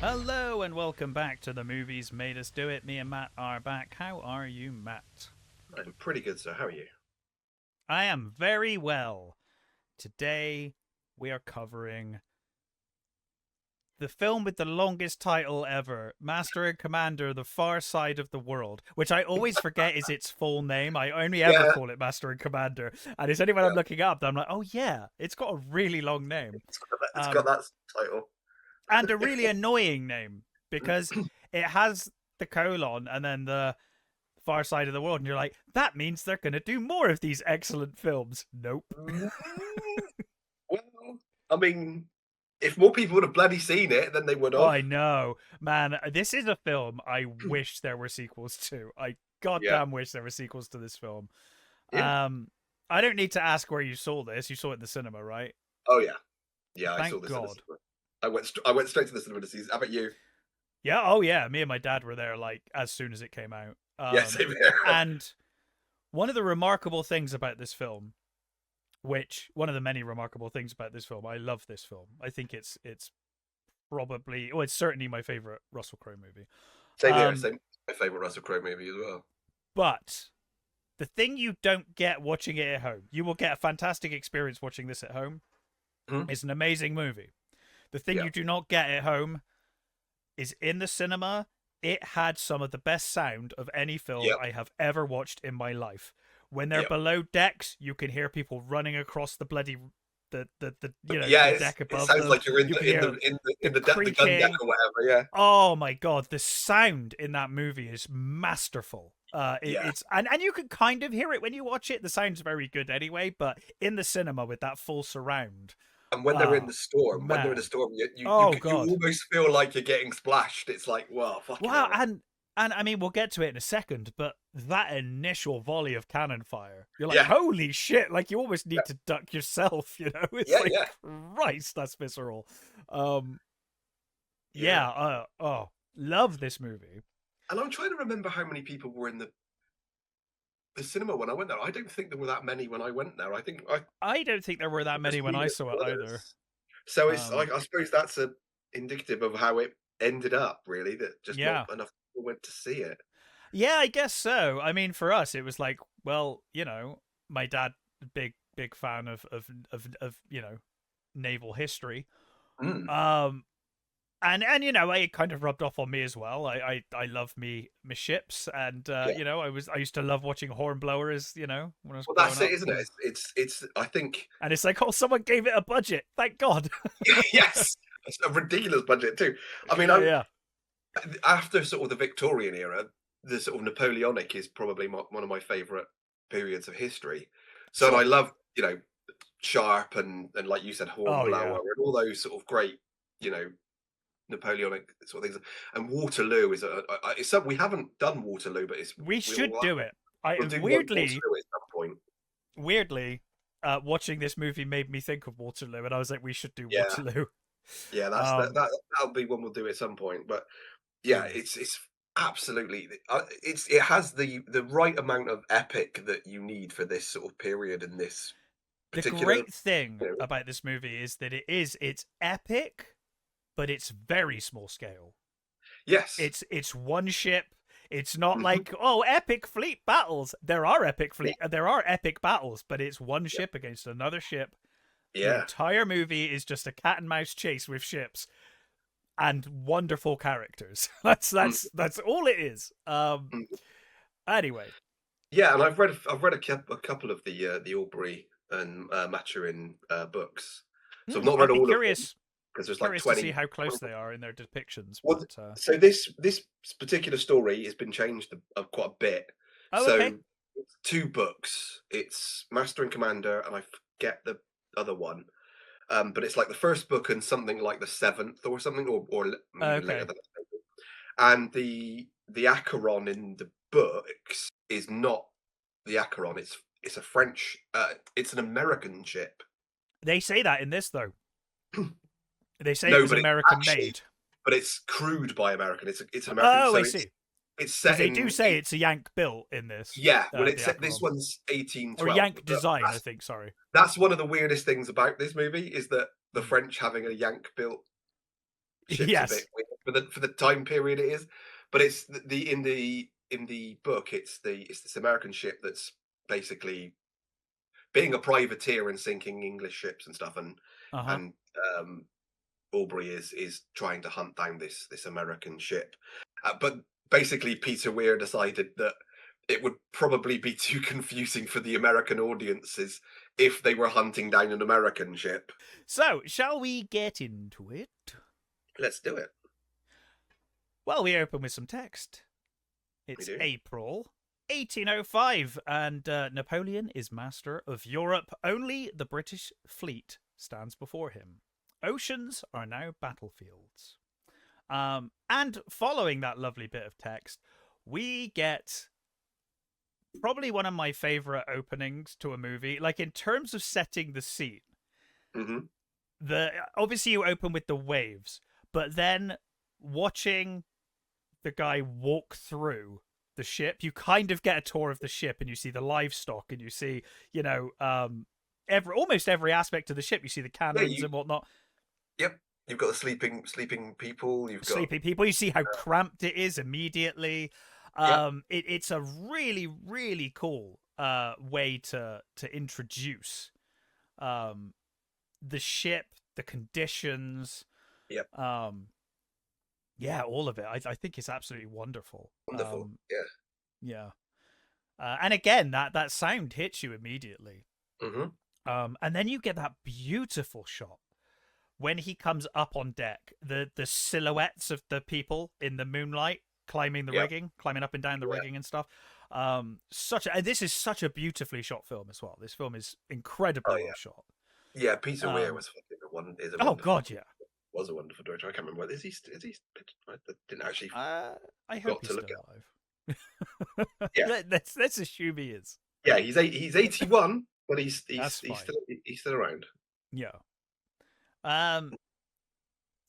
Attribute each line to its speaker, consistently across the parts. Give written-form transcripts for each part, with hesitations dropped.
Speaker 1: Hello and welcome back to The Movies Made Us Do It. Me and Matt are back. How are you, Matt?
Speaker 2: I'm pretty good, sir. How are you?
Speaker 1: I am very well. Today we are covering the film with the longest title ever, Master and Commander: The Far Side of the World, which I always forget is its full name. I only ever
Speaker 2: Yeah,
Speaker 1: call it Master and Commander. And it's only when I'm
Speaker 2: yeah.
Speaker 1: looking up that I'm like, oh yeah, it's got a really long name.
Speaker 2: It's got
Speaker 1: Um,
Speaker 2: that title.
Speaker 1: and a really annoying name because it has the colon and then the Far Side of the World, and you're like, that means they're going to do more of these excellent films. Nope.
Speaker 2: Mm, well, I mean, if more people would have bloody seen it, then they would
Speaker 1: Oh,
Speaker 2: have.
Speaker 1: I know. Man, this is a film I wish there were sequels to. I
Speaker 2: Yeah,
Speaker 1: goddamn wish there were sequels to this film.
Speaker 2: yeah.
Speaker 1: Um, I don't need to ask where you saw this. You saw it in the cinema, right?
Speaker 2: Oh yeah, yeah. I saw
Speaker 1: Thank
Speaker 2: this in the
Speaker 1: God.
Speaker 2: cinema. I went straight to the cinema to see. How about you?
Speaker 1: Yeah, oh yeah. Me and my dad were there like as soon as it came out.
Speaker 2: Yeah, same here.
Speaker 1: And one of the remarkable things about this film, which one of the many remarkable things about this film, I love this film. I think it's probably, well, it's certainly my favorite Russell Crowe movie.
Speaker 2: Same here.
Speaker 1: Um,
Speaker 2: Same. My favorite Russell Crowe movie as well.
Speaker 1: but the thing you don't get watching it at home, you will get a fantastic experience watching this at home.
Speaker 2: Hmm?
Speaker 1: It's an amazing movie. The thing
Speaker 2: Yeah,
Speaker 1: you do not get at home is in the cinema. It had some of the best sound of any film
Speaker 2: yeah,
Speaker 1: I have ever watched in my life. When they're
Speaker 2: yeah,
Speaker 1: below decks, you can hear people running across the bloody
Speaker 2: yeah.
Speaker 1: the
Speaker 2: It
Speaker 1: deck above
Speaker 2: sounds
Speaker 1: them.
Speaker 2: like you're in
Speaker 1: You
Speaker 2: the
Speaker 1: can
Speaker 2: in
Speaker 1: hear
Speaker 2: the in the
Speaker 1: the
Speaker 2: in the gun deck
Speaker 1: creaking.
Speaker 2: or whatever. Yeah,
Speaker 1: Oh my god, the sound in that movie is masterful.
Speaker 2: yeah.
Speaker 1: It's and you can kind of hear it when you watch it. The sound's very good anyway, but in the cinema with that full surround,
Speaker 2: And when they're in
Speaker 1: oh
Speaker 2: the storm,
Speaker 1: man,
Speaker 2: you
Speaker 1: oh
Speaker 2: you
Speaker 1: god,
Speaker 2: almost feel like you're getting splashed. It's like, well, fucking
Speaker 1: wow,
Speaker 2: hell.
Speaker 1: and I mean we'll get to it in a second, but that initial volley of cannon fire, you're like,
Speaker 2: Yeah,
Speaker 1: holy shit! Like you almost
Speaker 2: yeah,
Speaker 1: need to duck yourself. You know, it's
Speaker 2: yeah,
Speaker 1: like
Speaker 2: yeah,
Speaker 1: Christ, that's visceral. Um,
Speaker 2: yeah.
Speaker 1: yeah, love this movie.
Speaker 2: And I'm trying to remember how many people were in the cinema when I went there. I don't think there were that many when I went there. I think I
Speaker 1: I don't think there were that
Speaker 2: just
Speaker 1: many when
Speaker 2: me
Speaker 1: I
Speaker 2: and
Speaker 1: saw it either.
Speaker 2: brothers. So it's
Speaker 1: Um,
Speaker 2: I suppose that's a indicative of how it ended up. Really, that just not
Speaker 1: yeah.
Speaker 2: enough people went to see it.
Speaker 1: Yeah, I guess so. I mean, for us, it was like, well, my dad, big fan of naval history.
Speaker 2: Mm,
Speaker 1: Um, and it kind of rubbed off on me as well. I love my ships, and
Speaker 2: yeah.
Speaker 1: I used to love watching Hornblowers. When I was
Speaker 2: Well,
Speaker 1: growing
Speaker 2: that's it,
Speaker 1: up,
Speaker 2: isn't it? It's. I think
Speaker 1: and it's like, oh, someone gave it a budget. Thank God.
Speaker 2: yes, it's a ridiculous budget too. I mean,
Speaker 1: Yeah, yeah.
Speaker 2: after sort of the Victorian era, the sort of Napoleonic is probably one of my favourite periods of history. So, and I
Speaker 1: Sure.
Speaker 2: love, Sharp and like you said,
Speaker 1: Oh
Speaker 2: Hornblower
Speaker 1: yeah.
Speaker 2: and all those sort of great, you know, Napoleonic sort of things. And Waterloo is it's something we haven't done Waterloo, but it's
Speaker 1: We
Speaker 2: we
Speaker 1: should
Speaker 2: will
Speaker 1: do it. I
Speaker 2: we'll do one
Speaker 1: weirdly
Speaker 2: Waterloo at some point.
Speaker 1: weirdly, watching this movie made me think of Waterloo, and I was like, we should do
Speaker 2: Yeah,
Speaker 1: Waterloo.
Speaker 2: yeah,
Speaker 1: Um,
Speaker 2: that'll be one we'll do at some point. But yeah,
Speaker 1: mm.
Speaker 2: it's absolutely it has the right amount of epic that you need for this sort of period and this
Speaker 1: The
Speaker 2: particular.
Speaker 1: great thing
Speaker 2: You know,
Speaker 1: about this movie is that it's epic, but it's very small scale.
Speaker 2: yes,
Speaker 1: It's one ship. It's not
Speaker 2: hmm,
Speaker 1: like, oh, epic fleet battles. There are
Speaker 2: yeah,
Speaker 1: there are epic battles, but it's one ship against another ship. The
Speaker 2: yeah,
Speaker 1: entire movie is just a cat and mouse chase with ships and wonderful characters. that's
Speaker 2: mm,
Speaker 1: that's that's all it is.
Speaker 2: mm.
Speaker 1: Anyway,
Speaker 2: Yeah, and I've read a couple of the Aubrey and Maturin books, so I've not
Speaker 1: I'd
Speaker 2: read
Speaker 1: be
Speaker 2: all of them
Speaker 1: curious
Speaker 2: because there's like
Speaker 1: curious to see
Speaker 2: 20.
Speaker 1: how close they are in their depictions.
Speaker 2: Well,
Speaker 1: But
Speaker 2: so this particular story has been changed quite a bit.
Speaker 1: oh, okay,
Speaker 2: So it's two books. It's Master and Commander, and I forget the other one. But it's like the first book and something like the seventh or something, or even later
Speaker 1: okay.
Speaker 2: than that. And the Acheron in the books is not the Acheron. It's a French. It's an American ship.
Speaker 1: They say that in this though. They say it
Speaker 2: No,
Speaker 1: was
Speaker 2: but it's
Speaker 1: American
Speaker 2: actually,
Speaker 1: made.
Speaker 2: but it's crewed by American. It's an American.
Speaker 1: Oh, I
Speaker 2: So
Speaker 1: see.
Speaker 2: it's
Speaker 1: Because
Speaker 2: set
Speaker 1: they do
Speaker 2: in
Speaker 1: say it's a Yank built in this.
Speaker 2: yeah. Well,
Speaker 1: The
Speaker 2: it's set. This
Speaker 1: Acheron,
Speaker 2: one's
Speaker 1: or
Speaker 2: 1812.
Speaker 1: Yank
Speaker 2: But
Speaker 1: design, I think. Sorry.
Speaker 2: that's one of the weirdest things about this movie is that the
Speaker 1: Mm.
Speaker 2: French having a Yank built ship's a bit weird for the time period it is. But it's in the book, it's this American ship that's basically being a privateer and sinking English ships and stuff,
Speaker 1: Uh-huh.
Speaker 2: and Aubrey is trying to hunt down this American ship. But basically, Peter Weir decided that it would probably be too confusing for the American audiences if they were hunting down an American ship.
Speaker 1: So, shall we get into it?
Speaker 2: Let's do it.
Speaker 1: Well, we open with some text. It's April 1805, and Napoleon is master of Europe. Only the British fleet stands before him. Oceans are now battlefields. And following that lovely bit of text, we get probably one of my favorite openings to a movie. Like, in terms of setting the scene, obviously you open with the waves, but then watching the guy walk through the ship, you kind of get a tour of the ship, and you see the livestock, and you see, almost every aspect of the ship. You see the cannons and whatnot.
Speaker 2: Yep. You've got the sleeping people. You've got
Speaker 1: sleeping people. You see how cramped it is immediately. It's a really, really cool way to introduce the ship, the conditions.
Speaker 2: Yep.
Speaker 1: Yeah, all of it. I think it's absolutely wonderful.
Speaker 2: Wonderful.
Speaker 1: Yeah. And again, that sound hits you immediately. And then you get that beautiful shot when he comes up on deck, the silhouettes of the people in the moonlight climbing the rigging, climbing up and down the rigging and stuff. This is such a beautifully shot film as well. This film is incredibly well shot.
Speaker 2: Yeah, Peter Weir was was a wonderful director. I can't remember. Is he? I didn't actually.
Speaker 1: I hope he's still alive.
Speaker 2: Yeah,
Speaker 1: let's assume he is.
Speaker 2: Yeah, he's 81, but he's still around.
Speaker 1: Yeah.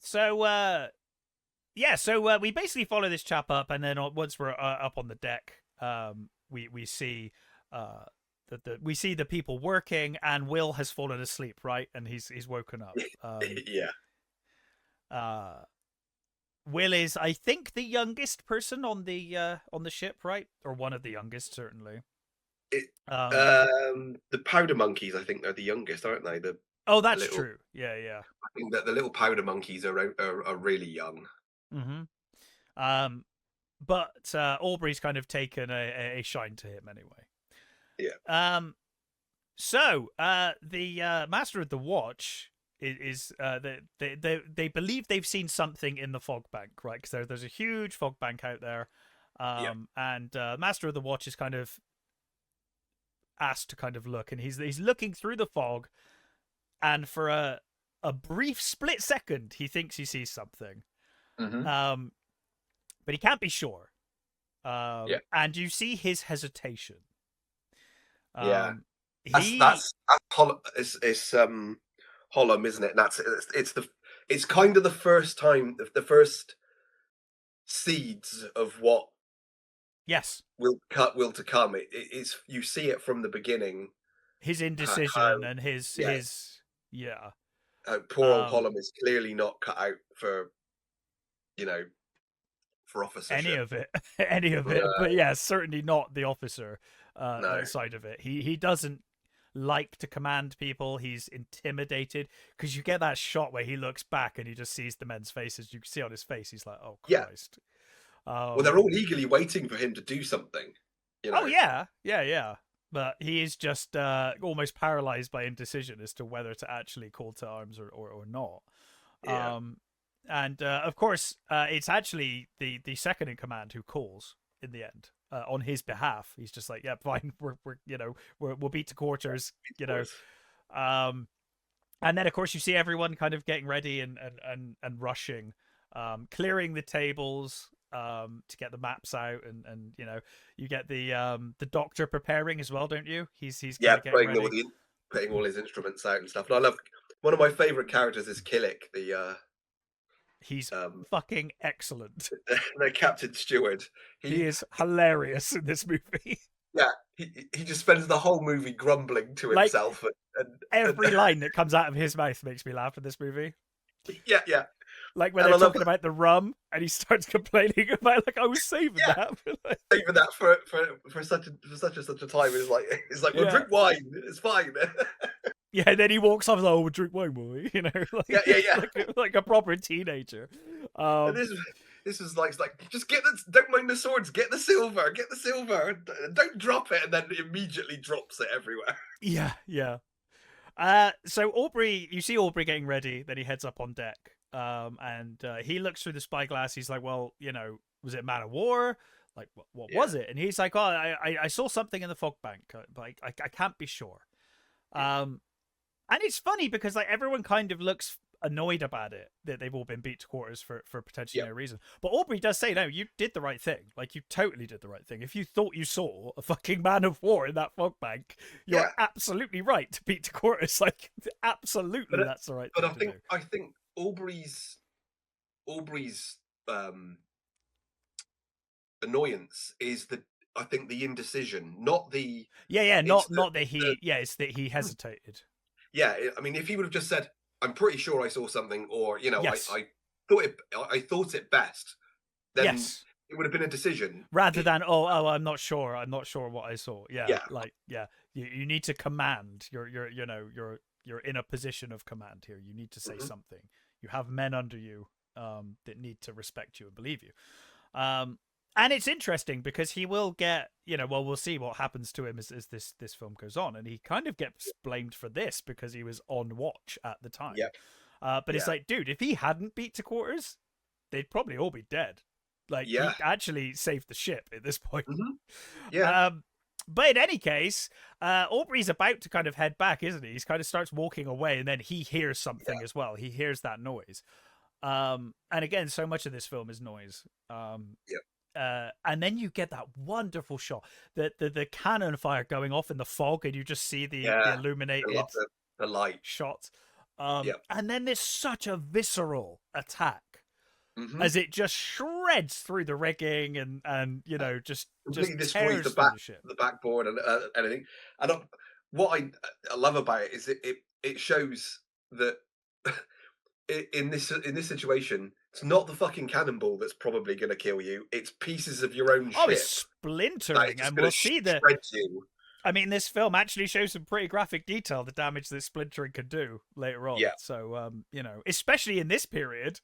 Speaker 1: So we basically follow this chap up, and then once we're up on the deck, we see we see the people working, and Will has fallen asleep, right, and he's woken up. Will is, I think, the youngest person on the ship, right, or one of the youngest, certainly.
Speaker 2: The powder monkeys, I think, they're the youngest, aren't they?
Speaker 1: That's true. Yeah.
Speaker 2: I think that the little powder monkeys are really young.
Speaker 1: But Aubrey's kind of taken a shine to him anyway.
Speaker 2: Yeah.
Speaker 1: So the master of the watch is they believe they've seen something in the fog bank, right? Because there's a huge fog bank out there. And master of the watch is kind of asked to kind of look, and he's looking through the fog. And for a brief split second, he thinks he sees something. But he can't be sure. And you see his hesitation.
Speaker 2: That's Hollum, isn't it? And it's kind of the first time, the first seeds of what will to come. It's you see it from the beginning.
Speaker 1: His indecision and his
Speaker 2: poor old Hollum is clearly not cut out for for officership.
Speaker 1: Any of it. But yeah, certainly not the officer side of it. He doesn't like to command people. He's intimidated, because you get that shot where he looks back and he just sees the men's faces. You can see on his face, he's like, oh Christ.
Speaker 2: Well, they're all eagerly waiting for him to do something.
Speaker 1: Oh yeah. But he is just almost paralyzed by indecision as to whether to actually call to arms or not. And of course, it's actually the second in command who calls in the end on his behalf. He's just like, yeah, fine, we'll beat to quarters, And then of course you see everyone kind of getting ready and rushing, clearing the tables to get the maps out, and you get the doctor preparing as well, don't you? He's
Speaker 2: putting all his instruments out and stuff. And I love, one of my favorite characters is Killick,
Speaker 1: he's fucking excellent.
Speaker 2: The Captain Steward.
Speaker 1: He is hilarious in this movie.
Speaker 2: Yeah, he just spends the whole movie grumbling to himself, and
Speaker 1: every line that comes out of his mouth makes me laugh in this movie.
Speaker 2: Yeah.
Speaker 1: Like when
Speaker 2: And
Speaker 1: they're
Speaker 2: I love
Speaker 1: talking about the rum, and he starts complaining about like I was saving
Speaker 2: yeah,
Speaker 1: that.
Speaker 2: saving that for such a time. It's like we'll
Speaker 1: Yeah,
Speaker 2: drink wine. It's fine.
Speaker 1: yeah. And then he walks off like, "Oh, we'll drink wine, boy." You know,
Speaker 2: Yeah,
Speaker 1: like
Speaker 2: yeah,
Speaker 1: it's
Speaker 2: yeah.
Speaker 1: like a proper teenager.
Speaker 2: And this is like, it's like, just get the, don't mind the swords, get the silver, don't drop it, and then immediately drops it everywhere.
Speaker 1: Yeah, yeah. So Aubrey, you see Aubrey getting ready, then he heads up on deck. And he looks through the spyglass. He's like, "Well, you know, was it man of war? Like, what
Speaker 2: Yeah,
Speaker 1: was it?" And he's like, "Oh, I saw something in the fog bank, but I can't be sure."
Speaker 2: yeah,
Speaker 1: And it's funny because like everyone kind of looks annoyed about it that they've all been beat to quarters for potentially
Speaker 2: yeah,
Speaker 1: no reason. But Aubrey does say, "No, you did the right thing. Like you totally did the right thing. If you thought you saw a fucking man of war in that fog bank, you're
Speaker 2: yeah.
Speaker 1: absolutely right to beat to quarters. Like absolutely,
Speaker 2: But
Speaker 1: that's the right
Speaker 2: but
Speaker 1: thing to do."
Speaker 2: I think Aubrey's annoyance is the, I think, the indecision, not the,
Speaker 1: Yeah, yeah.
Speaker 2: it's
Speaker 1: Not that
Speaker 2: it's the
Speaker 1: he. Yeah, it's that he hesitated.
Speaker 2: yeah. I mean, if he would have just said, "I'm pretty sure I saw something," or
Speaker 1: Yes.
Speaker 2: I thought it best, then
Speaker 1: Yes.
Speaker 2: it would have been a decision.
Speaker 1: Rather than I'm not sure. I'm not sure what I saw. Yeah,
Speaker 2: Yeah.
Speaker 1: like yeah. You need to command. You're in a position of command here. You need to say
Speaker 2: Mhm.
Speaker 1: something. You have men under you that need to respect you and believe you. And it's interesting because he will get, well, we'll see what happens to him as this film goes on, and he kind of gets blamed for this because he was on watch at the time.
Speaker 2: Yep.
Speaker 1: But it's
Speaker 2: Yeah.
Speaker 1: like, dude, if he hadn't beat to quarters, they'd probably all be dead. Like
Speaker 2: Yeah.
Speaker 1: he actually saved the ship at this point.
Speaker 2: Mhm. Yeah.
Speaker 1: Um, but in any case, Aubrey's about to kind of head back, isn't he? He kind of starts walking away, and then he hears something
Speaker 2: Yeah.
Speaker 1: as well. He hears that noise. And again, so much of this film is noise.
Speaker 2: Yep.
Speaker 1: And then you get that wonderful shot, the cannon fire going off in the fog, and you just see the
Speaker 2: Yeah.
Speaker 1: illuminated
Speaker 2: The light.
Speaker 1: shot.
Speaker 2: Yep.
Speaker 1: And then there's such a visceral attack
Speaker 2: Mhm.
Speaker 1: as it just shreds through the rigging and just
Speaker 2: Completely destroys
Speaker 1: tears through the ship.
Speaker 2: the backboard and anything. And what I love about it is it shows that in this situation, it's not the fucking cannonball that's probably going to kill you. It's pieces of your own
Speaker 1: Oh, it's
Speaker 2: ship that is
Speaker 1: splintering,
Speaker 2: just
Speaker 1: and
Speaker 2: going
Speaker 1: we'll
Speaker 2: to
Speaker 1: see
Speaker 2: shred you.
Speaker 1: I mean, this film actually shows some pretty graphic detail, the damage that splintering can do later on.
Speaker 2: Yeah.
Speaker 1: So, especially in this period,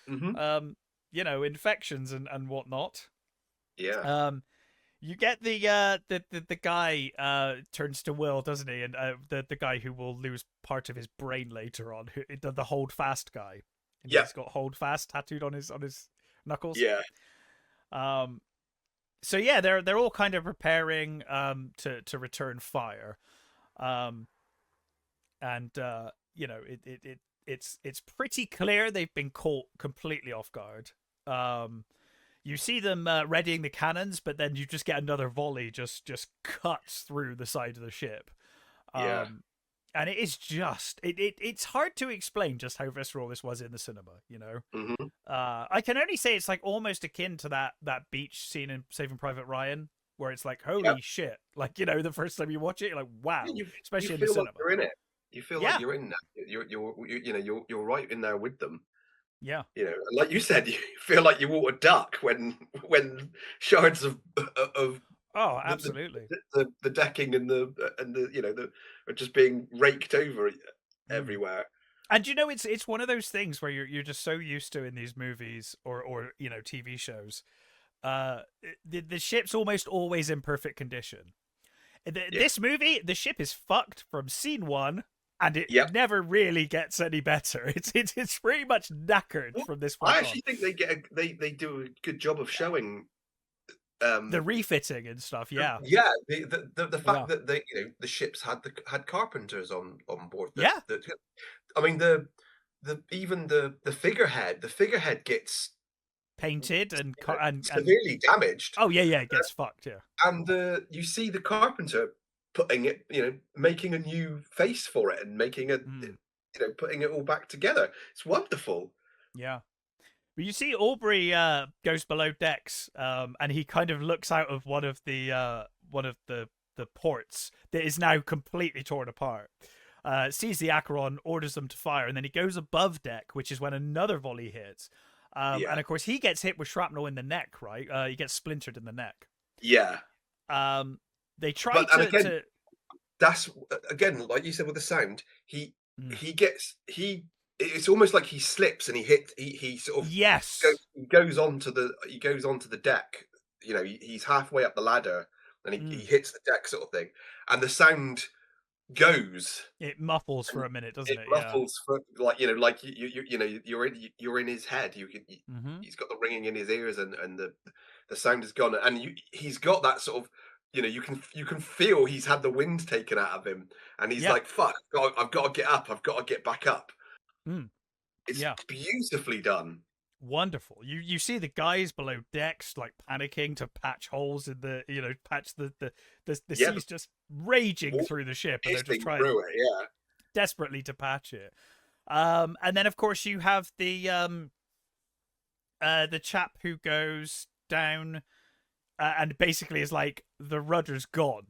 Speaker 2: Hmm.
Speaker 1: infections and whatnot.
Speaker 2: Yeah.
Speaker 1: You get the guy turns to Will, doesn't he? And the guy who will lose part of his brain later on, the hold fast guy. And
Speaker 2: Yeah.
Speaker 1: he's got hold fast tattooed on his knuckles.
Speaker 2: Yeah.
Speaker 1: So yeah, they're all kind of preparing to return fire. And it's pretty clear they've been caught completely off guard. You see them readying the cannons, but then you just get another volley just cuts through the side of the ship.
Speaker 2: Yeah.
Speaker 1: And it is just it's hard to explain just how visceral this was in the cinema.
Speaker 2: Hmm.
Speaker 1: I can only say it's like almost akin to that beach scene in Saving Private Ryan, where it's like holy
Speaker 2: Yep.
Speaker 1: shit, like the first time you watch it, you're like wow,
Speaker 2: You
Speaker 1: especially in the
Speaker 2: feel like
Speaker 1: cinema.
Speaker 2: you're in it. You feel
Speaker 1: Yeah,
Speaker 2: like you're in that. You're right in there with them.
Speaker 1: yeah.
Speaker 2: Like you said, you feel like you want to duck when shards of
Speaker 1: Oh,
Speaker 2: the
Speaker 1: absolutely.
Speaker 2: the decking and the are just being raked over
Speaker 1: Mm.
Speaker 2: everywhere.
Speaker 1: And it's one of those things where you're just so used to in these movies or TV shows. The ship's almost always in perfect condition.
Speaker 2: Yeah.
Speaker 1: This movie, the ship is fucked from scene one, and it
Speaker 2: Yep.
Speaker 1: never really gets any better. It's pretty much knackered
Speaker 2: Well,
Speaker 1: from this
Speaker 2: I
Speaker 1: point on.
Speaker 2: actually think they do a good job of showing
Speaker 1: The refitting and stuff, yeah,
Speaker 2: the fact
Speaker 1: yeah,
Speaker 2: that the ships had carpenters on board.
Speaker 1: yeah.
Speaker 2: I mean the figurehead gets
Speaker 1: Painted and
Speaker 2: severely damaged,
Speaker 1: oh yeah, it gets fucked, yeah.
Speaker 2: and you see the carpenter putting it, making a new face for it and making
Speaker 1: Mm,
Speaker 2: putting it all back together. It's wonderful.
Speaker 1: yeah. But you see, Aubrey goes below decks, and he kind of looks out of one of the ports that is now completely torn apart. sees the Acheron, orders them to fire, and then he goes above deck, which is when another volley hits.
Speaker 2: Yeah.
Speaker 1: And of course, he gets hit with shrapnel in the neck, right? He gets splintered in the neck.
Speaker 2: Yeah.
Speaker 1: They try
Speaker 2: But and again,
Speaker 1: to
Speaker 2: that's again, like you said with the sound,
Speaker 1: Mm.
Speaker 2: it's almost like he slips and he sort of
Speaker 1: Yes,
Speaker 2: goes onto the deck. You know, he's halfway up the ladder and he hits the deck sort of thing. And the sound goes.
Speaker 1: it muffles for a minute, doesn't
Speaker 2: It
Speaker 1: it? Yeah.
Speaker 2: muffles for like, you know, like you know, you're in his head.
Speaker 1: Mm-hmm.
Speaker 2: He's got the ringing in his ears and the sound is gone. And he's got that sort of, you know, you can feel he's had the wind taken out of him, and he's
Speaker 1: Yeah.
Speaker 2: like, "Fuck! I've got to get up. I've got to get back up."
Speaker 1: Mm.
Speaker 2: It's
Speaker 1: Yeah.
Speaker 2: beautifully done.
Speaker 1: Wonderful. You see the guys below decks like panicking to patch holes in the patch the
Speaker 2: Yeah,
Speaker 1: seas just raging through the ship, and they're just
Speaker 2: hissing
Speaker 1: trying
Speaker 2: through it. Yeah,
Speaker 1: desperately to patch it. And then of course you have the chap who goes down and basically is like, the rudder's gone.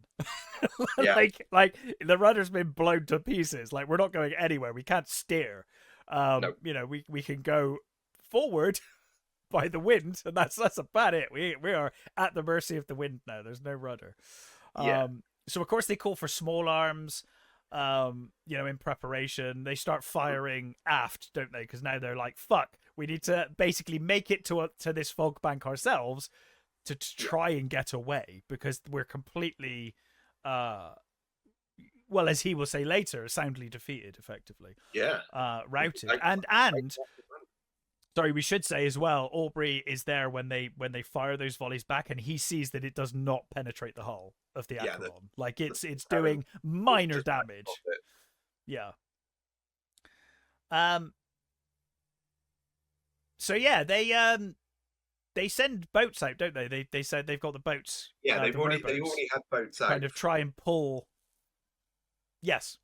Speaker 2: yeah,
Speaker 1: like the rudder's been blown to pieces. Like, we're not going anywhere. We can't steer.
Speaker 2: no,
Speaker 1: We can go forward by the wind, and that's about it. We are at the mercy of the wind now. There's no rudder.
Speaker 2: yeah,
Speaker 1: So of course they call for small arms. In preparation, they start firing aft, don't they? Because now they're like, "Fuck, we need to basically make it to this fog bank ourselves to try and get away, because we're completely, well, as he will say later, soundly defeated, effectively,
Speaker 2: yeah.
Speaker 1: routed." And sorry, we should say as well, Aubrey is there when they fire those volleys back, and he sees that it does not penetrate the hull of the
Speaker 2: Yeah,
Speaker 1: Acheron. Like, it's doing minor damage. Yeah. So yeah, they send boats out, don't they? They said they've got the boats.
Speaker 2: Yeah,
Speaker 1: They
Speaker 2: already had boats out.
Speaker 1: kind of try and pull. Yes.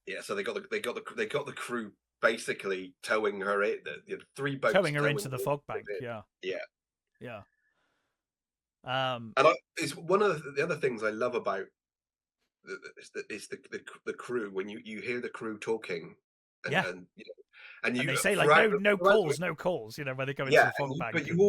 Speaker 2: Yeah, so they got the crew basically towing her in. The 3 boats
Speaker 1: Towing her into the fog bank. Yeah.
Speaker 2: Yeah.
Speaker 1: Yeah.
Speaker 2: And it's one of the other things I love about the crew, when you hear the crew talking, and
Speaker 1: Yeah.
Speaker 2: and
Speaker 1: they say like, no calls, no calls. When they go into the fog bank.
Speaker 2: But you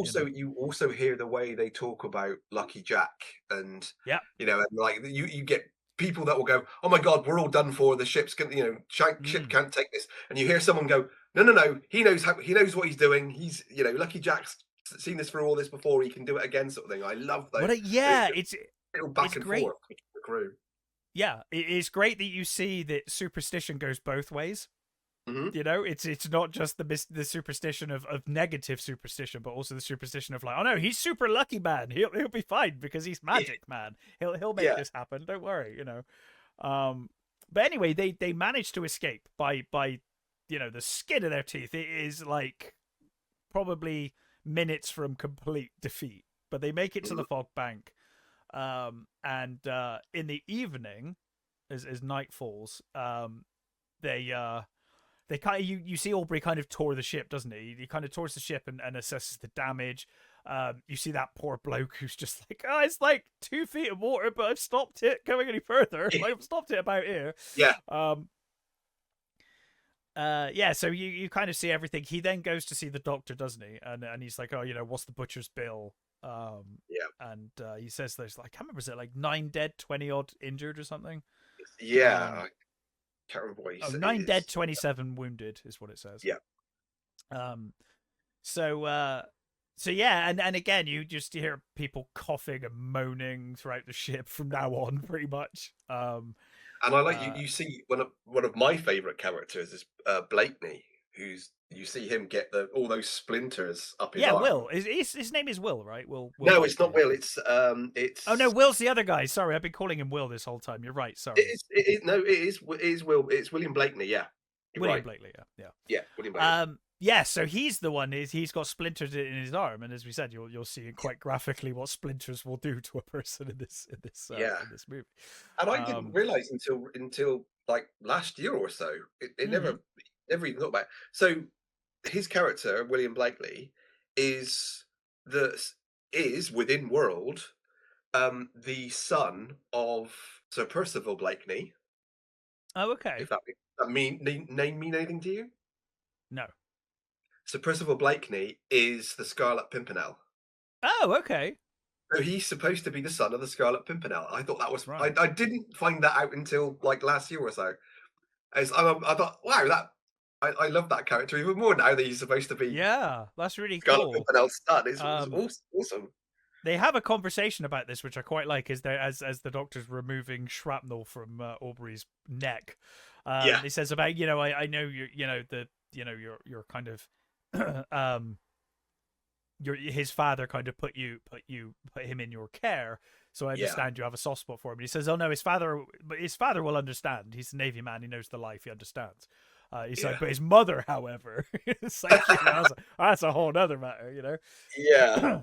Speaker 2: also hear the way they talk about Lucky Jack, and
Speaker 1: yeah,
Speaker 2: and like you get people that will go, "Oh my God, we're all done for. The ship's ship can't take this." And you hear someone go, "No, he knows what he's doing. He's Lucky Jack's seen this for all this before. He can do it again," sort of thing. I love those.
Speaker 1: It's
Speaker 2: back and
Speaker 1: great.
Speaker 2: forth with the crew.
Speaker 1: Yeah, it's great that you see that superstition goes both ways.
Speaker 2: Mm-hmm.
Speaker 1: It's not just the superstition of negative superstition, but also the superstition of like, oh no, he's super lucky, man. He'll be fine because he's magic, man. He'll make this happen. Don't worry, But anyway, they manage to escape by the skin of their teeth. It is like probably minutes from complete defeat, but they make it to the fog bank. And in the evening, as night falls, they kind of, you see Aubrey kind of tour the ship, doesn't he? He kind of tours the ship and assesses the damage. You see that poor bloke who's just like, oh, it's like 2 feet of water, but I've stopped it going any further. I've stopped it about here.
Speaker 2: Yeah.
Speaker 1: So you kind of see everything. He then goes to see the doctor, doesn't he? And he's like, oh, what's the butcher's bill? And he says there's like, I can't remember, is it like 9 dead, 20 odd injured or something?
Speaker 2: Yeah. Can't remember what he said.
Speaker 1: 9 dead, 27 wounded is what it says.
Speaker 2: Yeah.
Speaker 1: So yeah, and again, you just hear people coughing and moaning throughout the ship from now on, pretty much.
Speaker 2: And I like you see one of my favorite characters is Blakeney, you see him get all those splinters up his arm.
Speaker 1: Will. His name is Will, right? Will
Speaker 2: no,
Speaker 1: Blakeney.
Speaker 2: It's not Will. It's
Speaker 1: Oh no, Will's the other guy. Sorry, I've been calling him Will this whole time. You're right. Sorry.
Speaker 2: It is Will. It's William Blakeney. Yeah.
Speaker 1: William Blakeney.
Speaker 2: Yeah. William Blakeney.
Speaker 1: Yeah, so he's the one. He's got splinters in his arm, and as we said, you'll see quite graphically what splinters will do to a person in this movie.
Speaker 2: And I didn't realize until like last year or so. It never even thought about it. So his character William Blakeney is within world the son of Sir Percival Blakeney,
Speaker 1: Oh, okay.
Speaker 2: If that name mean anything to you?
Speaker 1: No.
Speaker 2: So Percival Blakeney is the Scarlet Pimpernel.
Speaker 1: Oh, okay.
Speaker 2: So he's supposed to be the son of the Scarlet Pimpernel. I thought that was.
Speaker 1: Right.
Speaker 2: I didn't find that out until like last year or so. I thought, wow, that I love that character even more now that he's supposed to be
Speaker 1: Yeah, that's really
Speaker 2: Scarlet
Speaker 1: cool.
Speaker 2: Pimpernel's son. It's
Speaker 1: Um,
Speaker 2: awesome.
Speaker 1: they have a conversation about this, which I quite like, is there as the doctor's removing shrapnel from Aubrey's neck.
Speaker 2: Yeah,
Speaker 1: He says about I know you're kind of um his father kind of put him in your care, so I
Speaker 2: yeah,
Speaker 1: understand you have a soft spot for him. And he says, "Oh no, his father will understand. He's a Navy man. He knows the life. He understands." He's
Speaker 2: yeah,
Speaker 1: like, but his mother, however, it's like that's a whole other matter,
Speaker 2: yeah,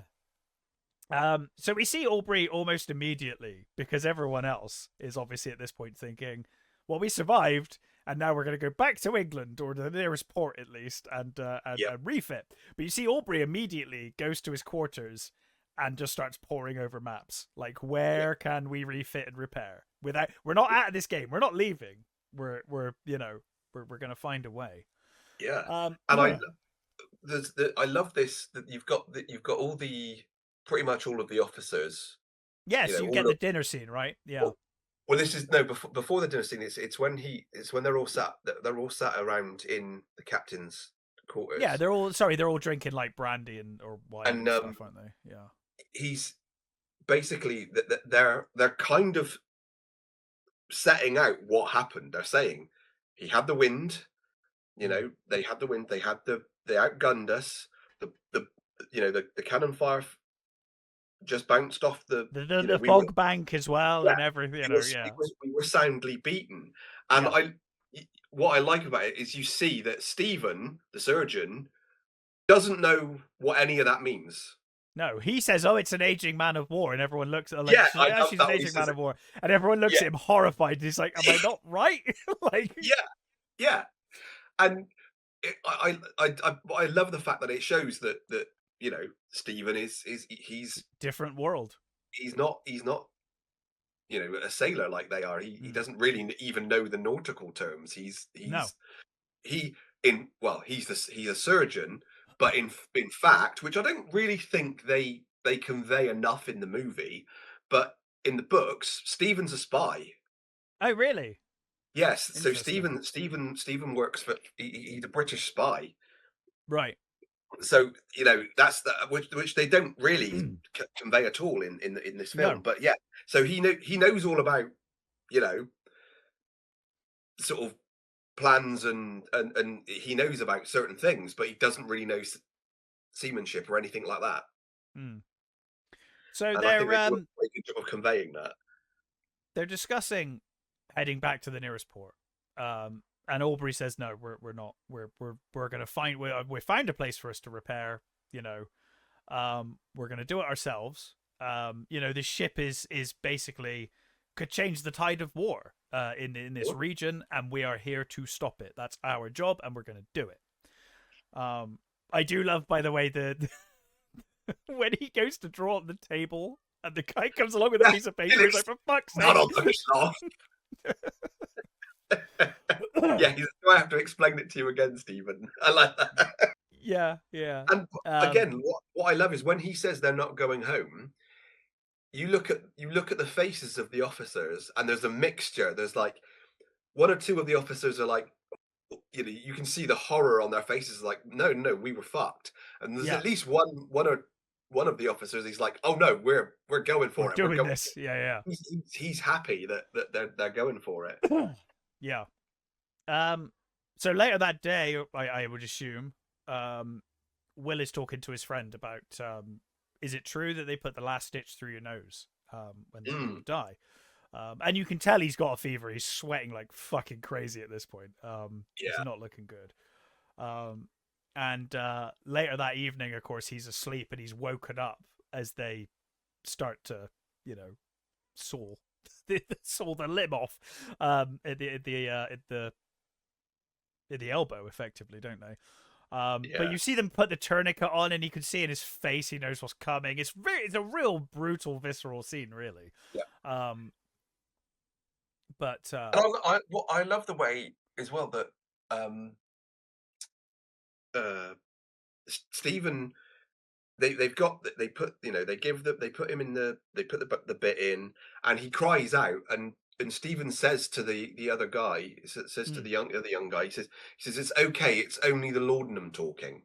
Speaker 1: So we see Aubrey almost immediately because everyone else is obviously at this point thinking, well, we survived and now we're going to go back to England or the nearest port at least
Speaker 2: yeah,
Speaker 1: and refit. But you see Aubrey immediately goes to his quarters and just starts poring over maps. Like,
Speaker 2: yeah,
Speaker 1: where can we refit and repair? We're not out of this game. We're not leaving. We're going to find a way.
Speaker 2: yeah.
Speaker 1: Um
Speaker 2: And I love this that you've got all the pretty much all of the officers. You
Speaker 1: yes,
Speaker 2: know,
Speaker 1: you
Speaker 2: all
Speaker 1: get
Speaker 2: of
Speaker 1: the dinner scene, right? Yeah.
Speaker 2: well, well, this is no before the dinner scene. It's when they're all sat around in the captain's
Speaker 1: Yeah,
Speaker 2: quarters,
Speaker 1: they're all drinking like brandy and or wine
Speaker 2: and
Speaker 1: and stuff, aren't they? Yeah.
Speaker 2: he's basically they're kind of setting out what happened. They're saying he had the wind. You
Speaker 1: Mm.
Speaker 2: know, they had the wind. They outgunned us. The the cannon fire just bounced off the.
Speaker 1: The
Speaker 2: You know,
Speaker 1: the
Speaker 2: we were
Speaker 1: fog bank as well
Speaker 2: yeah.
Speaker 1: and everything,
Speaker 2: It
Speaker 1: yeah.
Speaker 2: was we were soundly beaten, and
Speaker 1: Yeah.
Speaker 2: what I like about it is you see that Stephen, the surgeon, doesn't know what any of that means.
Speaker 1: No, he says, "Oh, it's an aging man of war," and everyone looks at
Speaker 2: Yeah,
Speaker 1: she's
Speaker 2: I
Speaker 1: like, "Oh,
Speaker 2: love
Speaker 1: she's an
Speaker 2: that when he
Speaker 1: aging man
Speaker 2: says it.
Speaker 1: of war," and everyone looks
Speaker 2: Yeah,
Speaker 1: at him horrified. He's like, "Am I not right?" Like,
Speaker 2: yeah, yeah, and I love the fact that it shows that you know Stephen is
Speaker 1: different world.
Speaker 2: he's not you know a sailor like they are. He
Speaker 1: Mm.
Speaker 2: doesn't really even know the nautical terms.
Speaker 1: No.
Speaker 2: He in well he's a surgeon, but in fact, which I don't really think they convey enough in the movie, but in the books, Stephen's a spy.
Speaker 1: Oh, really?
Speaker 2: Yes, so
Speaker 1: Interesting.
Speaker 2: Stephen works for he's a British spy.
Speaker 1: Right.
Speaker 2: So you know that's the, which they don't really convey at all in this film.
Speaker 1: No.
Speaker 2: But yeah, so he knows all about you know sort of plans and he knows about certain things, but he doesn't really know seamanship or anything like that.
Speaker 1: Mm. So
Speaker 2: And I think they do a very good job of conveying that.
Speaker 1: they're discussing heading back to the nearest port. And Aubrey says, "No, we're not. We're gonna find we found a place for us to repair. You know, we're gonna do it ourselves. This ship is basically could change the tide of war in this region, and we are here to stop it. That's our job, and we're gonna do it. I do love, by the way, the when he goes to draw on the table." And the guy comes along with a piece of paper. He's like, "For fuck's
Speaker 2: Not on
Speaker 1: sake!"
Speaker 2: those off. Yeah, do I have to explain it to you again, Stephen? I like that.
Speaker 1: Yeah, yeah.
Speaker 2: And
Speaker 1: Um,
Speaker 2: again, what I love is when he says they're not going home, you look at the faces of the officers and there's a mixture. There's like one or two of the officers are like, you know, you can see the horror on their faces, like, no, no, we were fucked. And there's
Speaker 1: yeah,
Speaker 2: at least one of the officers, he's like, oh no, we're going
Speaker 1: we're
Speaker 2: for it. We're
Speaker 1: doing
Speaker 2: going.
Speaker 1: this. Yeah,
Speaker 2: He's happy that they're going for it.
Speaker 1: yeah, yeah. So later that day, I would assume, Will is talking to his friend about, is it true that they put the last stitch through your nose when you
Speaker 2: Mm,
Speaker 1: die? And you can tell he's got a fever. He's sweating like fucking crazy at this point. It's
Speaker 2: yeah,
Speaker 1: not looking good. Um, and later that evening, of course, he's asleep and he's woken up as they start to, saw saw the limb off at the elbow, effectively, don't they? But
Speaker 2: yeah,
Speaker 1: you see them put the tourniquet on, and you can see in his face he knows what's coming. It's a real brutal, visceral scene, really.
Speaker 2: yeah.
Speaker 1: Um, But
Speaker 3: I love the way as well that
Speaker 2: uh, Stephen, they've got they put they put him in they put the bit in, and he cries out, and Stephen says to the other guy, says to
Speaker 1: mm,
Speaker 2: the young guy, he says it's okay, it's only the laudanum talking.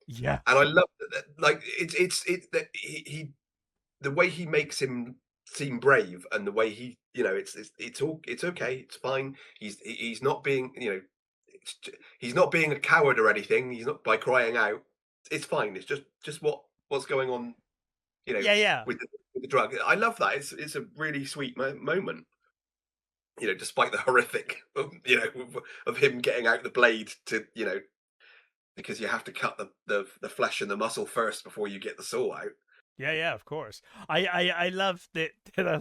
Speaker 1: yeah,
Speaker 2: And I love like it's that he the way he makes him seem brave, and the way he, it's okay, it's fine. He's not being, he's not being a coward or anything. He's not by crying out. It's fine. It's just what's going on,
Speaker 1: yeah.
Speaker 2: with the drug. I love that. It's a really sweet moment. Despite the horrific, of him getting out the blade to, because you have to cut the flesh and the muscle first before you get the saw out.
Speaker 1: Yeah, of course. I love that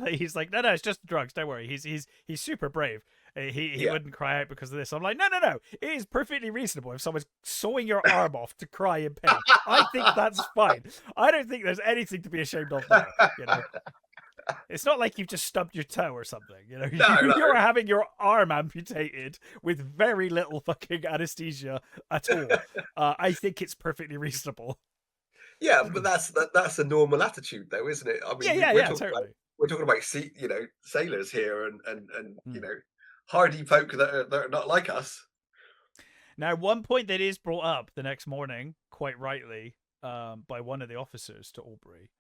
Speaker 1: he's like, no, it's just drugs. Don't worry. He's super brave. He
Speaker 2: Yeah.
Speaker 1: wouldn't cry out because of this. I'm like, no. It is perfectly reasonable if someone's sawing your arm off to cry in pain. I think that's fine. I don't think there's anything to be ashamed of there. It's not like you've just stubbed your toe or something.
Speaker 2: No.
Speaker 1: You're having your arm amputated with very little fucking anesthesia at all. I think it's perfectly reasonable.
Speaker 2: Yeah, but that's a normal attitude, though, isn't it? I mean,
Speaker 1: Yeah,
Speaker 2: we're talking
Speaker 1: totally.
Speaker 2: we're talking about sailors here, and
Speaker 1: Mm.
Speaker 2: hardy folk that are not like us.
Speaker 1: Now, one point that is brought up the next morning, quite rightly, by one of the officers to Aubrey,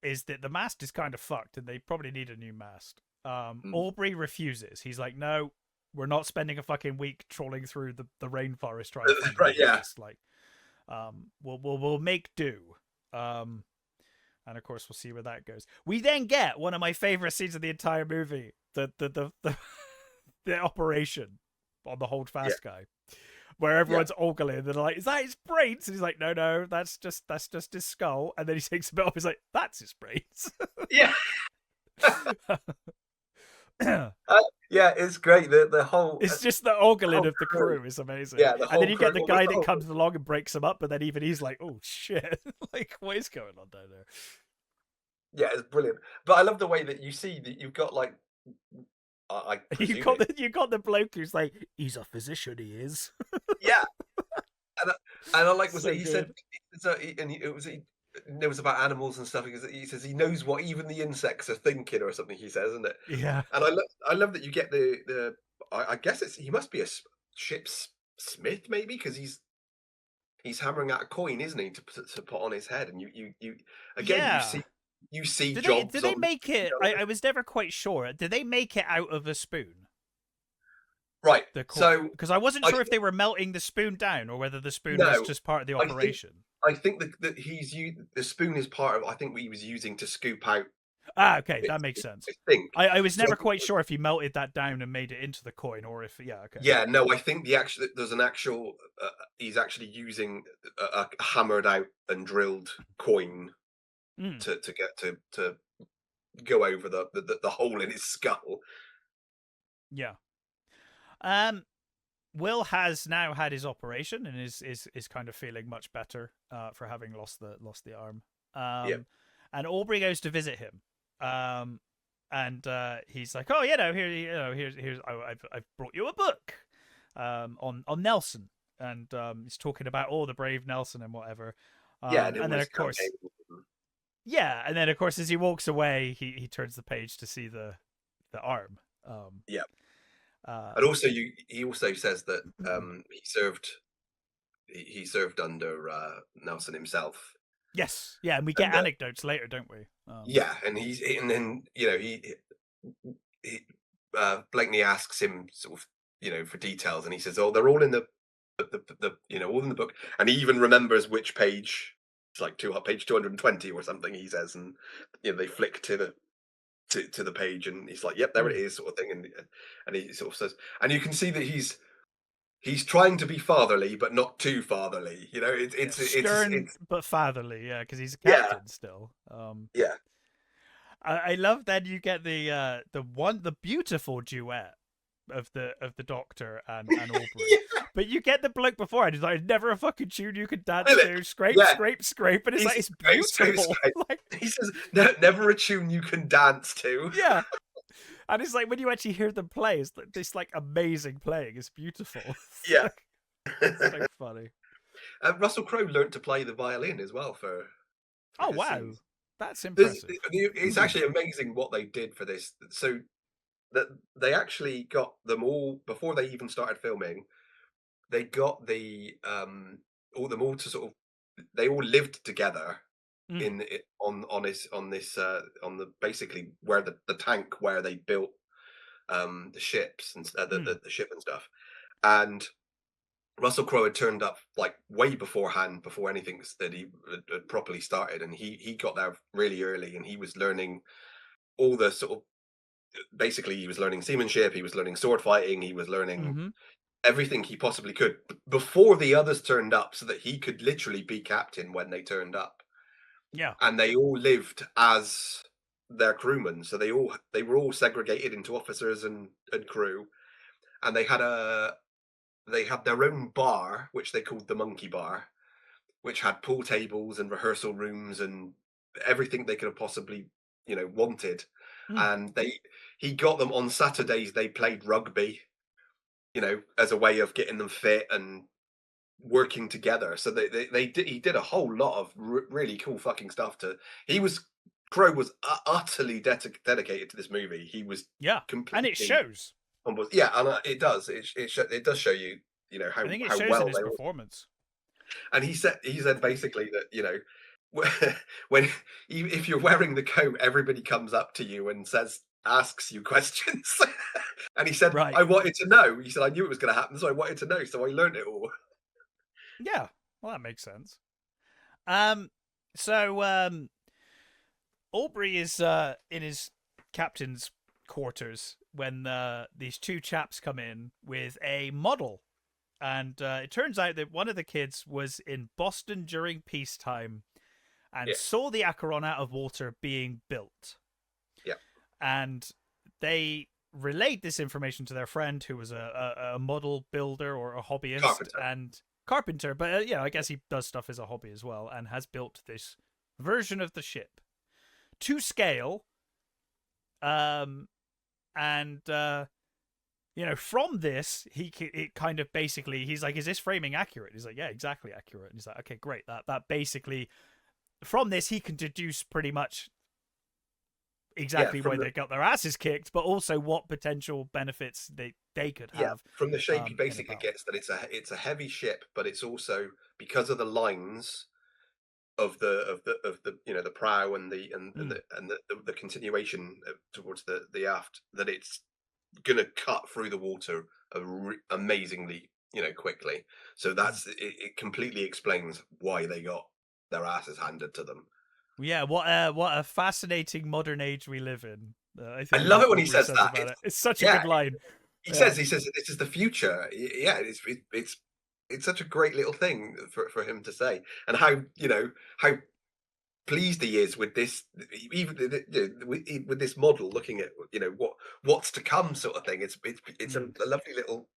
Speaker 1: is that the mast is kind of fucked and they probably need a new mast. Aubrey refuses. He's like, no, we're not spending a fucking week trawling through the rainforest trying to find
Speaker 2: Right, yeah.
Speaker 1: mast. Like, we'll make do. And of course, we'll see where that goes. We then get one of my favorite scenes of the entire movie: the operation on the hold fast guy, where everyone's ogling. They're like, "Is that his brains?" And he's like, "No, that's just his skull." And then he takes a bit off. He's like, "That's his brains."
Speaker 2: Yeah. Yeah, it's great. The whole
Speaker 1: It's just the ogling
Speaker 2: whole
Speaker 1: of the crew is amazing.
Speaker 2: Yeah, the
Speaker 1: and then
Speaker 2: whole
Speaker 1: you get the
Speaker 2: crew-
Speaker 1: guy
Speaker 2: the
Speaker 1: that
Speaker 2: whole-
Speaker 1: comes along and breaks him up, but then even he's like, "Oh shit!" Like, what is going on down there?
Speaker 2: Yeah, it's brilliant. But I love the way that you see that you've got like I
Speaker 1: You
Speaker 2: presume
Speaker 1: got the bloke who's like, "He's a physician, he is."
Speaker 2: yeah, and I like was
Speaker 1: So
Speaker 2: that he said,
Speaker 1: good.
Speaker 2: he knows about animals and stuff. He says he knows what even the insects are thinking or something. He says, isn't it?
Speaker 1: Yeah.
Speaker 2: And I love that you get I guess he must be a ship's smith maybe, because he's hammering out a coin, isn't he, to put on his head, and you again
Speaker 1: Yeah.
Speaker 2: you see
Speaker 1: Did
Speaker 2: jobs.
Speaker 1: they make it? I was never quite sure. Did they make it out of a spoon?
Speaker 2: Right.
Speaker 1: The coin?
Speaker 2: So
Speaker 1: Because I wasn't sure if they were melting the spoon down or whether the spoon
Speaker 2: No,
Speaker 1: was just part of the
Speaker 2: I think-
Speaker 1: operation.
Speaker 2: I think that the spoon is part of. I think what he was using to scoop out.
Speaker 1: Okay, that makes sense.
Speaker 2: I think.
Speaker 1: I was never
Speaker 2: So-
Speaker 1: quite sure if he melted that down and made it into the coin, or if okay.
Speaker 2: Yeah, no, I think there's an actual. He's actually using a hammered out and drilled coin
Speaker 1: Mm.
Speaker 2: to get to go over the hole in his skull.
Speaker 1: Yeah. Will has now had his operation and is kind of feeling much better for having lost the arm. And Aubrey goes to visit him. And he's like, "Oh, here's I've brought you a book on Nelson." And he's talking about all the brave Nelson and whatever. And then of course, and then of course, as he walks away, he turns the page to see the arm.
Speaker 2: And also, he also says that he served under Nelson himself.
Speaker 1: Yes, yeah, and we get anecdotes later, don't we?
Speaker 2: Yeah, and then Blakeney asks him sort of for details, and he says, "Oh, they're all in the all in the book," and he even remembers which page. It's like page 220 or something. He says, and they flick to the page, and he's like, "Yep, there it is," sort of thing, and he sort of says, and you can see that he's trying to be fatherly, but not too fatherly. It's
Speaker 1: stern but fatherly, because he's a captain still.
Speaker 2: Yeah.
Speaker 1: I love that you get the beautiful duet of the Doctor and Aubrey. But you get the bloke before, and he's like, "Never a fucking tune you can dance to, scrape, scrape," and it's like, it's beautiful.
Speaker 2: Like, he says, "Never a tune you can dance to."
Speaker 1: Yeah. And it's like when you actually hear them play, it's like this like amazing playing. It's beautiful.
Speaker 2: Yeah.
Speaker 1: It's so funny.
Speaker 2: Russell Crowe learnt to play the violin as well for
Speaker 1: Oh
Speaker 2: his
Speaker 1: wow,
Speaker 2: scenes.
Speaker 1: that's
Speaker 2: There's,
Speaker 1: impressive.
Speaker 2: it's actually amazing what they did for this. So that they actually got them all before they even started filming. They got all them all to sort of. They all lived together
Speaker 1: Mm.
Speaker 2: on the basically where the tank where they built the ships and the ship and stuff. And Russell Crowe had turned up like way beforehand, before anything that he had properly started, and he got there really early, and he was learning all the sort of basically he was learning seamanship, he was learning sword fighting, he was learning
Speaker 1: Mm-hmm.
Speaker 2: everything he possibly could before the others turned up, so that he could literally be captain when they turned up.
Speaker 1: Yeah.
Speaker 2: And they all lived as their crewmen, so they were all segregated into officers and crew, and they had their own bar, which they called the Monkey Bar, which had pool tables and rehearsal rooms and everything they could have possibly, wanted.
Speaker 1: Mm.
Speaker 2: And he got them on Saturdays. They played rugby, as a way of getting them fit and working together. So he did a whole lot of really cool fucking stuff. Crow was utterly dedicated to this movie. He was
Speaker 1: Yeah.
Speaker 2: completely
Speaker 1: And it shows.
Speaker 2: on board. Yeah, and it does. It does show you, how
Speaker 1: I think it
Speaker 2: how
Speaker 1: shows
Speaker 2: well
Speaker 1: in his
Speaker 2: they were.
Speaker 1: performance.
Speaker 2: And he said basically that, when if you're wearing the coat, everybody comes up to you and asks you questions. And he said,
Speaker 1: Right.
Speaker 2: I wanted to know. He said, I knew it was going to happen, so I wanted to know, so I learned it all.
Speaker 1: Yeah. Well, that makes sense. Aubrey is in his captain's quarters when these two chaps come in with a model. And it turns out that one of the kids was in Boston during peacetime and
Speaker 2: Yeah.
Speaker 1: saw the Acheron out of water being built.
Speaker 2: Yeah.
Speaker 1: And they relayed this information to their friend, who was a model builder or a hobbyist and carpenter. But, I guess he does stuff as a hobby as well, and has built this version of the ship to scale. From this, it kind of basically, he's like, is this framing accurate? He's like, yeah, exactly accurate. And he's like, okay, great. That basically, from this, he can deduce pretty much exactly why they got their asses kicked, but also what potential benefits they could have.
Speaker 2: Yeah, from the shape, he basically gets that it's a heavy ship, but it's also, because of the lines of the the prow and the continuation towards the aft, that it's gonna cut through the water amazingly quickly. So it completely explains why they got their asses handed to them.
Speaker 1: Yeah, what a fascinating modern age we live in.
Speaker 2: I love it when he says that.
Speaker 1: It's such a good line.
Speaker 2: He says this is the future. Yeah, it's such a great little thing for him to say, and how how pleased he is with this, even with this model, looking at what's to come, sort of thing. It's a lovely little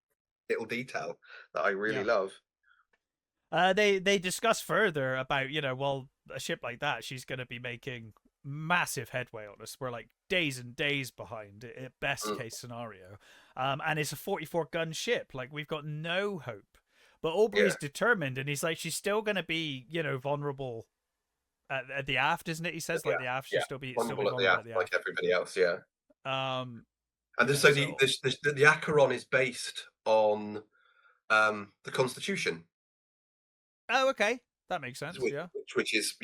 Speaker 2: detail that I really love.
Speaker 1: They discuss further about a ship like that, she's going to be making massive headway on us. We're like days and days behind at best case scenario, and it's a 44 gun ship. Like, we've got no hope. But Aubrey's determined, and he's like, she's still going to be vulnerable at the aft, isn't it? He says the aft should still be vulnerable at the aft,
Speaker 2: like everybody else. Yeah.
Speaker 1: And
Speaker 2: so the Acheron is based on the Constitution.
Speaker 1: Oh, okay, that makes sense.
Speaker 2: Which is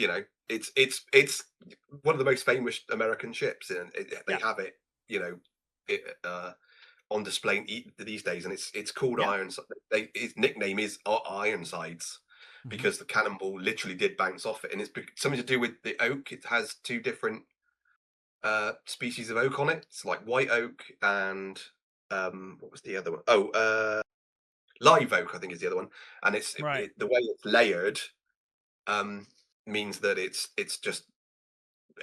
Speaker 2: it's one of the most famous American ships, and they have it on display these days, and it's called Ironside. Its nickname is Ironsides because the cannonball literally did bounce off it, and it's something to do with the oak. It has two different species of oak on it. It's like white oak and what was the other one? Live oak, I think, is the other one. And it's the way it's layered means that it's just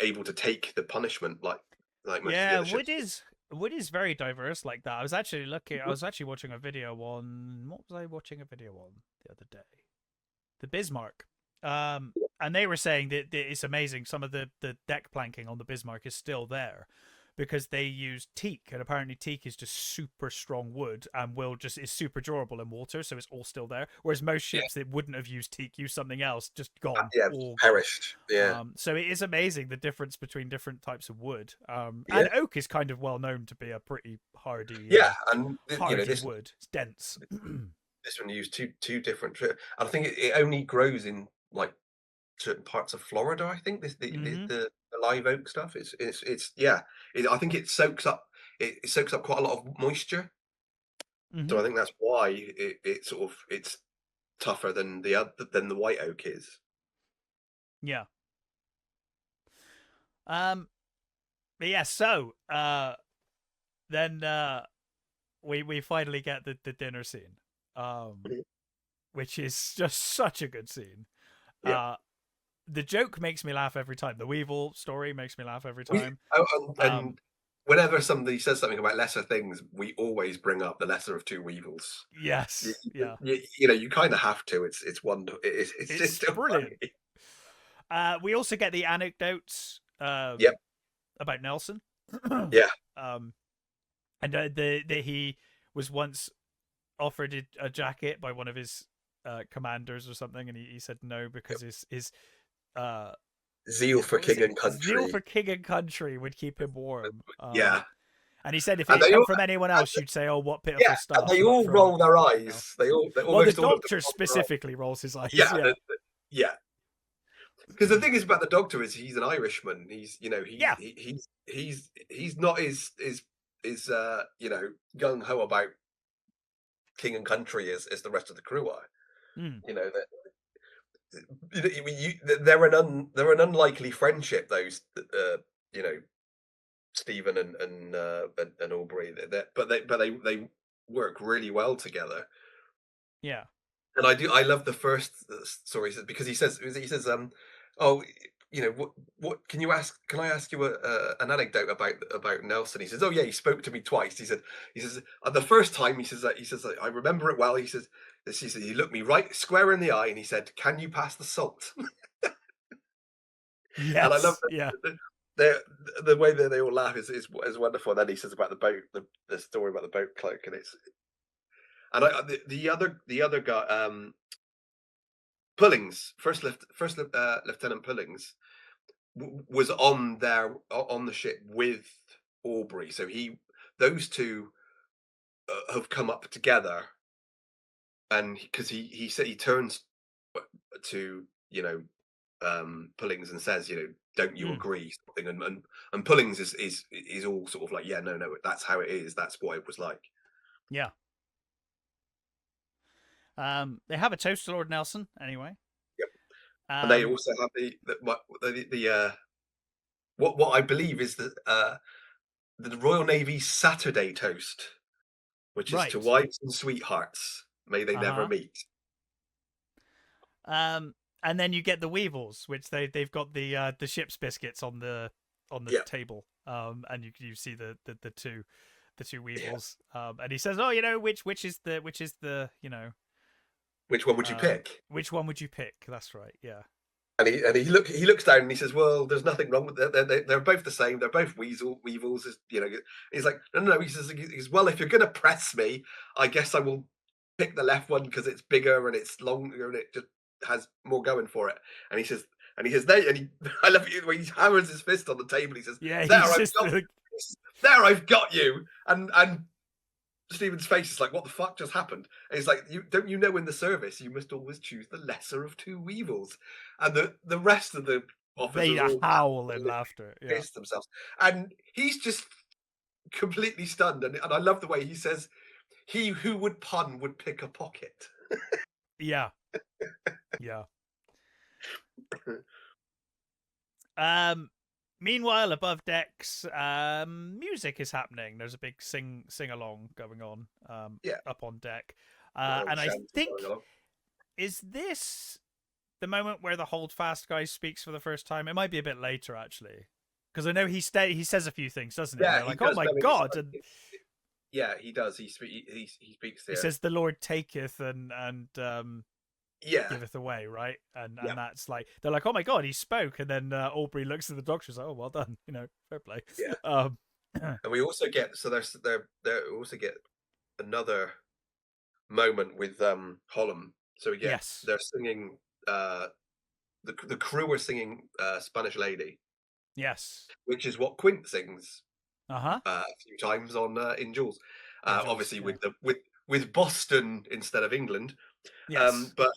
Speaker 2: able to take the punishment like most of the other ships.
Speaker 1: Wood is very diverse like that. I was actually watching a video on, what was I watching a video on the other day? The Bismarck. And they were saying that it's amazing. Some of the deck planking on the Bismarck is still there. because they use teak, and apparently teak is just super strong wood and is super durable in water, so it's all still there. Whereas most
Speaker 3: Yeah.
Speaker 1: ships that wouldn't have used teak use something else, just gone,
Speaker 3: Yeah,
Speaker 1: all
Speaker 3: perished. Yeah.
Speaker 1: gone. So it is amazing the difference between different types of wood. And
Speaker 3: Yeah.
Speaker 1: oak is kind of well known to be a pretty hardy,
Speaker 3: Yeah, and
Speaker 1: hardy
Speaker 3: this
Speaker 1: wood. It's dense.
Speaker 3: this one used two different. And I think it only grows in like certain parts of Florida. I think the live oak stuff. It's yeah. I think it soaks up. It soaks up quite a lot of moisture. So I think that's why it sort of it's tougher than the white oak is.
Speaker 1: Yeah. But yeah, so then we finally get the dinner scene. Which is just such a good scene.
Speaker 3: Yeah.
Speaker 1: The joke makes me laugh every time. The Weevil story makes me laugh every
Speaker 3: We,
Speaker 1: time.
Speaker 3: and whenever somebody says something about lesser things, we always bring up the lesser of two weevils.
Speaker 1: Yes, yeah.
Speaker 3: You know, you kind of have to. It's wonderful. It's just still
Speaker 1: brilliant.
Speaker 3: Funny.
Speaker 1: We also get the anecdotes.
Speaker 3: Yep.
Speaker 1: About Nelson.
Speaker 3: Yeah.
Speaker 1: And he was once offered a jacket by one of his commanders or something, and he said no because his
Speaker 3: zeal for king and country.
Speaker 1: Zeal for king and country would keep him warm.
Speaker 3: Yeah.
Speaker 1: And he said if it had come from anyone else, you'd say, "Oh, what pitiful stuff."
Speaker 3: And they all roll their eyes. They all.
Speaker 1: Well, the doctor specifically rolls his eyes.
Speaker 3: Yeah. Yeah. Because the thing is about the doctor is he's an Irishman. He's he's not as gung ho about king and country as the rest of the crew are. You know that they're an unlikely friendship. Those Stephen and Aubrey. But they work really well together.
Speaker 1: Yeah.
Speaker 3: And I love the first story because he says oh, what can I ask you an anecdote about Nelson? He says, oh yeah, he spoke to me twice. He says the first time he says I remember it well. He says he looked me right square in the eye and he said, "Can you pass the salt?"
Speaker 1: Yes.
Speaker 3: And I love the way that they all laugh is wonderful. And then he says about the boat, the story about the boat cloak, and the other guy, Pullings, first Lieutenant Pullings, was on the ship with Aubrey. So those two have come up together, and because he said he turns to Pullings and says, don't you agree? Something, and Pullings is all sort of like, yeah, no, that's how it is. That's what it was like.
Speaker 1: Yeah. They have a toast to Lord Nelson anyway.
Speaker 3: Yep. And they also have what I believe is the Royal Navy's Saturday toast, which is to wives and sweethearts, may they never meet.
Speaker 1: And then you get the Weevils, which they've got the ship's biscuits on the table. And you see the two Weevils. Yeah. And he says, "Oh, which is the
Speaker 3: which one would you pick?
Speaker 1: Which one would you pick?" That's right. Yeah.
Speaker 3: And he looks down and he says, "Well, there's nothing wrong with they're both the same. They're both weevils." He's like, "No." He says, "Well, if you're going to press me, I guess I will pick the left one because it's bigger and it's longer and it just has more going for it." And he says, I love it when he hammers his fist on the table. He says,
Speaker 1: "Yeah,
Speaker 3: there, I've got you." And Stephen's face is like, what the fuck just happened? And he's like, don't you know in the service you must always choose the lesser of two weevils? And the rest of the officers
Speaker 1: they howl in laughter,
Speaker 3: piss themselves. And he's just completely stunned. And I love the way he says, "He who would pun would pick a pocket."
Speaker 1: Yeah. Yeah. Meanwhile, above decks, music is happening. There's a big sing along going on up on deck. And I think, is this the moment where the Holdfast guy speaks for the first time? It might be a bit later, actually. Because I know he says a few things, doesn't he?
Speaker 3: Yeah,
Speaker 1: like, oh my God.
Speaker 3: Yeah, he does. He speaks there.
Speaker 1: He says, "The Lord taketh and giveth away," right? And that's like, they're like, "Oh my God, he spoke." And then Aubrey looks at the doctor, like, "Oh, well done, fair play."
Speaker 3: Yeah.
Speaker 2: And we also get there also get another moment with Holland. So we get
Speaker 1: Yes.
Speaker 2: they're singing the crew are singing Spanish Lady,
Speaker 1: Yes.
Speaker 2: which is what Quint sings
Speaker 1: Uh-huh.
Speaker 2: a few times on in Jules.
Speaker 1: In Jules,
Speaker 2: Obviously
Speaker 1: yeah.
Speaker 2: with Boston instead of England.
Speaker 1: Yes.
Speaker 2: But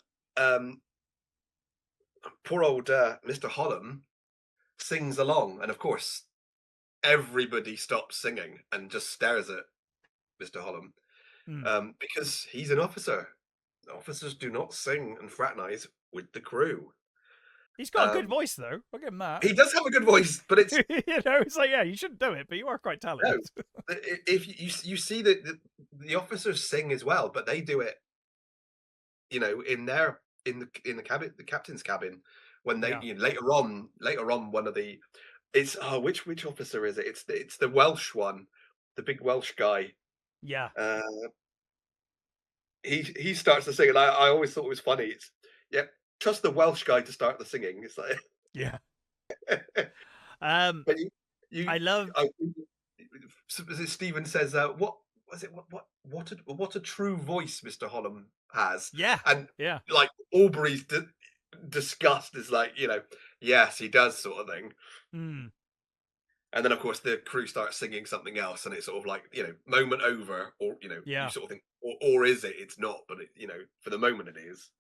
Speaker 2: poor old Mr. Holland sings along, and of course everybody stops singing and just stares at Mr. Holland
Speaker 1: Mm.
Speaker 2: because he's an officer. Officers do not sing and fraternize with the crew.
Speaker 1: He's got a good voice, though. I'll give him that.
Speaker 2: He does have a good voice, but it's
Speaker 1: it's like, yeah, you shouldn't do it, but you are quite talented.
Speaker 2: if you see that the officers sing as well, but they do it, in the cabin, the captain's cabin, when they later on one of the which officer is it? It's the Welsh one, the big Welsh guy.
Speaker 1: Yeah.
Speaker 2: He starts to sing, and I always thought it was funny. It's trust the Welsh guy to start the singing. It's like
Speaker 1: yeah.
Speaker 2: But
Speaker 1: I love.
Speaker 2: Stephen says, "What was it? What a true voice Mr. Holland has."
Speaker 1: Yeah,
Speaker 2: and
Speaker 1: yeah.
Speaker 2: Like Aubrey's disgust is like, yes, he does, sort of thing.
Speaker 1: Mm.
Speaker 2: And then of course the crew starts singing something else, and it's sort of like, moment over, or you sort of think, or is it? It's not, but for the moment it is.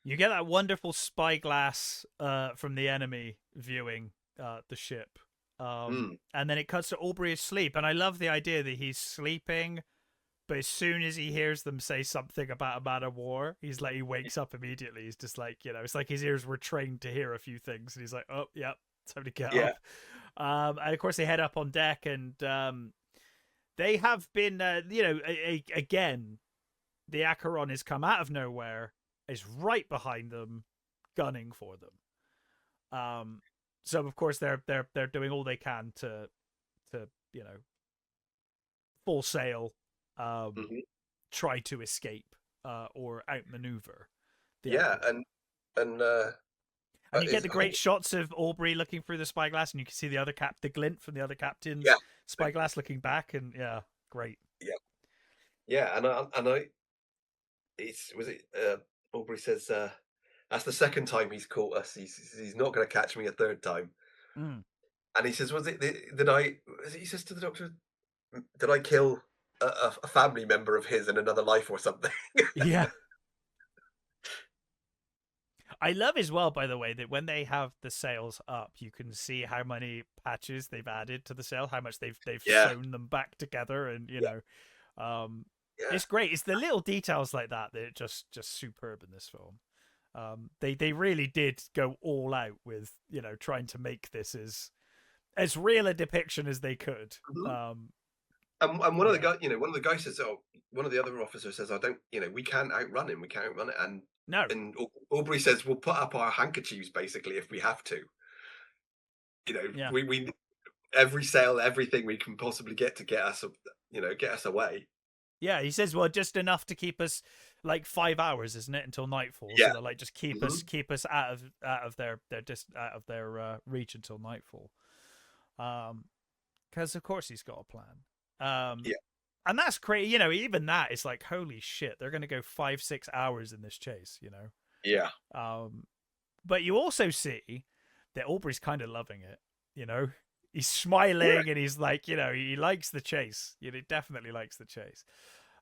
Speaker 1: You get that wonderful spyglass from the enemy viewing the ship. And then it cuts to Aubrey asleep. And I love the idea that he's sleeping, but as soon as he hears them say something about a man of war, he wakes up immediately. He's just like, it's like his ears were trained to hear a few things. And he's like, oh, yeah, time to get up. And of course they head up on deck, and they have been, again, the Acheron has come out of nowhere, is right behind them, gunning for them. So of course they're doing all they can to full sail, try to escape or outmaneuver.
Speaker 2: And
Speaker 1: you get the great shots of Aubrey looking through the spyglass, and you can see the glint from the other captain's spyglass looking back, and great.
Speaker 2: And I Aubrey says that's the second time he's caught us. He's not going to catch me a third time. And he says, he says to the doctor, did I kill a family member of his in another life or something?
Speaker 1: Yeah. I love as well, by the way, that when they have the sails up, you can see how many patches they've added to the sail, how much they've sewn them back together, and it's great. It's the little details like that that are just superb in this film. They really did go all out with trying to make this as real a depiction as they could.
Speaker 2: And one of the guys, one of the guys says, one of the other officers says, I don't, we can't outrun him. We can't outrun it. And
Speaker 1: no.
Speaker 2: And Aubrey says, we'll put up our handkerchiefs basically if we have to. We every sail, everything we can possibly get to get us away.
Speaker 1: Yeah, he says, well, just enough to keep us like 5 hours, isn't it, until nightfall? So they're like, just keep us out of their reach until nightfall. Because of course he's got a plan. And that's crazy. Even that is like, holy shit, they're going to go 5-6 hours in this chase. But you also see that Aubrey's kind of loving it. He's smiling and he's like, he likes the chase. He definitely likes the chase.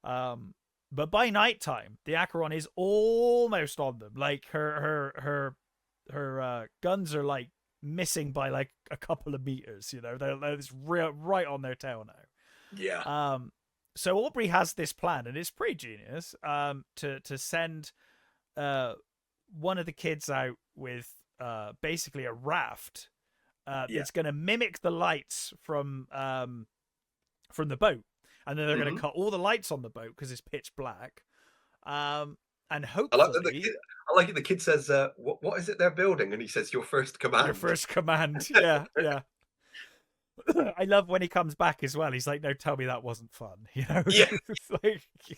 Speaker 1: But by nighttime, the Acheron is almost on them. Like her guns are like missing by like a couple of meters. They're just right on their tail now. So Aubrey has this plan, and it's pretty genius. To send one of the kids out with basically a raft that's going to mimic the lights from the boat, and then they're going to cut all the lights on the boat because it's pitch black. And hopefully,
Speaker 2: I like it. The kid says, "What is it they're building?" And he says, "Your first command."
Speaker 1: Your first command. Yeah. I love when he comes back as well. He's like, "No, tell me that wasn't fun." It's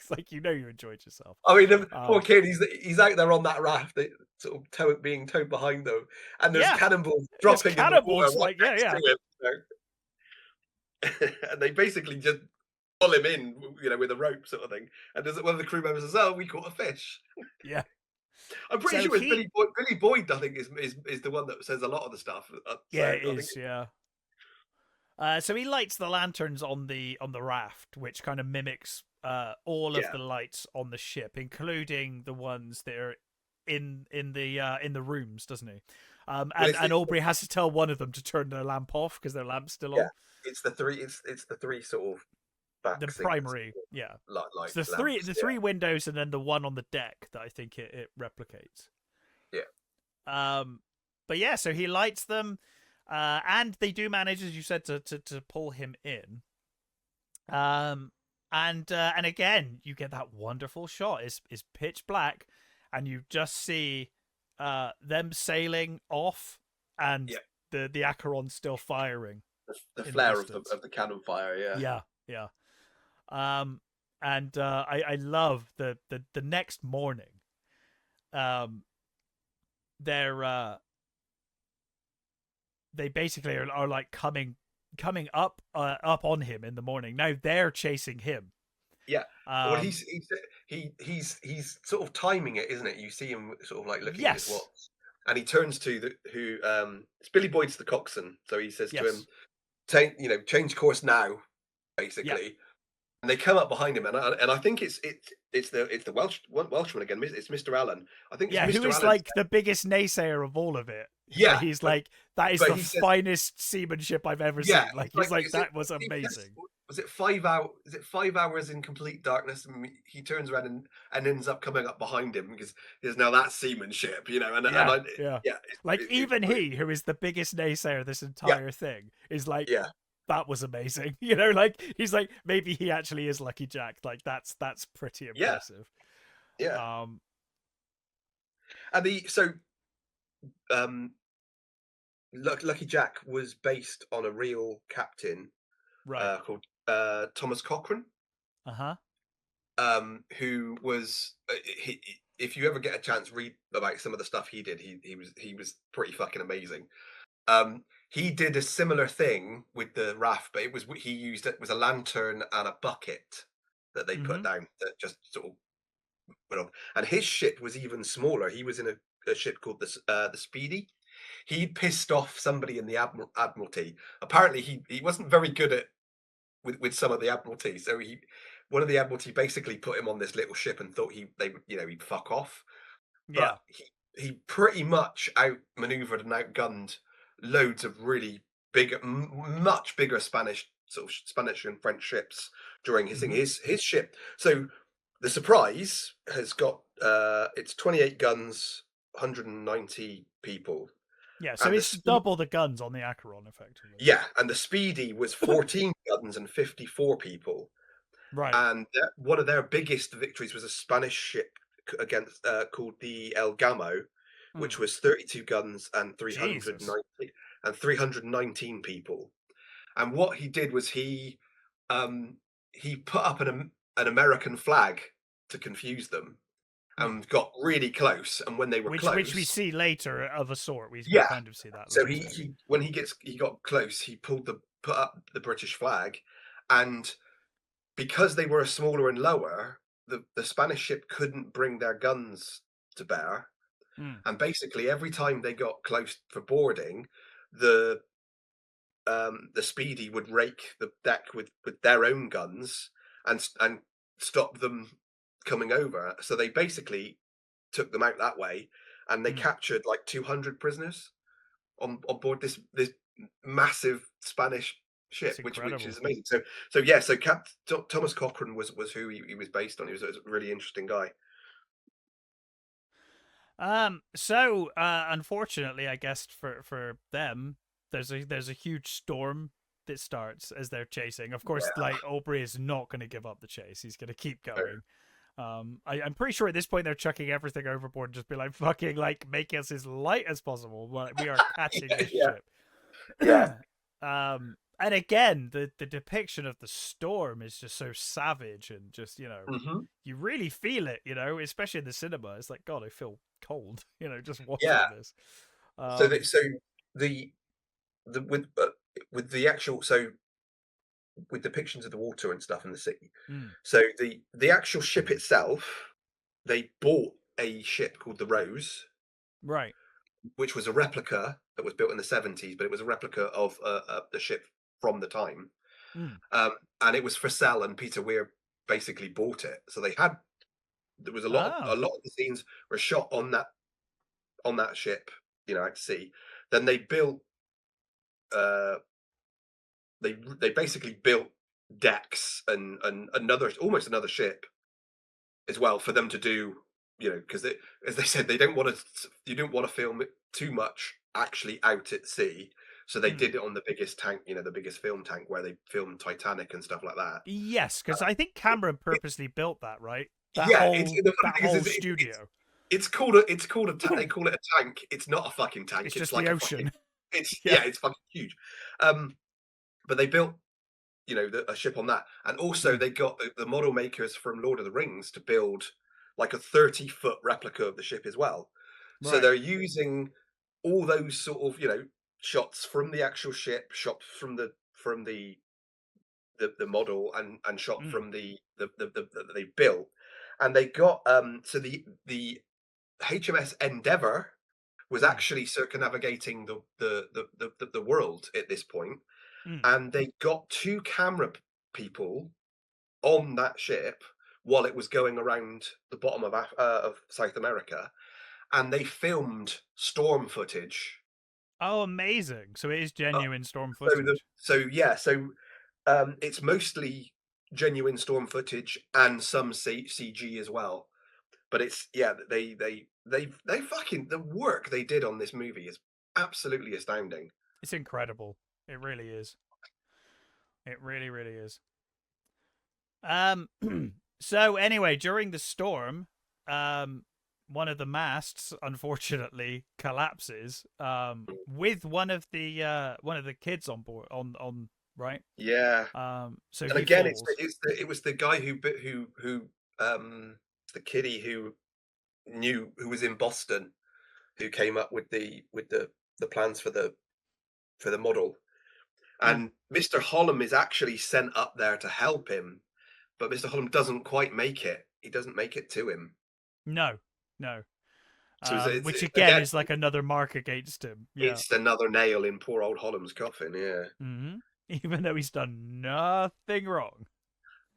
Speaker 1: like you enjoyed yourself.
Speaker 2: I mean, the poor kid. He's out there on that raft, sort of being towed behind them, and there's cannonballs dropping.
Speaker 1: Cannonballs, in the water,
Speaker 2: and they basically just pull him in, with a rope sort of thing. And there's one of the crew members says, "Oh, we caught a fish."
Speaker 1: Yeah.
Speaker 2: I'm pretty
Speaker 1: So
Speaker 2: sure it's Billy Boyd. Billy Boyd, I think, is the one that says a lot of the stuff. So
Speaker 1: Yeah, it
Speaker 2: I think,
Speaker 1: is. Yeah. So he lights the lanterns on the raft, which kind of mimics all of
Speaker 2: yeah,
Speaker 1: the lights on the ship, including the ones that are in the rooms, doesn't he?
Speaker 2: well,
Speaker 1: And Aubrey has to tell one of them to turn their lamp off because their lamp's still
Speaker 2: yeah,
Speaker 1: on.
Speaker 2: it's the three. It's the three sort of
Speaker 1: The
Speaker 2: back
Speaker 1: primary, yeah.
Speaker 2: light
Speaker 1: So
Speaker 2: lamps.
Speaker 1: the three windows, and then the one on the deck that I think it replicates.
Speaker 2: Yeah.
Speaker 1: But yeah, so he lights them, and they do manage, as you said, to pull him in. And again, you get that wonderful shot. It's pitch black, and you just see them sailing off, and the Acheron still firing.
Speaker 2: The flare of the cannon fire.
Speaker 1: Yeah. And I love the next morning. They basically are like coming up on him in the morning. Now they're chasing him.
Speaker 2: Yeah. Well, he's sort of timing it, isn't it? You see him sort of like looking at his watch, and he turns to it's Billy Boyd's the coxswain, so he says to him, change course now, basically. And they come up behind him, and I think it's the Welshman again. It's Mr. Allen. I think it's Mr.
Speaker 1: who is
Speaker 2: Allen,
Speaker 1: like the biggest naysayer of all of it.
Speaker 2: Yeah,
Speaker 1: he's like, that is the finest seamanship I've ever seen. Like he's like that was amazing.
Speaker 2: Was it 5 hours? Is it 5 hours in complete darkness? And he turns around and ends up coming up behind him because there's now that seamanship,
Speaker 1: Like even he, who is the biggest naysayer of this entire thing, is like, that was amazing. Like he's like, maybe he actually is Lucky Jack. Like that's pretty impressive.
Speaker 2: Yeah. Lucky Jack was based on a real captain,
Speaker 1: right?
Speaker 2: Called Thomas Cochrane. Who was if you ever get a chance, read about some of the stuff he did. He was pretty fucking amazing. He did a similar thing with the raft, but it was a lantern and a bucket that they put down that just sort of went off. And his ship was even smaller. He was in a ship called the Speedy. He pissed off somebody in the Admiralty. Apparently, he wasn't very good at with some of the Admiralty. So one of the Admiralty basically put him on this little ship and thought he'd fuck off. But he pretty much outmaneuvered and outgunned loads of really big, much bigger Spanish and French ships during his thing. His ship. So the Surprise has got it's 28 guns, 190 people.
Speaker 1: Yeah, so it's double the guns on the Acheron, effectively.
Speaker 2: Yeah, and the Speedy was 14 guns and 54 people.
Speaker 1: Right.
Speaker 2: And one of their biggest victories was a Spanish ship against called the El Gamo, which was 32 guns and 319 people. And what he did was he put up an American flag to confuse them. And got really close, and when they were close,
Speaker 1: which we see later of a sort, we kind of see that.
Speaker 2: So when he got close, he put up the British flag, and because they were smaller and lower, the Spanish ship couldn't bring their guns to bear, and basically every time they got close for boarding, the Speedy would rake the deck with their own guns and stop them coming over. So they basically took them out that way, and they captured like 200 prisoners on board this massive Spanish ship, which is amazing. So Thomas Cochrane was who he was based on. He was a really interesting guy.
Speaker 1: So unfortunately, I guess for them, there's a huge storm that starts as they're chasing. Of course, like Aubrey is not going to give up the chase. He's going to keep going. I'm pretty sure at this point they're chucking everything overboard and just be like, fucking, like, make us as light as possible. We are catching this ship.
Speaker 2: Yeah.
Speaker 1: And again, the depiction of the storm is just so savage and just, you really feel it, especially in the cinema. It's like, God, I feel cold, just watching this.
Speaker 2: With the actual, with depictions of the water and stuff in the sea.
Speaker 1: Mm.
Speaker 2: So the actual ship itself, they bought a ship called the Rose,
Speaker 1: Right.
Speaker 2: which was a replica that was built in the 70s, but it was a replica of the ship from the time.
Speaker 1: Mm.
Speaker 2: And it was for sale, and Peter Weir basically bought it. So there was a lot
Speaker 1: Oh.
Speaker 2: of the scenes were shot on that ship, out to sea. Then they built they basically built decks and almost another ship as well for them to do, because as they said, you don't want to film it too much actually out at sea. So they did it on the biggest tank, the biggest film tank where they filmed Titanic and stuff like that.
Speaker 1: Yes, because I think Cameron purposely built that, right? That
Speaker 2: Yeah, the funny
Speaker 1: that
Speaker 2: thing
Speaker 1: whole
Speaker 2: is,
Speaker 1: studio.
Speaker 2: it's called they call it a tank. It's not a fucking tank.
Speaker 1: It's
Speaker 2: It's
Speaker 1: just
Speaker 2: like
Speaker 1: the
Speaker 2: a fucking.
Speaker 1: ocean.
Speaker 2: It's
Speaker 1: Yeah.
Speaker 2: it's fucking huge. But they built, a ship on that, and also they got the model makers from Lord of the Rings to build like a 30-foot replica of the ship as well. So
Speaker 1: Right.
Speaker 2: they're using all those sort of shots from the actual ship, shots from the model, and shot
Speaker 1: Mm.
Speaker 2: from that they built, and they got so the HMS Endeavour was
Speaker 1: Mm.
Speaker 2: actually circumnavigating the world at this point,
Speaker 1: Mm.
Speaker 2: and they got two camera people on that ship while it was going around the bottom of South America, and they filmed storm footage.
Speaker 1: Oh, amazing! So it is
Speaker 2: Uh,
Speaker 1: genuine storm
Speaker 2: so the
Speaker 1: footage.
Speaker 2: so yeah, so it's mostly genuine storm footage and some CG as well. But it's they fucking the work they did on this movie is absolutely astounding.
Speaker 1: It's incredible. It really is. It really, really is. Um. So anyway, during the storm, one of the masts unfortunately collapses. With one of the kids on board on right.
Speaker 2: Yeah,
Speaker 1: So
Speaker 2: and
Speaker 1: he
Speaker 2: again,
Speaker 1: falls.
Speaker 2: it was the guy the kiddie who was in Boston, who came up with the plans for the model.
Speaker 1: Mm.
Speaker 2: And Mr. Holland is actually sent up there to help him, but Mr. Holland doesn't quite make it. He doesn't make it to him.
Speaker 1: No, no.
Speaker 2: So
Speaker 1: Which
Speaker 2: it's
Speaker 1: again
Speaker 2: again,
Speaker 1: is like another mark against him. Yeah.
Speaker 2: it's another nail in poor old Holland's coffin. Yeah.
Speaker 1: Hmm. Even though he's done nothing wrong,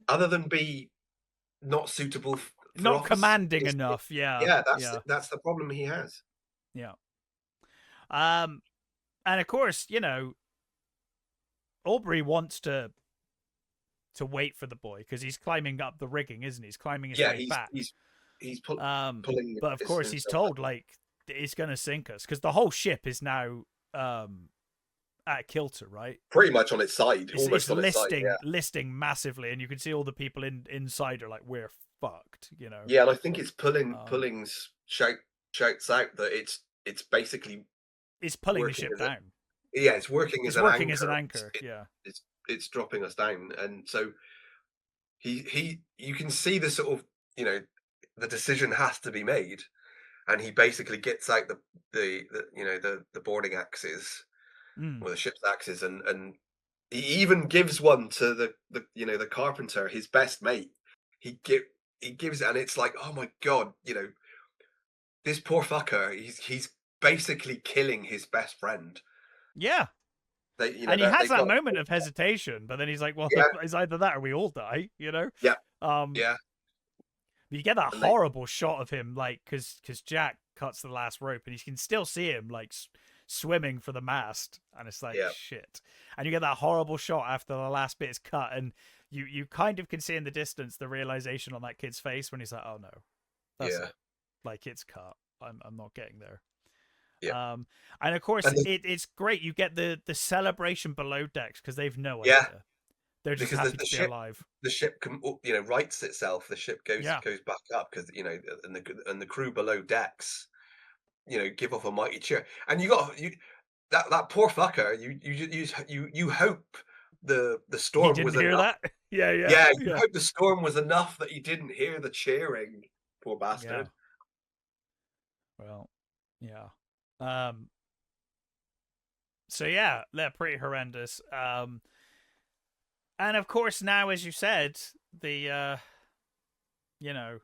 Speaker 2: Other than be not suitable for
Speaker 1: not
Speaker 2: office.
Speaker 1: commanding enough. Yeah,
Speaker 2: Yeah,
Speaker 1: yeah,
Speaker 2: that's the problem he has.
Speaker 1: yeah. Um, and of course, Aubrey wants to wait for the boy because he's climbing up the rigging, isn't he? He's climbing his
Speaker 2: Yeah,
Speaker 1: way back.
Speaker 2: he's pulling
Speaker 1: But of course, he's
Speaker 2: himself
Speaker 1: told like it's gonna sink us because the whole ship is now at kilter, right?
Speaker 2: pretty much on its side,
Speaker 1: It's
Speaker 2: almost on its side. Yeah,
Speaker 1: listing massively, and you can see all the people inside are like, we're fucked,
Speaker 2: yeah, and I think it's
Speaker 1: Um,
Speaker 2: pulling's shouts out that it's basically
Speaker 1: it's pulling the
Speaker 2: working
Speaker 1: ship
Speaker 2: as a
Speaker 1: down.
Speaker 2: yeah, it's working as
Speaker 1: It's
Speaker 2: an
Speaker 1: working as an
Speaker 2: anchor.
Speaker 1: anchor. Yeah.
Speaker 2: It's dropping us down, and so you can see the sort of the decision has to be made, and he basically gets out the boarding axes,
Speaker 1: Mm.
Speaker 2: or the ship's axes, and he even gives one to the carpenter, his best mate. He gives it, and it's like, oh my god, this poor fucker, he's basically killing his best friend.
Speaker 1: Yeah.
Speaker 2: They
Speaker 1: And he has
Speaker 2: they've
Speaker 1: that
Speaker 2: got
Speaker 1: moment of hesitation, but then he's like, well,
Speaker 2: yeah,
Speaker 1: it's either that or we all die,
Speaker 2: yeah,
Speaker 1: Um,
Speaker 2: yeah,
Speaker 1: you get that
Speaker 2: and they
Speaker 1: horrible shot of him, like, because Jack cuts the last rope and you can still see him, like, swimming for the mast. And it's like,
Speaker 2: yeah,
Speaker 1: shit. And you get that horrible shot after the last bit is cut. And you kind of can see in the distance the realization on that kid's face when he's like, oh no, that's
Speaker 2: yeah,
Speaker 1: it. Like, it's cut. I'm not getting there.
Speaker 2: yeah,
Speaker 1: And of course,
Speaker 2: and
Speaker 1: it's great. You get the celebration below decks because they've no
Speaker 2: yeah,
Speaker 1: idea. They're just
Speaker 2: because
Speaker 1: happy
Speaker 2: the
Speaker 1: to be
Speaker 2: ship
Speaker 1: alive.
Speaker 2: rights itself. The ship
Speaker 1: Yeah.
Speaker 2: goes back up because and the crew below decks give off a mighty cheer, and that poor fucker. You hope the
Speaker 1: He
Speaker 2: storm
Speaker 1: didn't
Speaker 2: was
Speaker 1: hear
Speaker 2: enough.
Speaker 1: that? Yeah, yeah,
Speaker 2: Yeah, you
Speaker 1: yeah.
Speaker 2: hope the storm was enough that he didn't hear the cheering. Poor
Speaker 1: Yeah.
Speaker 2: bastard.
Speaker 1: Well, yeah. Um, so yeah, they're pretty horrendous. And of course, now, as you said, the you know,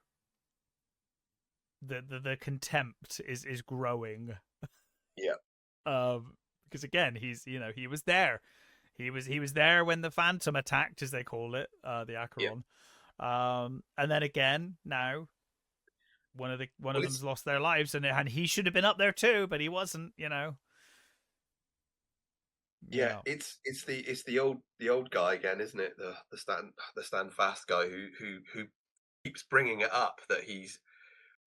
Speaker 1: the contempt is growing.
Speaker 2: Yeah.
Speaker 1: Because again, he's he was there. He was there when the Phantom attacked, as they call it, the
Speaker 2: Yeah.
Speaker 1: Acheron. And then again now, one of
Speaker 2: Well,
Speaker 1: them's lost their lives, and he should have been up there too, but he wasn't.
Speaker 2: yeah, it's the old guy again, isn't it? The stand fast guy who keeps bringing it up that he's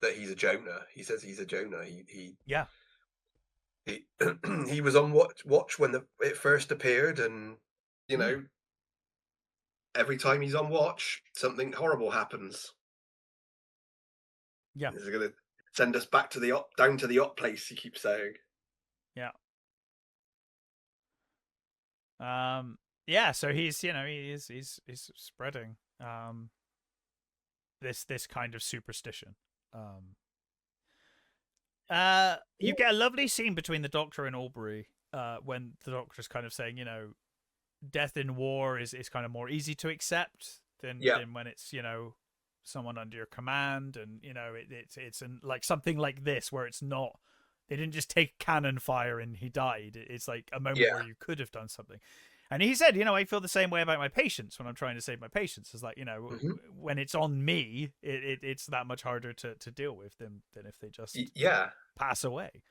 Speaker 2: a Jonah. He says he's a Jonah.
Speaker 1: Yeah.
Speaker 2: He he was on watch when it first appeared, and you know, every time he's on watch, something horrible happens.
Speaker 1: Yeah.
Speaker 2: He's gonna send us back to the down to the op place. He keeps saying.
Speaker 1: Yeah. Yeah, so he's he's spreading this kind of superstition. You get a lovely scene between the Doctor and Aubrey when the Doctor's kind of saying, death in war is kind of more easy to accept than when it's someone under your command, and it's like something like this where it's not, they didn't just take cannon fire and he died. It's like a moment where you could have done something. And he said, I feel the same way about my patients when I'm trying to save my patients. It's like, when it's on me, it's that much harder to deal with than if they just pass away.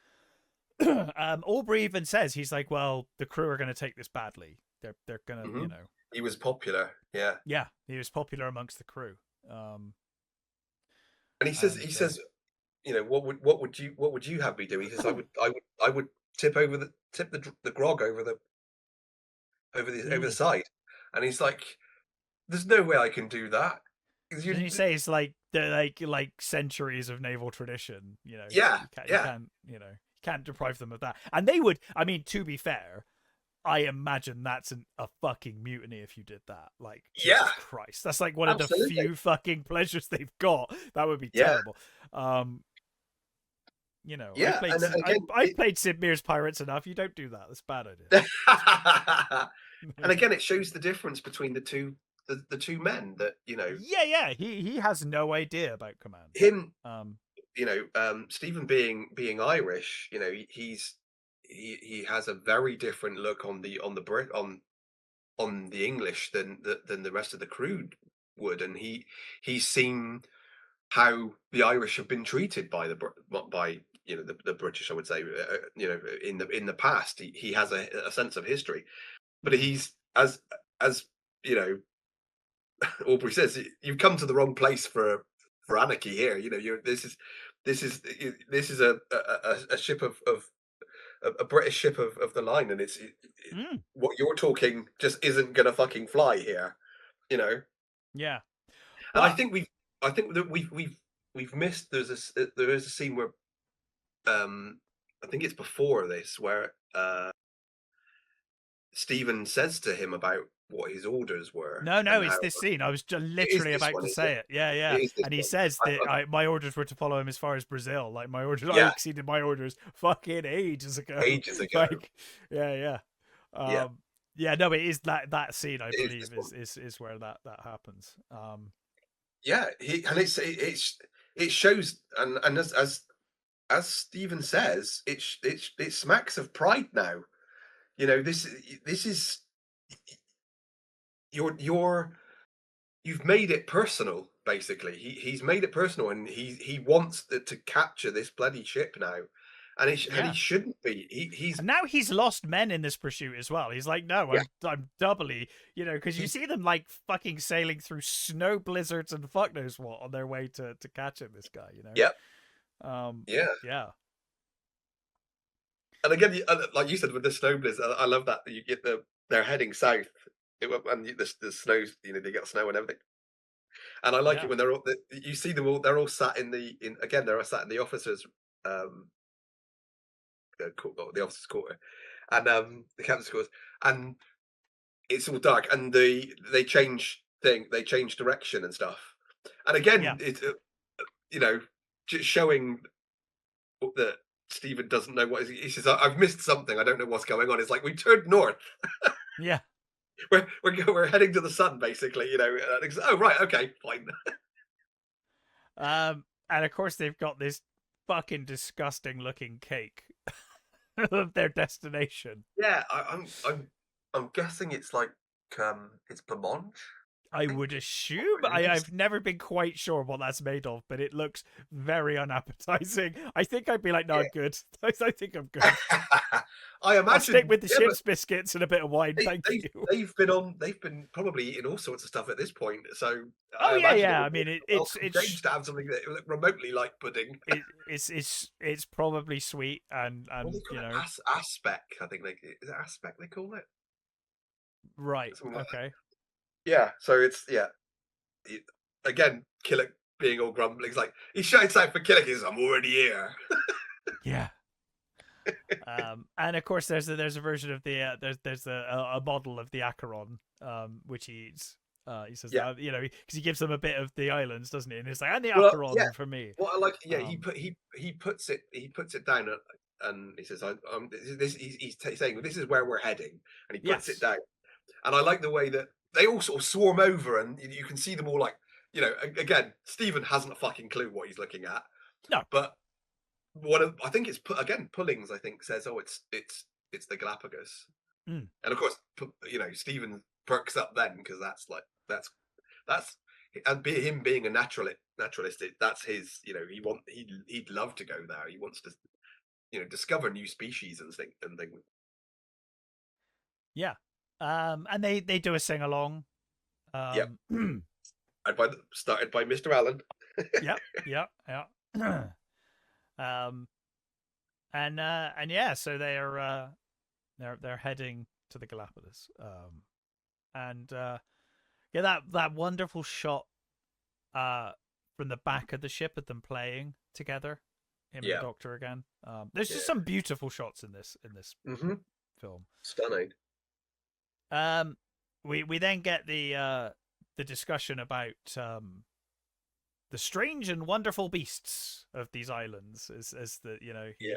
Speaker 1: Aubrey even says, he's like, well, the crew are going to take this badly. They're going to,
Speaker 2: He was popular. Yeah.
Speaker 1: Yeah, he was popular amongst the crew.
Speaker 2: And he says, what would you have me do? He says, I would tip the grog over the side. And he's like, there's no way I can do that.
Speaker 1: Didn't he say it's like the like centuries of naval tradition? You can't deprive them of that. And they would. I mean, to be fair, I imagine that's a fucking mutiny if you did that. Like, Jesus Christ, that's like one of the few fucking pleasures they've got. That would be terrible. I played Sid Meier's Pirates enough. You don't do that. That's a bad idea.
Speaker 2: And again, it shows the difference between the two men that,
Speaker 1: he has no idea about command.
Speaker 2: Him, Stephen being Irish, he has a very different look on the English than the rest of the crew would, and he's seen how the Irish have been treated by the British, I would say, in the past. He has a sense of history, but he's as Aubrey says, you've come to the wrong place for anarchy here. This is a ship of a British ship of the line, and it's what you're talking just isn't gonna fucking fly here.
Speaker 1: Yeah.
Speaker 2: And I think that we've missed. There is a scene where I think it's before this where Stephen says to him about what his orders were.
Speaker 1: No, it's this scene. I was literally about to say it. Yeah. And he says that my orders were to follow him as far as Brazil. Like, my orders, I exceeded my orders fucking ages ago. Like, yeah. No, it is that scene, I believe, is where that happens.
Speaker 2: It shows, and as Stephen says, it smacks of pride now. This is you've made it personal, basically. He's made it personal, and he wants to capture this bloody ship now, and he shouldn't be. He's
Speaker 1: and now he's lost men in this pursuit as well. He's like, no, I'm doubly, because you see them like fucking sailing through snow blizzards and fuck knows what on their way to catching this guy. Yeah.
Speaker 2: And again, like you said, with the snow blizzard, I love that you get they're heading south, and the snows, they get snow and everything. And I like it when you see them all. They're all sat they're sat in the officers' the officers' quarter, and the captain's quarters, and it's all dark, and they change direction and stuff. And again, it's just showing that Stephen doesn't know what he says. I've missed something. I don't know what's going on. It's like we turned north.
Speaker 1: Yeah.
Speaker 2: we're heading to the sun, basically. Oh right, okay, fine.
Speaker 1: And of course they've got this fucking disgusting looking cake of their destination.
Speaker 2: Yeah, I'm guessing it's like it's blancmange.
Speaker 1: I would assume. I've never been quite sure what that's made of, but it looks very unappetizing. I think I'd be like, no, I'm good. I think I'm good.
Speaker 2: I imagine
Speaker 1: I'll stick with the
Speaker 2: yeah,
Speaker 1: ship's biscuits and a bit of wine, thank you.
Speaker 2: they've been probably eating all sorts of stuff at this point. So
Speaker 1: Oh
Speaker 2: I
Speaker 1: yeah,
Speaker 2: imagine
Speaker 1: yeah.
Speaker 2: it
Speaker 1: I
Speaker 2: would be
Speaker 1: mean,
Speaker 2: a
Speaker 1: it's
Speaker 2: welcome change to have something that looked remotely like pudding.
Speaker 1: it's probably sweet and
Speaker 2: What do they
Speaker 1: you
Speaker 2: call
Speaker 1: know,
Speaker 2: it? Aspec, I think is it aspec they call it?
Speaker 1: right.
Speaker 2: Something like that.
Speaker 1: Okay.
Speaker 2: Yeah. So it's again, Killick being all grumbling. He's like he shouts out for Killick. He's I'm already here.
Speaker 1: Yeah. And of course there's a version of the there's a model of the acheron which he eats. He says that, you know, because he gives them a bit of the islands, doesn't he? And it's like, and the acheron for me.
Speaker 2: Well, I like he puts it down and he says he's saying this is where we're heading, and he puts it down, and I like the way that they all sort of swarm over, and you can see them all like, again, Stephen hasn't a fucking clue what he's looking at.
Speaker 1: No,
Speaker 2: but I think it's again Pullings. I think says, "Oh, it's the Galapagos," and of course, Stephen perks up then because that's and him being a naturalist. That's his. He'd love to go there. He wants to discover new species and things.
Speaker 1: Yeah, and they do a sing along.
Speaker 2: Yeah, started by Mr. Allen.
Speaker 1: Yeah. And yeah, so they're heading to the Galapagos. And yeah, that wonderful shot from the back of the ship of them playing together, him and the Doctor again. There's just some beautiful shots in this film.
Speaker 2: Stunning.
Speaker 1: We then get the discussion about the strange and wonderful beasts of these islands, as the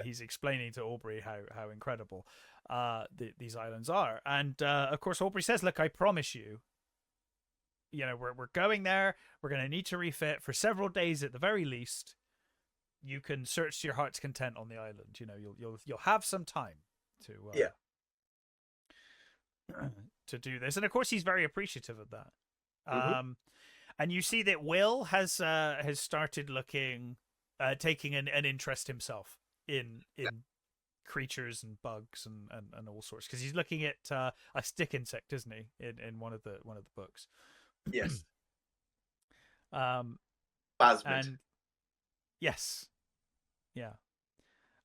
Speaker 1: he's explaining to Aubrey how incredible these islands are, and of course Aubrey says, "Look, I promise you, we're going there. We're going to need to refit for several days at the very least. You can search to your heart's content on the island. You'll have some time to to do this." And of course, he's very appreciative of that. And you see that Will has started taking an interest himself in creatures and bugs and all sorts, because he's looking at a stick insect, isn't he, in one of the books?
Speaker 2: Yes.
Speaker 1: Phasmid. And yes, yeah.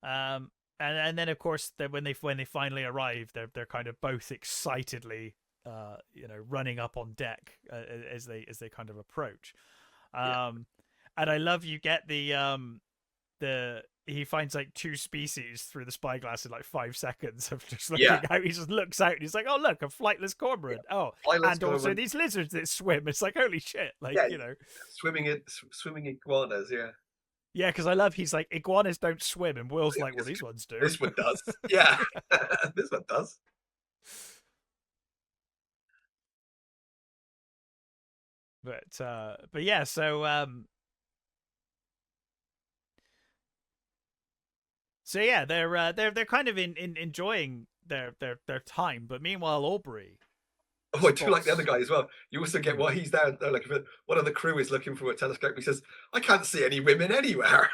Speaker 1: And then of course when they finally arrive, they're kind of both excitedly running up on deck as they kind of approach. And I love, you get he finds like two species through the spyglass in like 5 seconds of just looking out. He just looks out and he's like, "Oh look, a flightless cormorant. Oh, flightless and also these lizards that swim." It's like, holy shit, like
Speaker 2: swimming iguanas.
Speaker 1: Yeah, because I love, he's like, iguanas don't swim, and Will's like, well, these ones do.
Speaker 2: This one does. Yeah, this one does.
Speaker 1: But yeah, so yeah, they're kind of enjoying their time, but meanwhile Aubrey.
Speaker 2: Oh, I do like the other guy as well. You also get what he's there looking for. One of the crew is looking for a telescope. He says, "I can't see any women anywhere."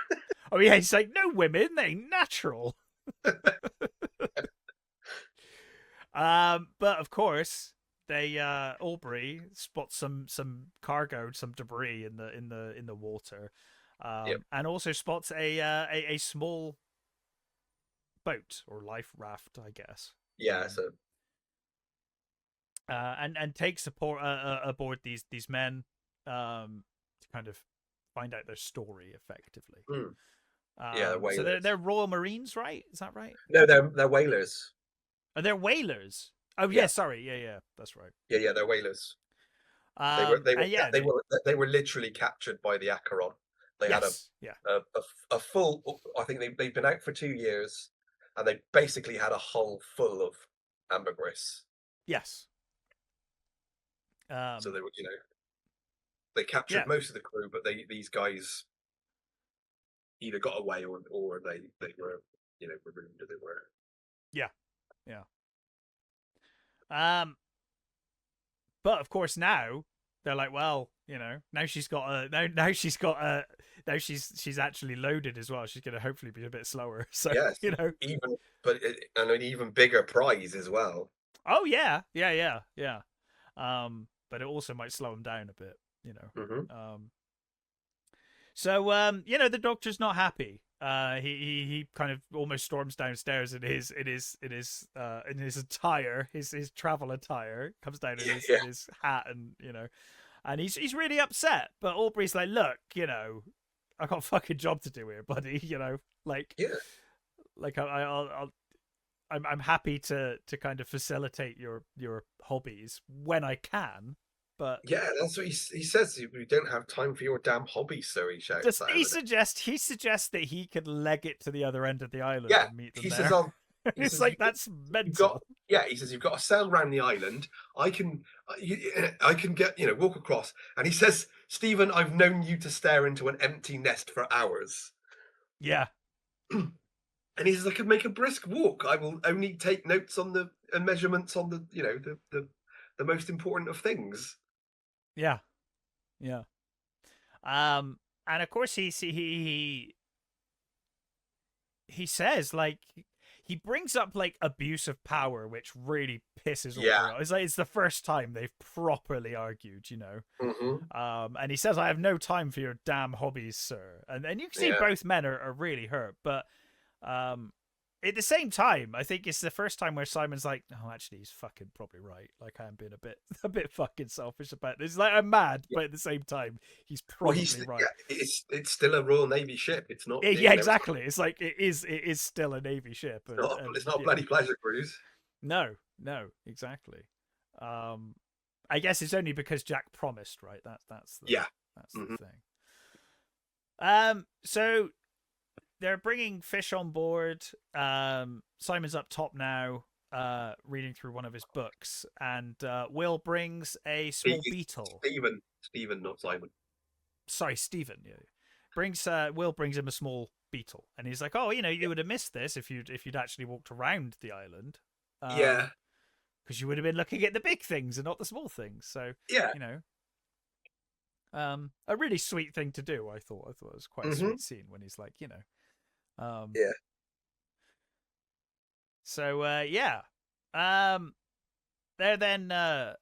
Speaker 1: Oh yeah, he's like, "No women, they natural." But of course, they Aubrey spots some cargo, some debris in the water, and also spots a small boat or life raft, I guess.
Speaker 2: Yeah, so.
Speaker 1: And takes aboard these men to kind of find out their story effectively.
Speaker 2: Yeah, they're whalers.
Speaker 1: So they're Royal Marines, right? Is that right?
Speaker 2: No, they're whalers.
Speaker 1: Oh, they're whalers. Oh yeah, sorry, yeah, that's right.
Speaker 2: Yeah, they're whalers. They were literally captured by the Acheron. They had a full. I think they've been out for 2 years, and they basically had a hull full of ambergris.
Speaker 1: Yes.
Speaker 2: So they were, they captured most of the crew, but these guys either got away or they were, marooned, as it were.
Speaker 1: Yeah. But of course now they're like, well, now she's actually loaded as well. She's going to hopefully be a bit slower. So
Speaker 2: Yes, but an even bigger prize as well.
Speaker 1: Oh yeah. But it also might slow him down a bit. So the doctor's not happy. He kind of almost storms downstairs in his attire, his travel attire, comes down in his hat, and he's really upset. But Aubrey's like, look, I got a fucking job to do here, buddy. I'm happy to kind of facilitate your hobbies when I can. But
Speaker 2: yeah, that's what he says. We don't have time for your damn hobbies, sir. He shouts.
Speaker 1: He suggests that he could leg it to the other end of the island and meet them
Speaker 2: he
Speaker 1: there.
Speaker 2: Says,
Speaker 1: it's like that's mental.
Speaker 2: He says you've got to sail around the island. I can get walk across. And he says, Stephen, I've known you to stare into an empty nest for hours.
Speaker 1: Yeah.
Speaker 2: And he says I could make a brisk walk. I will only take notes on the measurements on the the most important of things.
Speaker 1: Yeah. And of course he says, like, he brings up like abuse of power, which really pisses Aubrey off. It's like it's the first time they've properly argued, and he says, I have no time for your damn hobbies, sir. And you can see both men are really hurt, but at the same time, I think it's the first time where Simon's like, "Oh, actually, he's fucking probably right. Like, I'm being a bit fucking selfish about this. Like, I'm mad, but at the same time, he's probably right.
Speaker 2: Yeah, it's still a Royal Navy ship. It's not.
Speaker 1: Exactly. It's like it is still a Navy ship.
Speaker 2: It's not a bloody pleasure cruise.
Speaker 1: No, exactly. I guess it's only because Jack promised, right? That's the thing. So they're bringing fish on board. Simon's up top now, reading through one of his books, and Will brings a small beetle.
Speaker 2: Stephen, not Simon.
Speaker 1: Sorry, Stephen. Yeah. Will brings him a small beetle, and he's like, "Oh, you would have missed this if you'd actually walked around the island." Because you would have been looking at the big things and not the small things. So a really sweet thing to do. I thought it was quite a sweet scene when he's like, So they're then I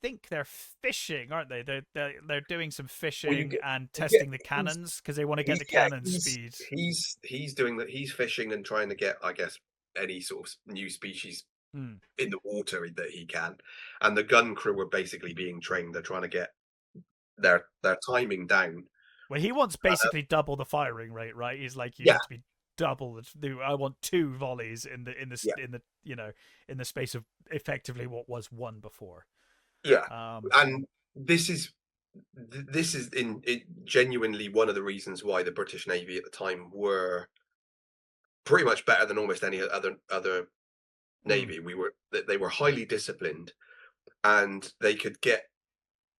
Speaker 1: think they're fishing, aren't they? They're doing some fishing and testing the cannons because they want to get the cannon speed.
Speaker 2: He's doing that. He's fishing and trying to get, I guess, any sort of new species in the water that he can. And the gun crew are basically being trained. They're trying to get their timing down.
Speaker 1: Well, he wants basically double the firing rate, right? He's like, you need to be double the. I want 2 volleys in the space of effectively what was 1 before.
Speaker 2: Yeah, and this is genuinely one of the reasons why the British Navy at the time were pretty much better than almost any other navy. They were highly disciplined, and they could get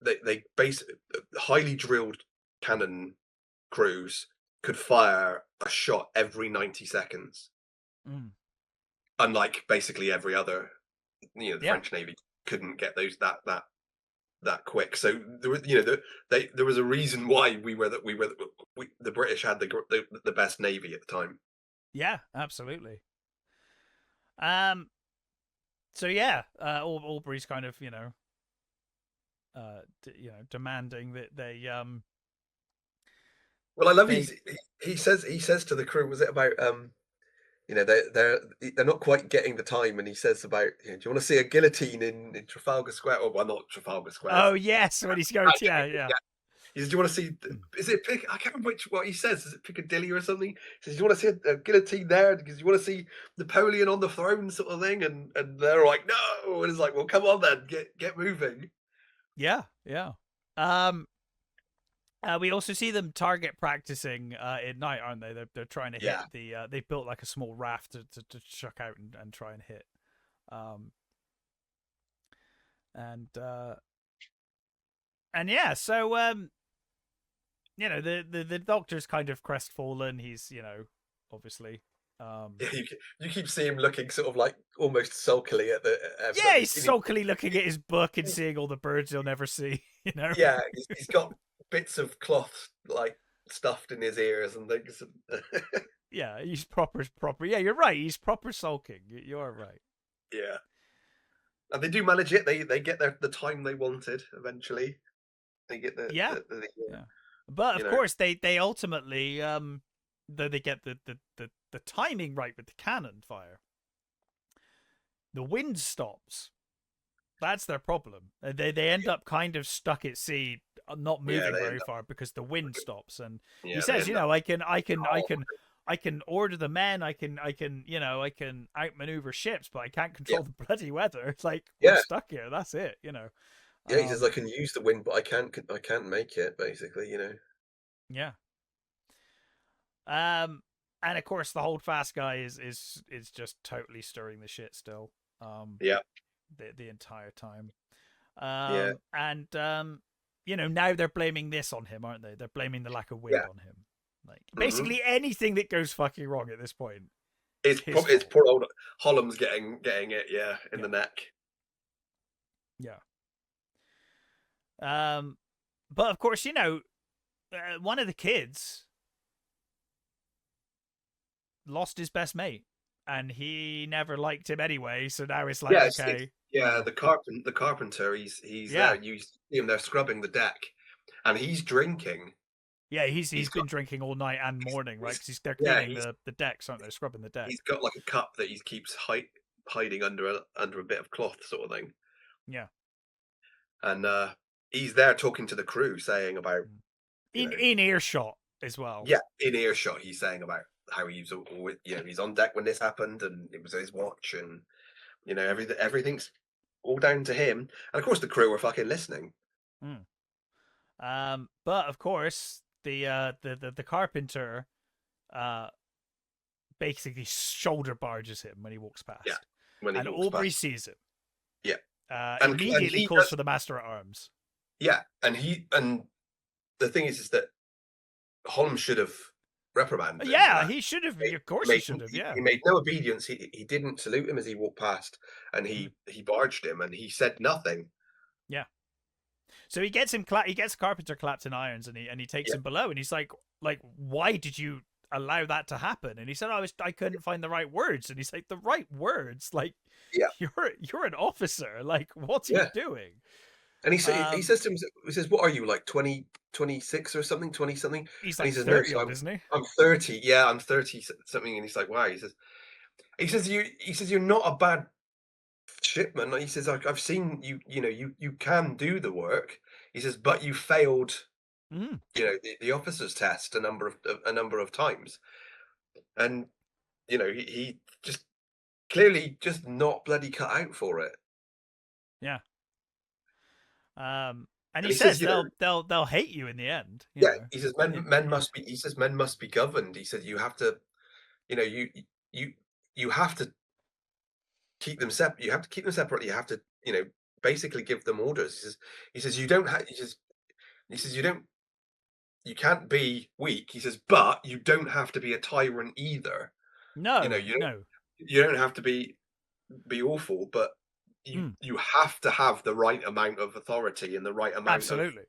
Speaker 2: they basically highly drilled cannon crews could fire a shot every 90 seconds. Unlike basically every other, the French Navy couldn't get those that quick. So there was, there was a reason why the British had the best Navy at the time.
Speaker 1: Yeah, absolutely. So Aubrey's kind of demanding that they
Speaker 2: Well, I love he says to the crew, was it about they're not quite getting the time, and he says about, do you want to see a guillotine in Trafalgar Square? Or well, not Trafalgar Square.
Speaker 1: Oh yes, when he's going to
Speaker 2: He says, do you want to see? Is it I can't remember what he says. Is it Piccadilly or something? He says, do you want to see a guillotine there? Because you want to see Napoleon on the throne, sort of thing. And they're like, no. And it's like, well, come on then, get moving.
Speaker 1: Yeah. We also see them target practicing at night, aren't they? They're trying to hit the. They've built like a small raft to chuck out and try and hit. And yeah, so the doctor's kind of crestfallen. He's obviously.
Speaker 2: Yeah, you keep seeing him looking sort of like almost sulkily at the
Speaker 1: Yeah, he's sulkily looking at his book and seeing all the birds he'll never see.
Speaker 2: Yeah, he's got bits of cloth like stuffed in his ears and things.
Speaker 1: Yeah, he's proper. Yeah, you're right. He's proper sulking. You're right.
Speaker 2: Yeah, and they do manage it. They get the time they wanted eventually. They get the
Speaker 1: yeah. But of course, they ultimately though they get the timing right with the cannon fire. The wind stops. That's their problem. They end up kind of stuck at sea, not moving very far because the wind stops. And he says, I can order the men, I can outmaneuver ships, but I can't control the bloody weather. It's like we're stuck here. That's it.
Speaker 2: Yeah, he says I can use the wind, but I can't make it. Basically,
Speaker 1: Yeah. And of course the holdfast guy is just totally stirring the shit still.
Speaker 2: Yeah.
Speaker 1: The entire time. And now they're blaming this on him, aren't they? They're blaming the lack of wind on him. Like basically anything that goes fucking wrong at this point.
Speaker 2: It's poor old Hollum's getting it, in the neck.
Speaker 1: Yeah. But of course, one of the kids lost his best mate, and he never liked him anyway. So now it's like, okay,
Speaker 2: the carpenter. He's there. You see him there scrubbing the deck, and he's drinking.
Speaker 1: Yeah, he's been drinking all night and morning, right? Because they're cleaning the decks, aren't they? Scrubbing the deck.
Speaker 2: He's got like a cup that he keeps hiding under a bit of cloth, sort of thing.
Speaker 1: Yeah,
Speaker 2: and he's there talking to the crew, saying about
Speaker 1: in earshot as well.
Speaker 2: Yeah, in earshot, he's saying about how he's he's on deck when this happened, and it was his watch, and everything's all down to him. And of course, the crew are fucking listening.
Speaker 1: But of course, the carpenter basically shoulder barges him when he walks past.
Speaker 2: Yeah, when
Speaker 1: Aubrey sees him.
Speaker 2: Yeah,
Speaker 1: and immediately calls for the master at arms.
Speaker 2: Yeah, and the thing is that Holmes should have reprimanded him.
Speaker 1: Yeah, he should have. Of course, he should have. Yeah,
Speaker 2: he made no obedience. He didn't salute him as he walked past, and he barged him, and he said nothing.
Speaker 1: Yeah. So he gets him. He gets Carpenter clapped in irons, and he takes him below, and he's like, why did you allow that to happen? And he said, I couldn't find the right words. And he's like, the right words? Like, you're an officer. Like, what's he doing?
Speaker 2: And he says to him, he says, what are you, like 20, 26 or something, 20 something?
Speaker 1: He's like,
Speaker 2: and he says,
Speaker 1: 30,
Speaker 2: no,
Speaker 1: isn't he?
Speaker 2: I'm 30. Yeah, I'm 30 something. And he's like, wow. He says you're not a bad shipman. He says, I've seen you, you can do the work. He says, but you failed, the officer's test a number of times. And, he just clearly just not bloody cut out for it.
Speaker 1: Yeah. And he says they'll hate you in the end.
Speaker 2: He says men must be. He says men must be governed. He said you have to, you have to keep them separate. You have to keep them separate. You have to, basically give them orders. He says you don't have. He says you don't. You can't be weak. He says, but you don't have to be a tyrant either.
Speaker 1: No,
Speaker 2: you don't have to be awful, but you have to have the right amount of authority and the right amount.
Speaker 1: Absolutely.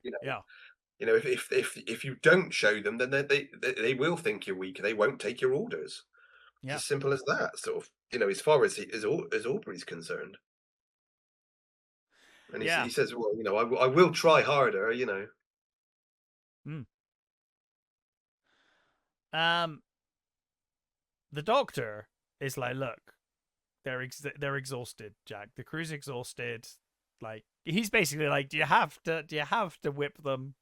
Speaker 2: If you don't show them, then they will think you're weak. They won't take your orders. Yeah. It's as simple as that. Sort of, as far as Aubrey's concerned. And he says, well, I will try harder.
Speaker 1: The doctor is like, look, they're exhausted, Jack. The crew's exhausted. Like, he's basically like, do you have to whip them?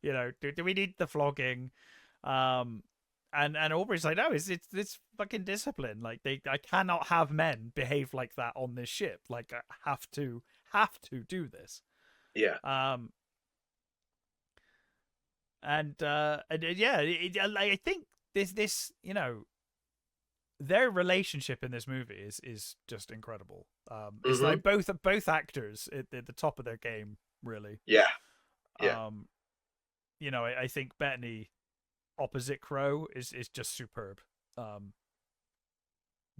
Speaker 1: Do we need the flogging? And Aubrey's like, no, it's fucking discipline. Like, I cannot have men behave like that on this ship. Like, I have to do this.
Speaker 2: Yeah.
Speaker 1: I think this their relationship in this movie is just incredible. It's like both actors at the top of their game, really.
Speaker 3: Yeah.
Speaker 1: I think Bettany opposite Crow is just superb.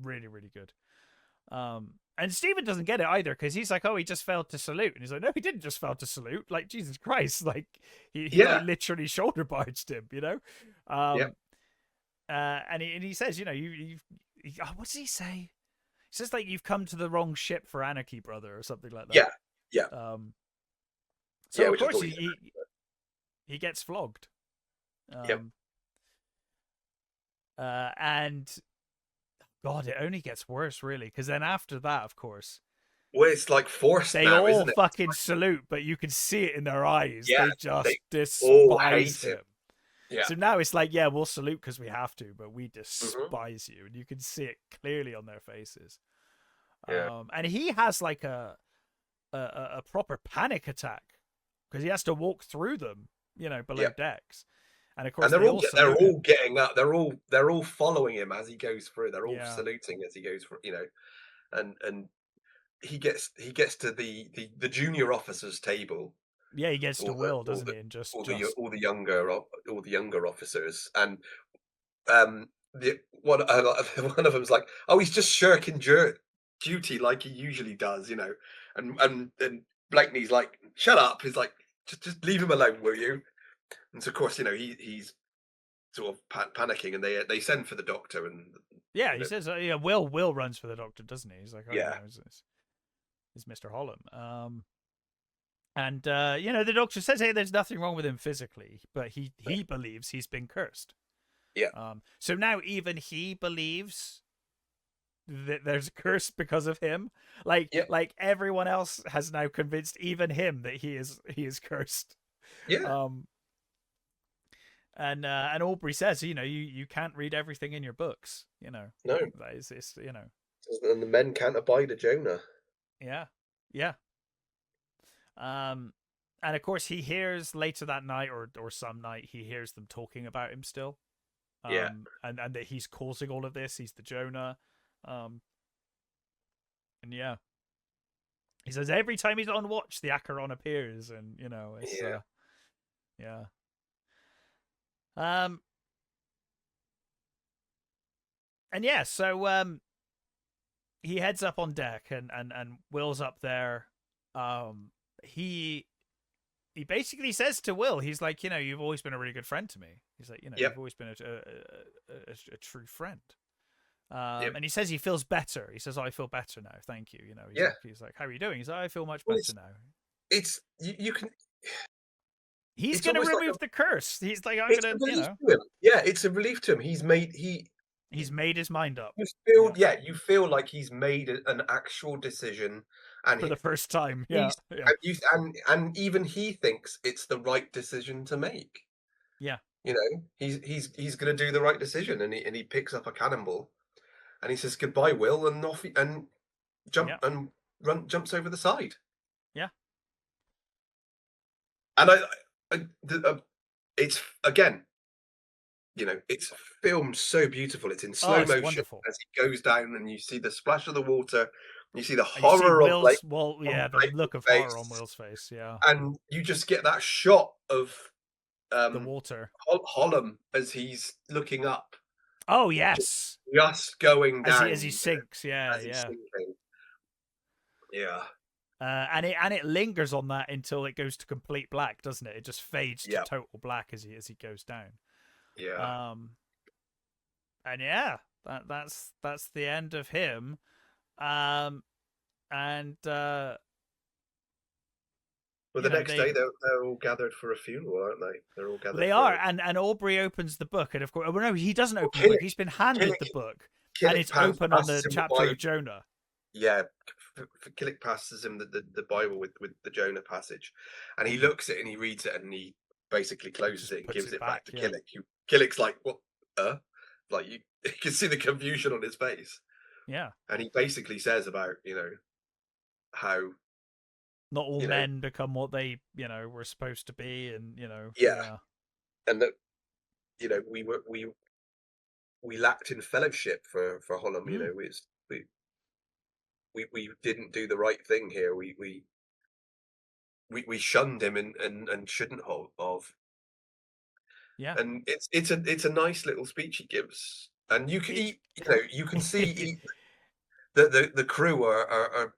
Speaker 1: Really, really good. And Steven doesn't get it either, because he's like, oh, he just failed to salute. And he's like, no, he didn't just fail to salute. Like, Jesus Christ. Like, he like, literally shoulder barged him, And he says, what does he say? He says, like, you've come to the wrong ship for anarchy, brother, or something like that.
Speaker 3: Yeah.
Speaker 1: So, of course, he gets flogged. And God, it only gets worse, really, because then after that, of course,
Speaker 3: well, it's like forced.
Speaker 1: They
Speaker 3: now,
Speaker 1: all
Speaker 3: isn't it?
Speaker 1: fucking salute, but you can see it in their eyes.
Speaker 3: Yeah,
Speaker 1: they just
Speaker 3: all
Speaker 1: despise
Speaker 3: hate
Speaker 1: him.
Speaker 3: Yeah.
Speaker 1: So now it's like, yeah, we'll salute because we have to, but we despise you, and you can see it clearly on their faces.
Speaker 3: Yeah.
Speaker 1: And he has like a proper panic attack because he has to walk through them, below decks. And of course,
Speaker 3: and they're all getting up. They're all following him as he goes through. They're all saluting as he goes through. And he gets to the junior officers' table.
Speaker 1: Yeah, he gets to Will, doesn't he? And just
Speaker 3: all the younger officers, and one of them's like, oh, he's just shirking duty like he usually does, and Blakeney's like, shut up. He's like, just leave him alone, will you? And so, of course, he's sort of panicking, and they send for the doctor, and
Speaker 1: he says, Will runs for the doctor, doesn't he? He's like, it's Mr. Holland. And the doctor says, hey, there's nothing wrong with him physically, but he believes he's been cursed.
Speaker 3: Yeah.
Speaker 1: So now even he believes that there's a curse because of him. Like everyone else has now convinced even him that he is cursed.
Speaker 3: Yeah.
Speaker 1: And Aubrey says, you can't read everything in your books. No. That is this,
Speaker 3: And the men can't abide a Jonah.
Speaker 1: Yeah. Yeah. And of course he hears later that night or some night he hears them talking about him still. And that he's causing all of this. He's the Jonah. And yeah. He says every time he's on watch, the Acheron appears, and it's yeah. And yeah, so he heads up on deck, and Will's up there. He basically says to Will, he's like, you've always been a really good friend to me. He's like, you've always been a true friend. And he says he feels better. He says, oh, I feel better now. Thank you. He's like, how are you doing? He's like, I feel much better now.
Speaker 3: It's you can.
Speaker 1: He's going to remove the curse. He's like, I'm going to,
Speaker 3: Yeah, it's a relief to him. He's made
Speaker 1: his mind up.
Speaker 3: You feel like he's made an actual decision, and
Speaker 1: for the first time.
Speaker 3: And even he thinks it's the right decision to make.
Speaker 1: Yeah.
Speaker 3: He's going to do the right decision, and he picks up a cannonball, and he says goodbye, Will, and off and jumps over the side.
Speaker 1: Yeah.
Speaker 3: And it's again, it's filmed so beautiful. It's in slow motion
Speaker 1: wonderful.
Speaker 3: As he goes down, and you see the splash of the water. You see the horror of Blake.
Speaker 1: Well, yeah, the look of horror on Will's face. Yeah,
Speaker 3: and you just get that shot of
Speaker 1: the water,
Speaker 3: Holland as he's looking up.
Speaker 1: Oh yes,
Speaker 3: just going down
Speaker 1: as he sinks. Yeah. And it lingers on that until it goes to complete black, doesn't it? It just fades to total black as he goes down.
Speaker 3: Yeah.
Speaker 1: And yeah, that's the end of him.
Speaker 3: Well, the next day they're all gathered for a funeral, aren't they? They're all gathered.
Speaker 1: They are, and Aubrey opens the book, and of course, well, no, he doesn't open the book. He's been handed the book, and it's open on the chapter of Jonah.
Speaker 3: Yeah, Killick passes him the Bible with the Jonah passage, and he looks at it and he reads it, and he basically closes it and gives it back to Killick. Killick's like, "What? Like you can see the confusion on his face."
Speaker 1: Yeah,
Speaker 3: and he basically says about how
Speaker 1: not all men become what they were supposed to be, and
Speaker 3: and that we lacked in fellowship for Holland.
Speaker 2: we didn't do the right thing here. We shunned him and shouldn't have.
Speaker 1: Yeah.
Speaker 2: And it's a nice little speech he gives, and you can you can see the crew are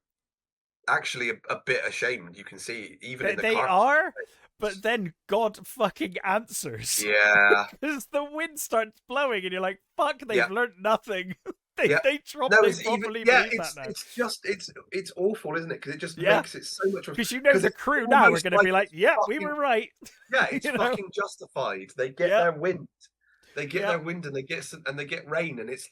Speaker 2: actually a bit ashamed. You can see even in the
Speaker 1: They
Speaker 2: car.
Speaker 1: are, but then God fucking answers.
Speaker 2: Yeah,
Speaker 1: Because the wind starts blowing and you're like, fuck, they've
Speaker 2: yeah,
Speaker 1: learnt nothing.
Speaker 2: yeah.
Speaker 1: they
Speaker 2: No,
Speaker 1: they
Speaker 2: it's even
Speaker 1: properly
Speaker 2: yeah.
Speaker 1: believe that now.
Speaker 2: It's just it's awful, isn't it? Because it just
Speaker 1: Yeah.
Speaker 2: makes it so much worse.
Speaker 1: Because you know the
Speaker 2: It's
Speaker 1: crew now are
Speaker 2: almost
Speaker 1: going to
Speaker 2: like
Speaker 1: be like,
Speaker 2: it's
Speaker 1: yeah, we
Speaker 2: fucking
Speaker 1: were right.
Speaker 2: yeah. It's
Speaker 1: You know?
Speaker 2: fucking justified. They get
Speaker 1: Yeah.
Speaker 2: their wind. They get
Speaker 1: Yeah.
Speaker 2: their wind, and they get rain, and it's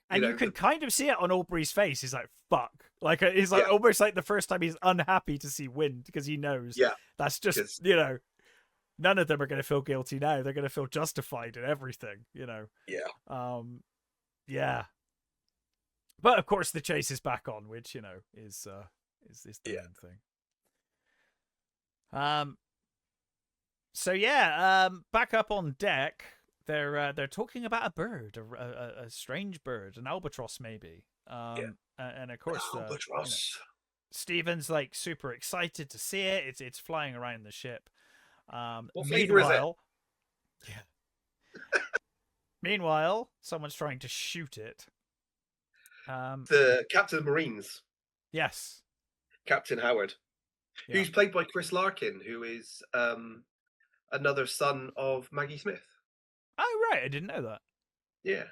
Speaker 1: And you can kind of see it on Aubrey's face. He's like, fuck. Like, it's like
Speaker 2: Yeah.
Speaker 1: almost like the first time he's unhappy to see wind because he knows that's just,
Speaker 2: 'cause-
Speaker 1: you know, none of them are going to feel guilty now. They're going to feel justified in everything, you know.
Speaker 2: yeah.
Speaker 1: Yeah. But of course the chase is back on, which, you know, is the main thing. So yeah, back up on deck, they're talking about a bird, a strange bird, an albatross maybe. And of course,
Speaker 2: Albatross.
Speaker 1: you know, Stephen's like super excited to see it. It's flying around the ship.
Speaker 2: What flavour is it?
Speaker 1: Meanwhile, meanwhile, someone's trying to shoot it.
Speaker 2: The Captain of Marines,
Speaker 1: Yes,
Speaker 2: Captain Howard,
Speaker 1: Yeah.
Speaker 2: who's played by Chris Larkin, who is another son of Maggie Smith.
Speaker 1: Oh right, I didn't know that.
Speaker 2: Yeah.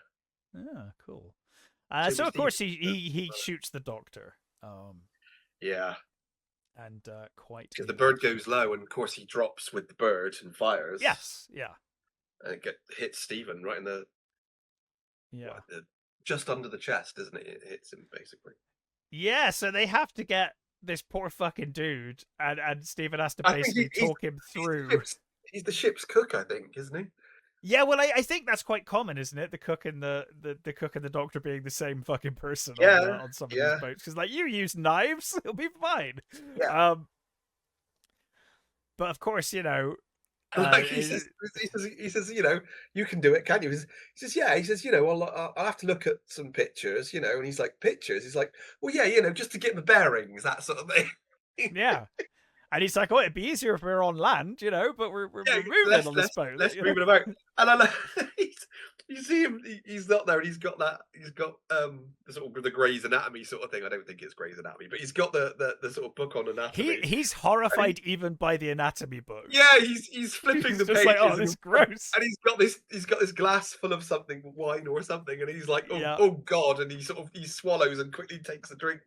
Speaker 1: Ah, cool.
Speaker 2: So
Speaker 1: So
Speaker 2: we
Speaker 1: of
Speaker 2: see-
Speaker 1: course he shoots the doctor.
Speaker 2: Yeah,
Speaker 1: And quite
Speaker 2: because the bird goes low, and of course he drops with the bird and fires.
Speaker 1: Yes, yeah,
Speaker 2: And it hits Stephen right in the
Speaker 1: yeah,
Speaker 2: just under the chest, isn't it? It hits him basically.
Speaker 1: yeah. So they have to get this poor fucking dude, and Stephen has to
Speaker 2: I think
Speaker 1: basically talk him through.
Speaker 2: He's the ship's cook, I think, isn't he?
Speaker 1: Yeah, well, I think that's quite common, isn't it? The cook and the cook and the doctor being the same fucking person on some of these boats. Because like you use knives, it'll be fine.
Speaker 2: Yeah.
Speaker 1: But of course, you know,
Speaker 2: Like he says, you know, you can do it, can't you? He says, yeah. He says, you know, I'll have to look at some pictures, you know. And he's like, pictures? He's like, well, yeah, you know, just to get the bearings, that sort of thing.
Speaker 1: Yeah. And he's like, oh, it'd be easier if we were on land, you know, but we're moving on this boat.
Speaker 2: Let's move it about. And I you see him, he's not there, and he's got the sort of the Grey's Anatomy sort of thing. I don't think it's Grey's Anatomy, but he's got the sort of book on anatomy.
Speaker 1: He's horrified even by the anatomy book.
Speaker 2: Yeah, he's flipping the pages.
Speaker 1: Like, oh, this is gross.
Speaker 2: And he's got this glass full of something, wine or something, and he's like, oh god, and he swallows and quickly takes a drink.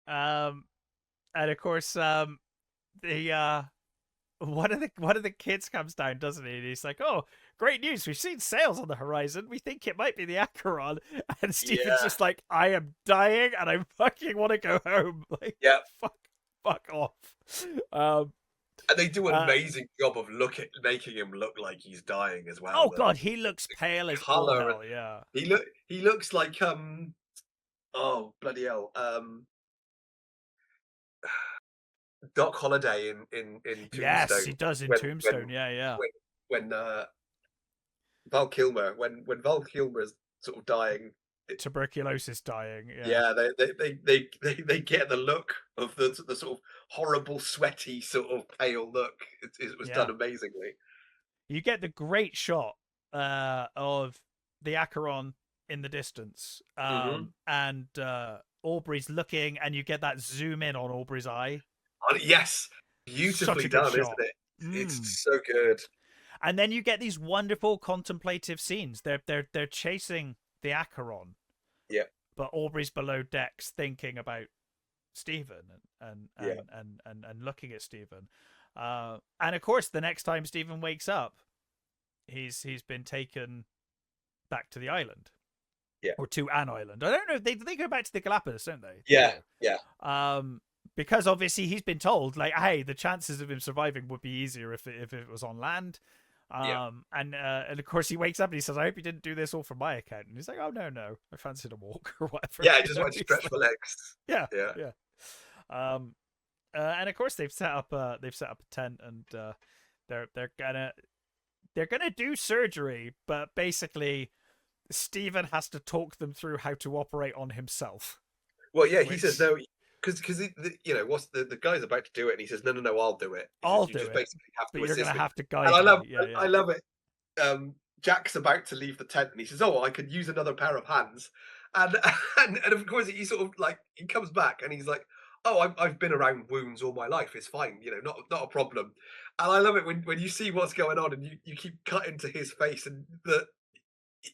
Speaker 1: And of course, the one of the kids comes down, doesn't he? And he's like, "Oh, great news! We've seen sails on the horizon. We think it might be the Acheron." And Stephen's just like, "I am dying, and I fucking want to go home." Like,
Speaker 2: yeah,
Speaker 1: fuck off.
Speaker 2: And they do an amazing job of making him look like he's dying as well.
Speaker 1: Oh god, he looks pale as all hell. Yeah,
Speaker 2: he looks like oh bloody hell, Doc Holliday in Tombstone.
Speaker 1: Yes, he does in Tombstone.
Speaker 2: When Val Kilmer, when Val Kilmer's sort of dying,
Speaker 1: tuberculosis dying.
Speaker 2: Yeah, they get the look of the sort of horrible, sweaty, sort of pale look. It was done amazingly.
Speaker 1: You get the great shot of the Acheron in the distance, and Aubrey's looking, and you get that zoom in on Aubrey's eye.
Speaker 2: Yes, beautifully done, isn't it? It's so good.
Speaker 1: And then you get these wonderful contemplative scenes. They're chasing the Acheron.
Speaker 2: Yeah.
Speaker 1: But Aubrey's below decks thinking about Stephen and looking at Stephen. And of course, the next time Stephen wakes up, he's been taken back to the island.
Speaker 2: Yeah.
Speaker 1: Or to an island. I don't know. They go back to the Galapagos, don't they?
Speaker 2: Yeah.
Speaker 1: Because obviously he's been told, like, hey, the chances of him surviving would be easier if it was on land. And of course he wakes up and he says, I hope you didn't do this all for my account. And he's like, oh no, I fancied a walk or whatever.
Speaker 2: Yeah, I just wanted to stretch my legs.
Speaker 1: Yeah. And of course they've set up a tent, and they're gonna do surgery, but basically Stephen has to talk them through how to operate on himself.
Speaker 2: Well, yeah, he
Speaker 1: Which-
Speaker 2: says no because you know what's the guy's about to do it, and he says no, I'll do it. He
Speaker 1: I'll
Speaker 2: says, you
Speaker 1: do
Speaker 2: just
Speaker 1: it,
Speaker 2: basically have
Speaker 1: but
Speaker 2: to
Speaker 1: you're
Speaker 2: assist
Speaker 1: gonna
Speaker 2: me.
Speaker 1: have to guide
Speaker 2: And I love
Speaker 1: me. Yeah,
Speaker 2: I love it. Jack's about to leave the tent, and he says, "Oh, I could use another pair of hands," and and of course he sort of like he comes back and he's like, "Oh, I've been around wounds all my life. It's fine, you know, not a problem." And I love it when you see what's going on and you keep cutting to his face and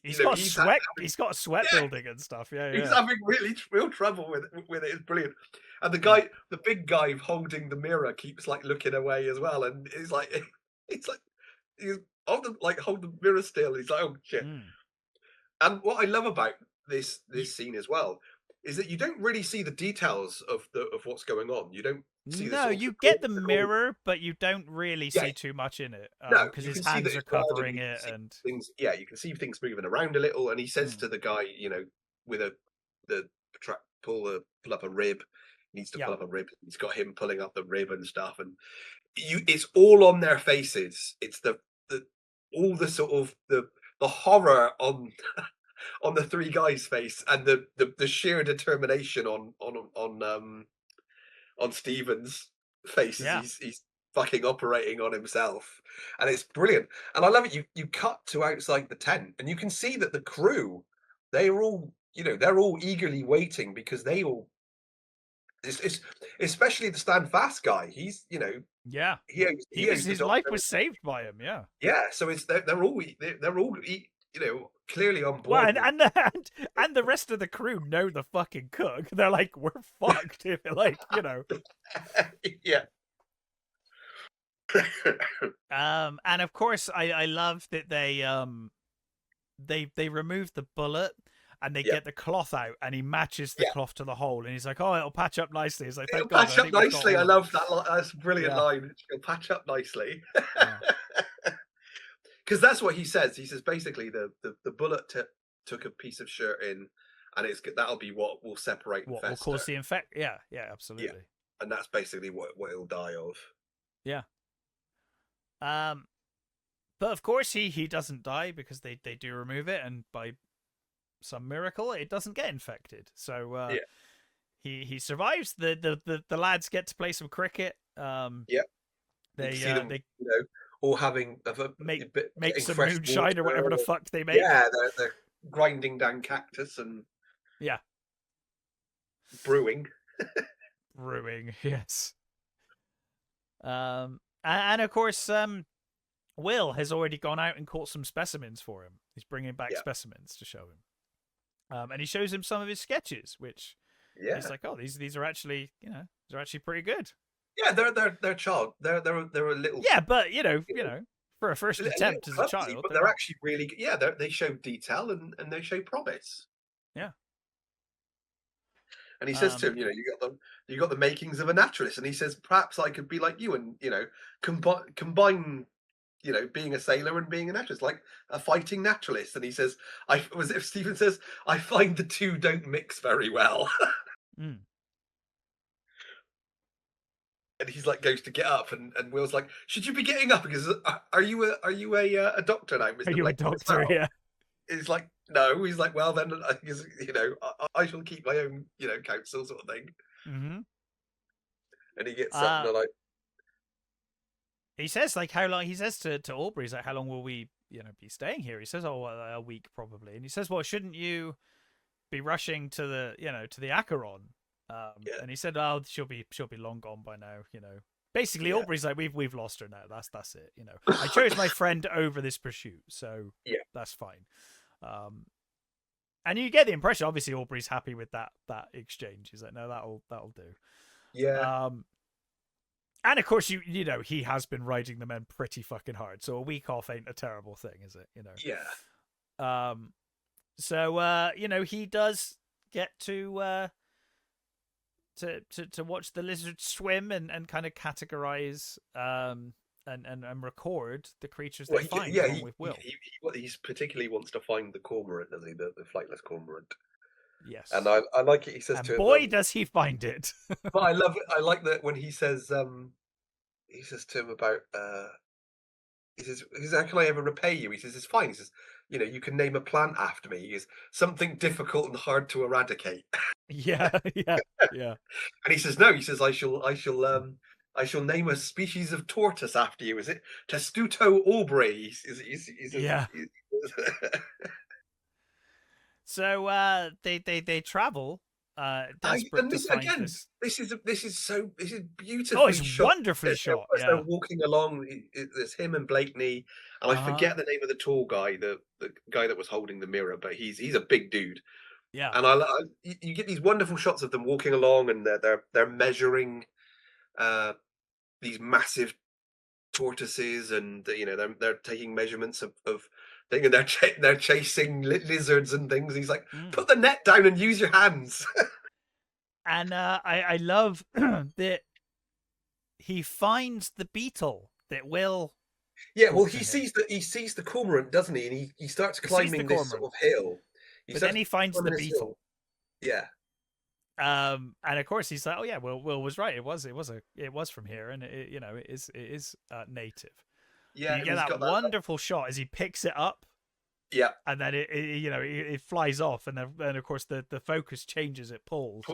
Speaker 1: he's
Speaker 2: you know
Speaker 1: got
Speaker 2: he's
Speaker 1: sweat. He's got sweat
Speaker 2: Yeah.
Speaker 1: building and stuff. Yeah,
Speaker 2: He's
Speaker 1: yeah.
Speaker 2: having real trouble with it. It's brilliant. And the big guy holding the mirror keeps like looking away as well. And he's like, he's hold the mirror still. He's like, oh shit.
Speaker 1: Mm.
Speaker 2: And what I love about this scene as well is that you don't really see the details of what's going on. You don't see the
Speaker 1: No,
Speaker 2: sort of
Speaker 1: you
Speaker 2: the
Speaker 1: get the
Speaker 2: corpse and all.
Speaker 1: mirror, but you don't really
Speaker 2: Yeah.
Speaker 1: see too much in it
Speaker 2: No,
Speaker 1: because
Speaker 2: you
Speaker 1: his
Speaker 2: can see that
Speaker 1: hands are
Speaker 2: it's blood and
Speaker 1: covering
Speaker 2: you can
Speaker 1: it,
Speaker 2: see
Speaker 1: and
Speaker 2: things. Yeah, you can see things moving around a little. And he says to the guy, you know, with pull up a rib. He needs to
Speaker 1: Yeah.
Speaker 2: pull up a rib. He's got him pulling up the rib and stuff, and it's all on their faces. It's the all the sort of the horror on on the three guys' face, and the sheer determination on Stephen's face as
Speaker 1: Yeah.
Speaker 2: he's fucking operating on himself, and it's brilliant. And I love it. You cut to outside the tent, and you can see that the crew, they are all, you know, they're all eagerly waiting because they all, it's especially the stand fast guy. He's, you know,
Speaker 1: yeah,
Speaker 2: he owes the
Speaker 1: his life
Speaker 2: doctor.
Speaker 1: was saved by him. Yeah.
Speaker 2: Yeah, so it's they're all you know, clearly on board.
Speaker 1: Well,
Speaker 2: with-
Speaker 1: and the rest of the crew know the fucking cook. They're like, we're fucked. If like, you know.
Speaker 2: yeah.
Speaker 1: And of course, I love that they remove the bullet and they
Speaker 2: Yeah.
Speaker 1: get the cloth out, and he matches the
Speaker 2: Yeah.
Speaker 1: cloth to the hole, and he's like, "Oh, it'll patch up nicely." He's like,
Speaker 2: It'll
Speaker 1: "Thank God."
Speaker 2: patch
Speaker 1: I
Speaker 2: up
Speaker 1: think we've got
Speaker 2: nicely. I
Speaker 1: all of
Speaker 2: love
Speaker 1: it."
Speaker 2: that. That's a brilliant
Speaker 1: Yeah.
Speaker 2: line. It'll patch up nicely.
Speaker 1: Yeah.
Speaker 2: Because that's what he says. He says basically the bullet took a piece of shirt in, and that'll be what will separate and
Speaker 1: What will
Speaker 2: fester.
Speaker 1: cause the infect? Yeah, yeah, absolutely.
Speaker 2: And that's basically what he'll die of.
Speaker 1: Yeah. But of course he doesn't die because they do remove it, and by some miracle it doesn't get infected. So he survives. The lads get to play some cricket.
Speaker 2: You
Speaker 1: They
Speaker 2: see them,
Speaker 1: they
Speaker 2: you know, all having
Speaker 1: make
Speaker 2: getting
Speaker 1: some
Speaker 2: fresh
Speaker 1: moonshine or whatever the
Speaker 2: water.
Speaker 1: fuck they make.
Speaker 2: Yeah, they're grinding down cactus and
Speaker 1: Yeah.
Speaker 2: brewing.
Speaker 1: Brewing, yes. And of course, Will has already gone out and caught some specimens for him. He's bringing back specimens to show him. And he shows him some of his sketches, which he's like, "Oh, these are actually, you know, they're actually pretty good."
Speaker 2: Yeah, they're child. They're a little.
Speaker 1: Yeah, but you know, for a first
Speaker 2: little
Speaker 1: attempt as a
Speaker 2: clumsy,
Speaker 1: child,
Speaker 2: but they're actually really good. Yeah, they show detail and they show promise.
Speaker 1: Yeah.
Speaker 2: And he says to him, you know, you got the makings of a naturalist, and he says, perhaps I could be like you, and you know, combine, you know, being a sailor and being a naturalist, like a fighting naturalist. And he says, Stephen says, I find the two don't mix very well.
Speaker 1: Mm.
Speaker 2: And he's like, goes to get up, and Will's like, should you be getting up? Because are you a doctor now, Mr.
Speaker 1: Are you
Speaker 2: Blake?
Speaker 1: a doctor? Yeah.
Speaker 2: He's like, no. He's like, well, then, you know, I shall keep my own, you know, counsel, sort of thing.
Speaker 1: Mm-hmm.
Speaker 2: And he gets up, and they're like,
Speaker 1: he says, like, how long? He says to Aubrey, he's like, how long will we, you know, be staying here? He says, oh, a week probably. And he says, well, shouldn't you be rushing to the, you know, to the Acheron? And he said, oh, she'll be long gone by now, you know. Basically, Aubrey's like, we've lost her now. That's it, you know. I chose my friend over this pursuit, so that's fine. And you get the impression, obviously, Aubrey's happy with that exchange. He's like, no, that'll do.
Speaker 2: yeah.
Speaker 1: And of course, you know, he has been riding the men pretty fucking hard, so a week off ain't a terrible thing, is it? You know.
Speaker 2: Yeah.
Speaker 1: So you know, he does get to watch the lizard swim and kind of categorize and record the creatures they find along with Will.
Speaker 2: He particularly wants to find the cormorant, doesn't he? The flightless cormorant.
Speaker 1: Yes.
Speaker 2: And I like it. He says
Speaker 1: and
Speaker 2: to him,
Speaker 1: boy, does he find it.
Speaker 2: but I love it. I like that when he says to him about how can I ever repay you? He says, it's fine. He says, you can name a plant after me. He says, something difficult and hard to eradicate.
Speaker 1: Yeah, yeah, yeah.
Speaker 2: And he says, no. He says, I shall name a species of tortoise after you. Is it Testudo aubrey?
Speaker 1: Yeah. So they travel, desperate
Speaker 2: And
Speaker 1: to
Speaker 2: this
Speaker 1: find
Speaker 2: again,
Speaker 1: this.
Speaker 2: this is
Speaker 1: Oh,
Speaker 2: beautifully
Speaker 1: it's
Speaker 2: shot.
Speaker 1: wonderfully shot.
Speaker 2: As they're
Speaker 1: Yeah.
Speaker 2: walking along, there's him and Blakeney, and I forget the name of the tall guy, the guy that was holding the mirror, but he's a big dude.
Speaker 1: Yeah.
Speaker 2: And you get these wonderful shots of them walking along, and they're measuring these massive tortoises, and they're taking measurements of thing, and they're chasing lizards and things. He's like, put the net down and use your hands.
Speaker 1: And I love that he finds the beetle that will.
Speaker 2: Yeah, well, he sees the cormorant, doesn't he? And he starts climbing this sort of hill.
Speaker 1: But then he finds the beetle.
Speaker 2: Yeah.
Speaker 1: And of course he's like, oh yeah, Will was right. It was from here, and it is native.
Speaker 2: Yeah,
Speaker 1: you get that wonderful shot as he picks it up.
Speaker 2: Yeah,
Speaker 1: and then it flies off, and then of course the focus changes. It
Speaker 2: pulls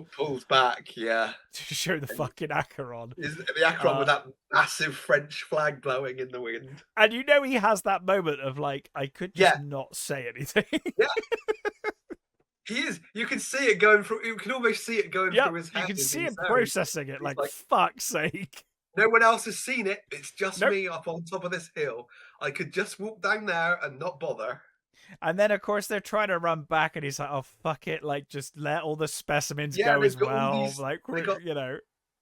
Speaker 2: back. Yeah,
Speaker 1: to show the fucking Acheron.
Speaker 2: The Acheron with that massive French flag blowing in the wind.
Speaker 1: And he has that moment of like, I could just not say anything.
Speaker 2: Yeah. He is. You can see it going through. You can almost see it going through his head.
Speaker 1: You can see him processing it. Like, fuck's sake.
Speaker 2: No one else has seen it. It's just me up on top of this hill. I could just walk down there and not bother.
Speaker 1: And then, of course, they're trying to run back, and he's like, "Oh fuck it! Like, just let all the specimens go as well." Like,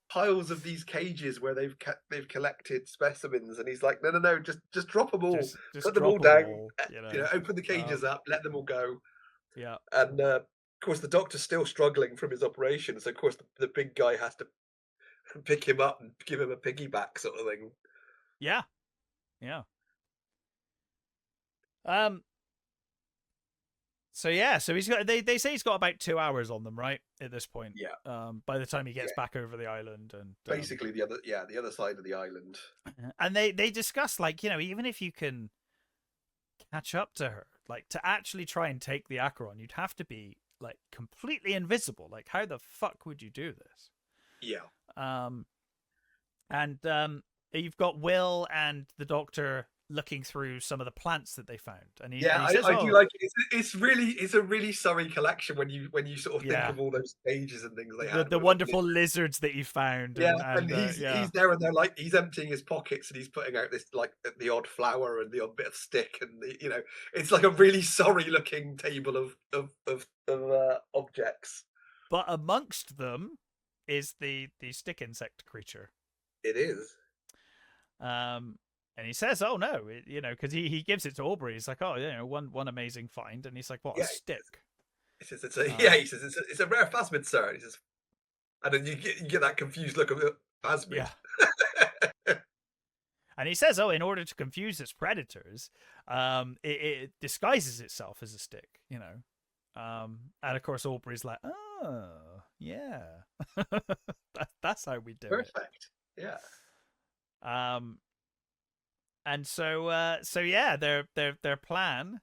Speaker 2: piles of these cages where they've collected specimens, and he's like, "No, just drop them all.
Speaker 1: Just
Speaker 2: put them all down. Open the cages up, let them all go."
Speaker 1: Yeah.
Speaker 2: And of course, the doctor's still struggling from his operation, so of course the big guy has to pick him up and give him a piggyback sort of thing.
Speaker 1: Yeah. Yeah. So he's got. They say he's got about 2 hours on them, right? At this point.
Speaker 2: Yeah.
Speaker 1: By the time he gets back over the island, and
Speaker 2: basically the other side of the island.
Speaker 1: And they discuss, like, even if you can catch up to her, like, to actually try and take the Acheron, you'd have to be like completely invisible. Like, how the fuck would you do this?
Speaker 2: Yeah.
Speaker 1: And you've got Will and the Doctor looking through some of the plants that they found, and he says,
Speaker 2: I do like it. It's a really sorry collection when you sort of think of all those cages and things they had.
Speaker 1: The wonderful lizards that he found.
Speaker 2: And he's there, and they're like, he's emptying his pockets, and he's putting out this, like, the odd flower and the odd bit of stick, and it's like a really sorry looking table of objects.
Speaker 1: But amongst them is the stick insect creature.
Speaker 2: It is.
Speaker 1: And he says, "Oh no," because he gives it to Aubrey. He's like, "Oh, one amazing find," and he's like, "What, a stick?"
Speaker 2: He says, he says it's a rare phasmid, sir. And he says, and then you get that confused look of phasmid.
Speaker 1: Yeah. And he says, "Oh, in order to confuse its predators, it disguises itself as a stick, And of course, Aubrey's like, "Oh, yeah, that's how we do it."
Speaker 2: Perfect. Yeah.
Speaker 1: And so their plan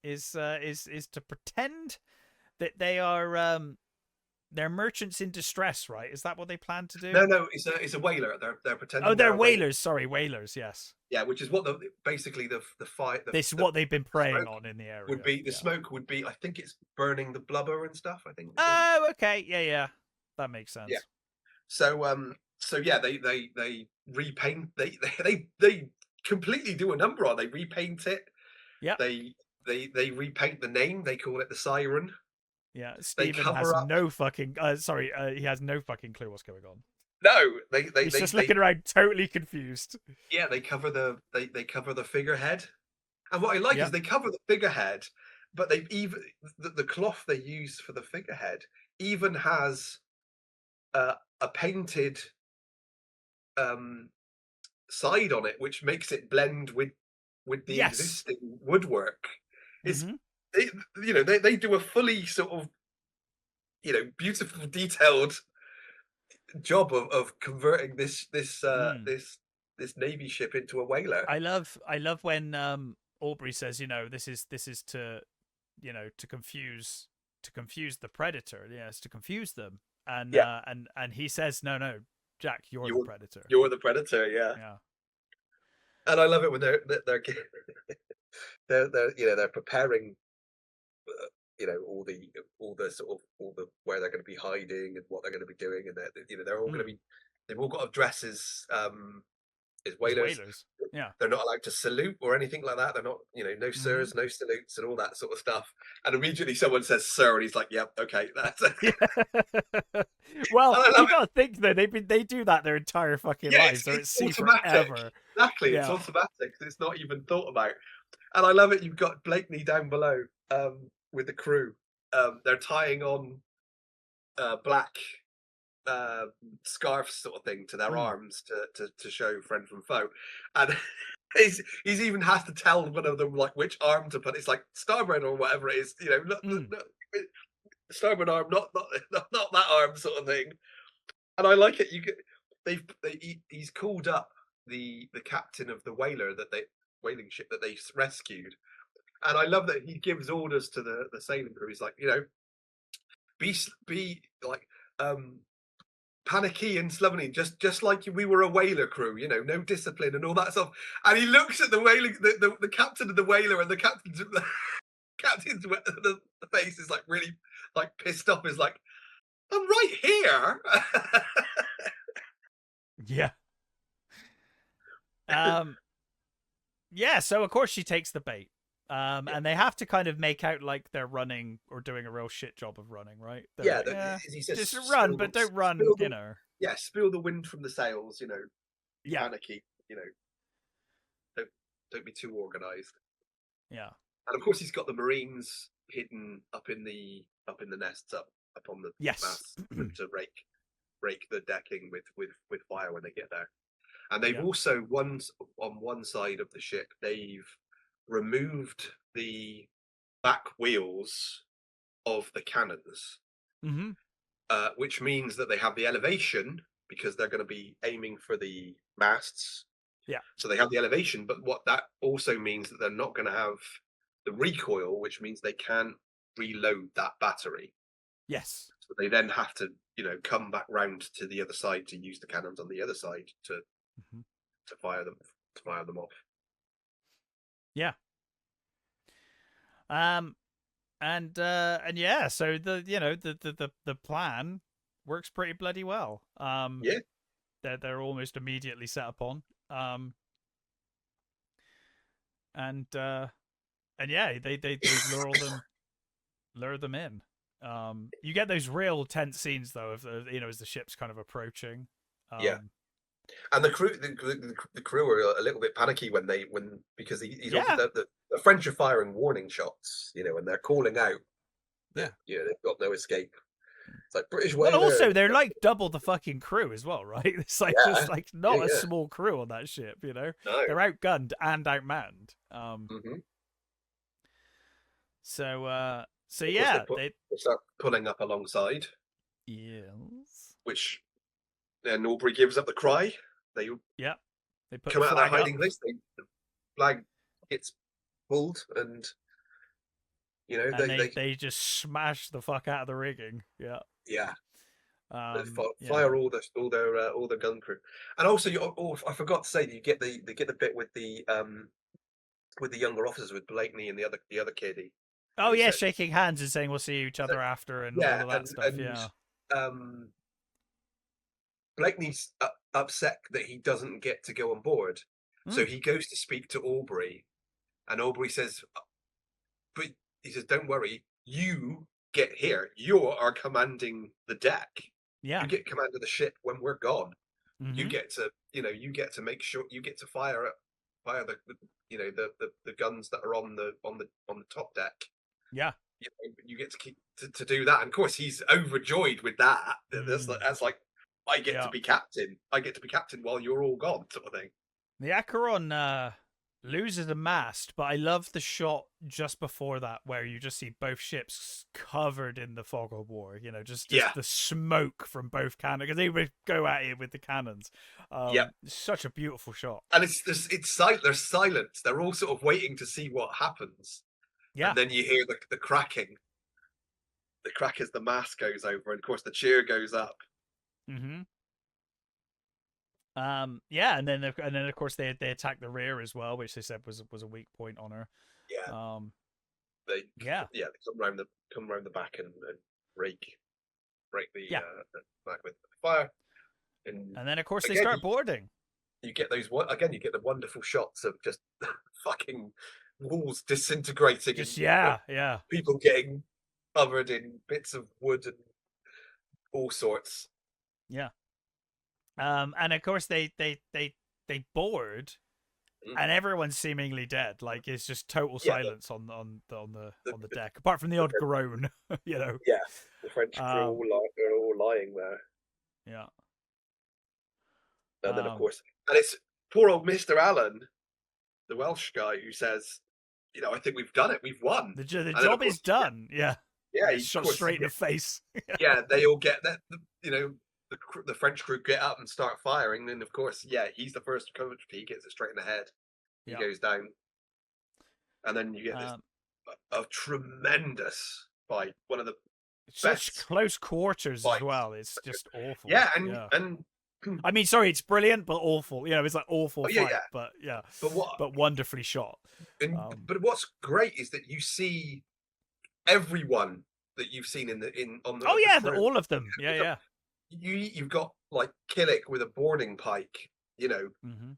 Speaker 1: is to pretend that they are they're merchants in distress, right? Is that what they plan to do?
Speaker 2: No, it's a whaler. They're pretending.
Speaker 1: Oh, they're whalers. Sorry, whalers. Yes.
Speaker 2: Yeah, which is what basically the fight.
Speaker 1: This is what they've been preying on in the area.
Speaker 2: Would be the smoke would be. I think it's burning the blubber and stuff. I think.
Speaker 1: Oh, okay. Yeah. That makes sense.
Speaker 2: Yeah. So yeah, they repaint. They completely do a number on. They repaint it.
Speaker 1: Yeah.
Speaker 2: They repaint the name. They call it the Siren.
Speaker 1: Yeah. Stephen has no fucking. He has no fucking clue what's going on.
Speaker 2: No,
Speaker 1: he's just looking around, totally confused.
Speaker 2: Yeah, they cover the figurehead, and what I like is they cover the figurehead, but they've even the cloth they use for the figurehead even has a painted side on it, which makes it blend with the existing woodwork. It's they do a fully sort of beautiful, detailed job of converting this this navy ship into a whaler.
Speaker 1: I love when Aubrey says, you know, this is to, you know, to confuse the predator. Yes, to confuse them. And and he says, no, Jack, you're the predator.
Speaker 2: You're the predator. Yeah.
Speaker 1: Yeah.
Speaker 2: And I love it when they're they're preparing, all the sort of where they're going to be hiding and what they're going to be doing, and they're all going to be, they've all got to dress as whalers.
Speaker 1: Yeah.
Speaker 2: They're not allowed to salute or anything like that. They're not, no sirs, no salutes, and all that sort of stuff. And immediately someone says "sir," and he's like, "Yep, okay, that's it."
Speaker 1: Yeah. Well, you got to think though, they do that their entire fucking lives. They're at sea forever.
Speaker 2: Exactly, it's automatic. It's not even thought about. And I love it. You've got Blakeney down below with the crew. They're tying on black scarves sort of thing to their arms to show friend from foe, and he's even has to tell one of them like which arm to put. It's like starboard or whatever it is, look, starboard arm, not that arm sort of thing. And I like it. He's called up the captain of the whaling ship that they rescued, and I love that he gives orders to the sailing crew. He's like, be like panicky and slovenly, just like we were a whaler crew, no discipline and all that stuff. And he looks at the whaling, the captain of the whaler, and the captain's the face is like really like pissed off. Is like, I'm right here.
Speaker 1: Yeah. Yeah. So of course she takes the bait. And they have to kind of make out like they're running or doing a real shit job of running, right?
Speaker 2: He says,
Speaker 1: just run, but don't run,
Speaker 2: Yeah, spill the wind from the sails,
Speaker 1: Yeah.
Speaker 2: Panicky, don't be too organised.
Speaker 1: Yeah.
Speaker 2: And of course he's got the Marines hidden up in the nests up on the masts to rake the decking with fire when they get there. And they've also on one side of the ship, they've removed the back wheels of the cannons, which means that they have the elevation because they're going to be aiming for the masts.
Speaker 1: Yeah.
Speaker 2: So they have the elevation, but what that also means that they're not going to have the recoil, which means they can't reload that battery.
Speaker 1: Yes.
Speaker 2: So they then have to, come back round to the other side to use the cannons on the other side to fire them off.
Speaker 1: Yeah. And yeah, so the plan works pretty bloody well.
Speaker 2: Yeah.
Speaker 1: They're almost immediately set upon. And yeah, they lure them in. You get those real tense scenes though of as the ship's kind of approaching.
Speaker 2: Yeah. And the crew are a little bit panicky because the French are firing warning shots, and they're calling out that they've got no escape. It's like British whaler.
Speaker 1: Well, also they're like double the fucking crew as well, right? It's like just like not a small crew on that ship,
Speaker 2: No.
Speaker 1: They're outgunned and outmanned. So yeah,
Speaker 2: they start pulling up alongside.
Speaker 1: Yes.
Speaker 2: Which then Aubrey gives up the cry. They
Speaker 1: put
Speaker 2: come
Speaker 1: the
Speaker 2: out of their
Speaker 1: flag
Speaker 2: hiding
Speaker 1: up.
Speaker 2: place. The flag gets pulled, and
Speaker 1: they just smash the fuck out of the rigging. Yeah.
Speaker 2: Yeah. Fire all their gun crew, and also I forgot to say that you get the bit with the younger officers with Blakeney and the other kiddie.
Speaker 1: Oh yeah, shaking hands and saying we'll see each other after and all of that stuff.
Speaker 2: Blakeney's upset that he doesn't get to go on board, so he goes to speak to Aubrey, and Aubrey says, "But he says, don't worry, you get here. You are commanding the deck.
Speaker 1: Yeah,
Speaker 2: you get command of the ship when we're gone. You get to, you get to make sure you get to fire the guns that are on the top deck.
Speaker 1: Yeah,
Speaker 2: you get to keep to do that. And of course, he's overjoyed with that. That's like, I get to be captain. I get to be captain while you're all gone, sort of thing.
Speaker 1: the Acheron loses a mast, but I love the shot just before that where you just see both ships covered in the fog of war. You know, just
Speaker 2: Yeah.
Speaker 1: the smoke from both cannons because they would go at it with the cannons.
Speaker 2: Yeah.
Speaker 1: Such a beautiful shot.
Speaker 2: And it's silent. There's silence. They're all sort of waiting to see what happens.
Speaker 1: Yeah.
Speaker 2: And then you hear the cracking. The crack as the mast goes over, and of course the cheer goes up.
Speaker 1: Mm-hmm. Yeah, and then of course they attack the rear as well, which they said was a weak point on her.
Speaker 2: Yeah.
Speaker 1: They
Speaker 2: they come round the back and break the back with fire.
Speaker 1: And then of course
Speaker 2: again,
Speaker 1: they start boarding.
Speaker 2: You get those again. You get the wonderful shots of just fucking walls disintegrating.
Speaker 1: Just
Speaker 2: and, people getting covered in bits of wood and all sorts.
Speaker 1: Yeah. And of course they board, and everyone's seemingly dead. Like it's just total silence on the deck, apart from the odd groan. You know.
Speaker 2: Yeah, the French crew are all lying there.
Speaker 1: Yeah.
Speaker 2: And then of course, and it's poor old Mr. Allen, the Welsh guy, who says, "You know, I think we've done it. We've won.
Speaker 1: The job is done." Yeah.
Speaker 2: Yeah,
Speaker 1: he's shot straight in the face.
Speaker 2: Yeah, they all get that. You know. The French crew get up and start firing, and of course, he's the first coach. He gets it straight in the head. He goes down, and then you get this a tremendous fight. One of the
Speaker 1: such close quarters as well. It's just awful.
Speaker 2: Yeah, and
Speaker 1: I mean, sorry, it's brilliant, but awful. You know, it's like awful fight, but
Speaker 2: but
Speaker 1: wonderfully shot.
Speaker 2: But what's great is that you see everyone that you've seen on the
Speaker 1: all of them. Yeah.
Speaker 2: You've got like Killick with a boarding pike. You know,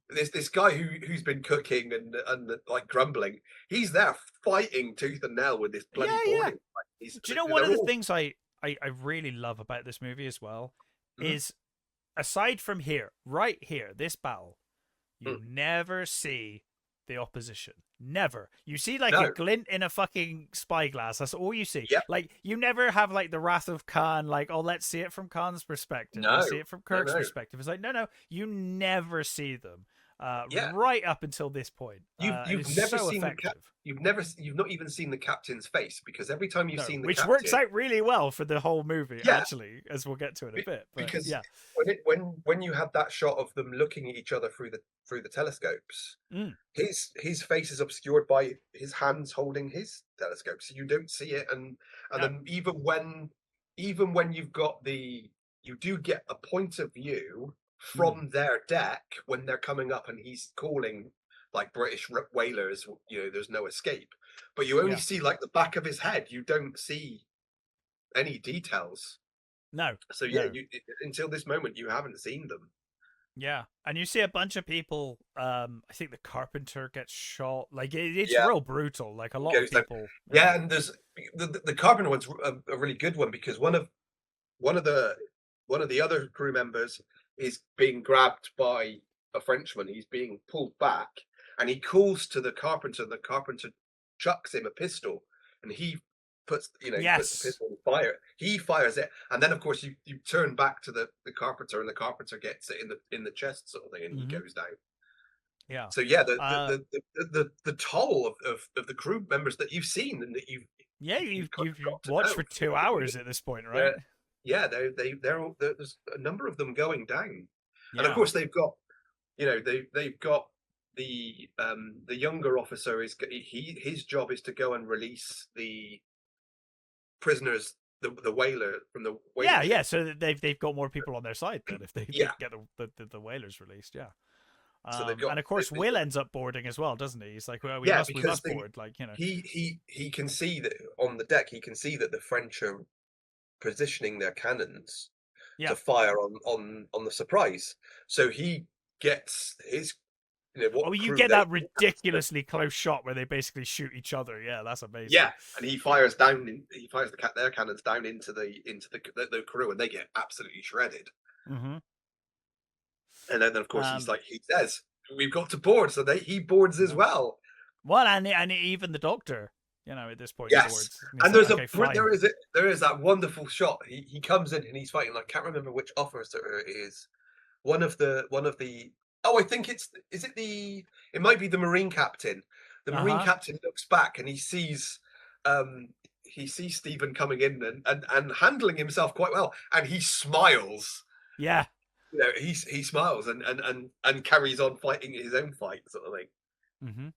Speaker 2: there's this guy who's been cooking and like grumbling. He's there fighting tooth and nail with this bloody boarding pike.
Speaker 1: Do you know one of the things I really love about this movie as well is, aside from right here, this battle, you never see the opposition. Never. You see like a glint in a fucking spyglass. That's all you see.
Speaker 2: Yep.
Speaker 1: Like you never have like the Wrath of Khan, like, oh, let's see it from Khan's perspective. Let's see it from Kirk's perspective. It's like, no, you never see them. Right up until this point.
Speaker 2: You've never seen you've not even seen the captain's face, because every time you've seen the
Speaker 1: which
Speaker 2: captain,
Speaker 1: works out really well for the whole movie, actually, as we'll get to in a bit. But,
Speaker 2: because when you have that shot of them looking at each other through the telescopes, his face is obscured by his hands holding his telescope, so you don't see it. And then even when you do get a point of view from their deck when they're coming up and he's calling like British whalers, you know, there's no escape, but you only see like the back of his head. You don't see any details.
Speaker 1: No.
Speaker 2: So until this moment you haven't seen them.
Speaker 1: Yeah, and you see a bunch of people. I think the carpenter gets shot. Like it's real brutal. Like a lot of people.
Speaker 2: Yeah, and there's the carpenter one's a really good one, because one of the other crew members is being grabbed by a Frenchman. He's being pulled back, and he calls to the carpenter. The carpenter chucks him a pistol, and he puts puts the pistol on fire. He fires it, and then of course you turn back to the carpenter, and the carpenter gets it in the chest sort of thing, and he goes down.
Speaker 1: Yeah.
Speaker 2: So the toll of the crew members that you've seen and that you've
Speaker 3: watched for 2 hours at this point, right?
Speaker 2: Yeah, there's a number of them going down, and of course they've got the younger officer his job is to go and release the prisoners, the whaler from the whaler.
Speaker 1: Yeah. So they've got more people on their side then if they get the whalers released. Yeah. So and of course Will ends up boarding as well, doesn't he? He's like, well, we must board. Like, you know,
Speaker 2: he can see that on the deck. He can see that the French are positioning their cannons to fire on the surprise. So he gets his.
Speaker 1: You get that ridiculously close shot where they basically shoot each other. Yeah, that's amazing.
Speaker 2: Yeah, and he fires their cannons down into the crew, and they get absolutely shredded.
Speaker 1: Mm-hmm.
Speaker 2: And then of course he says, "We've got to board," so he boards as well.
Speaker 1: Well, and even the doctor, at this point, boards.
Speaker 2: And there is that wonderful shot. He comes in and he's fighting. I can't remember which officer it is. One of the Oh, I think is it the, it might be the Marine captain. The Marine
Speaker 1: Uh-huh.
Speaker 2: captain looks back and um, he sees Stephen coming in and handling himself quite well, and he smiles.
Speaker 1: Yeah.
Speaker 2: You know, he smiles and carries on fighting his own fight, sort of thing.
Speaker 1: Mm-hmm.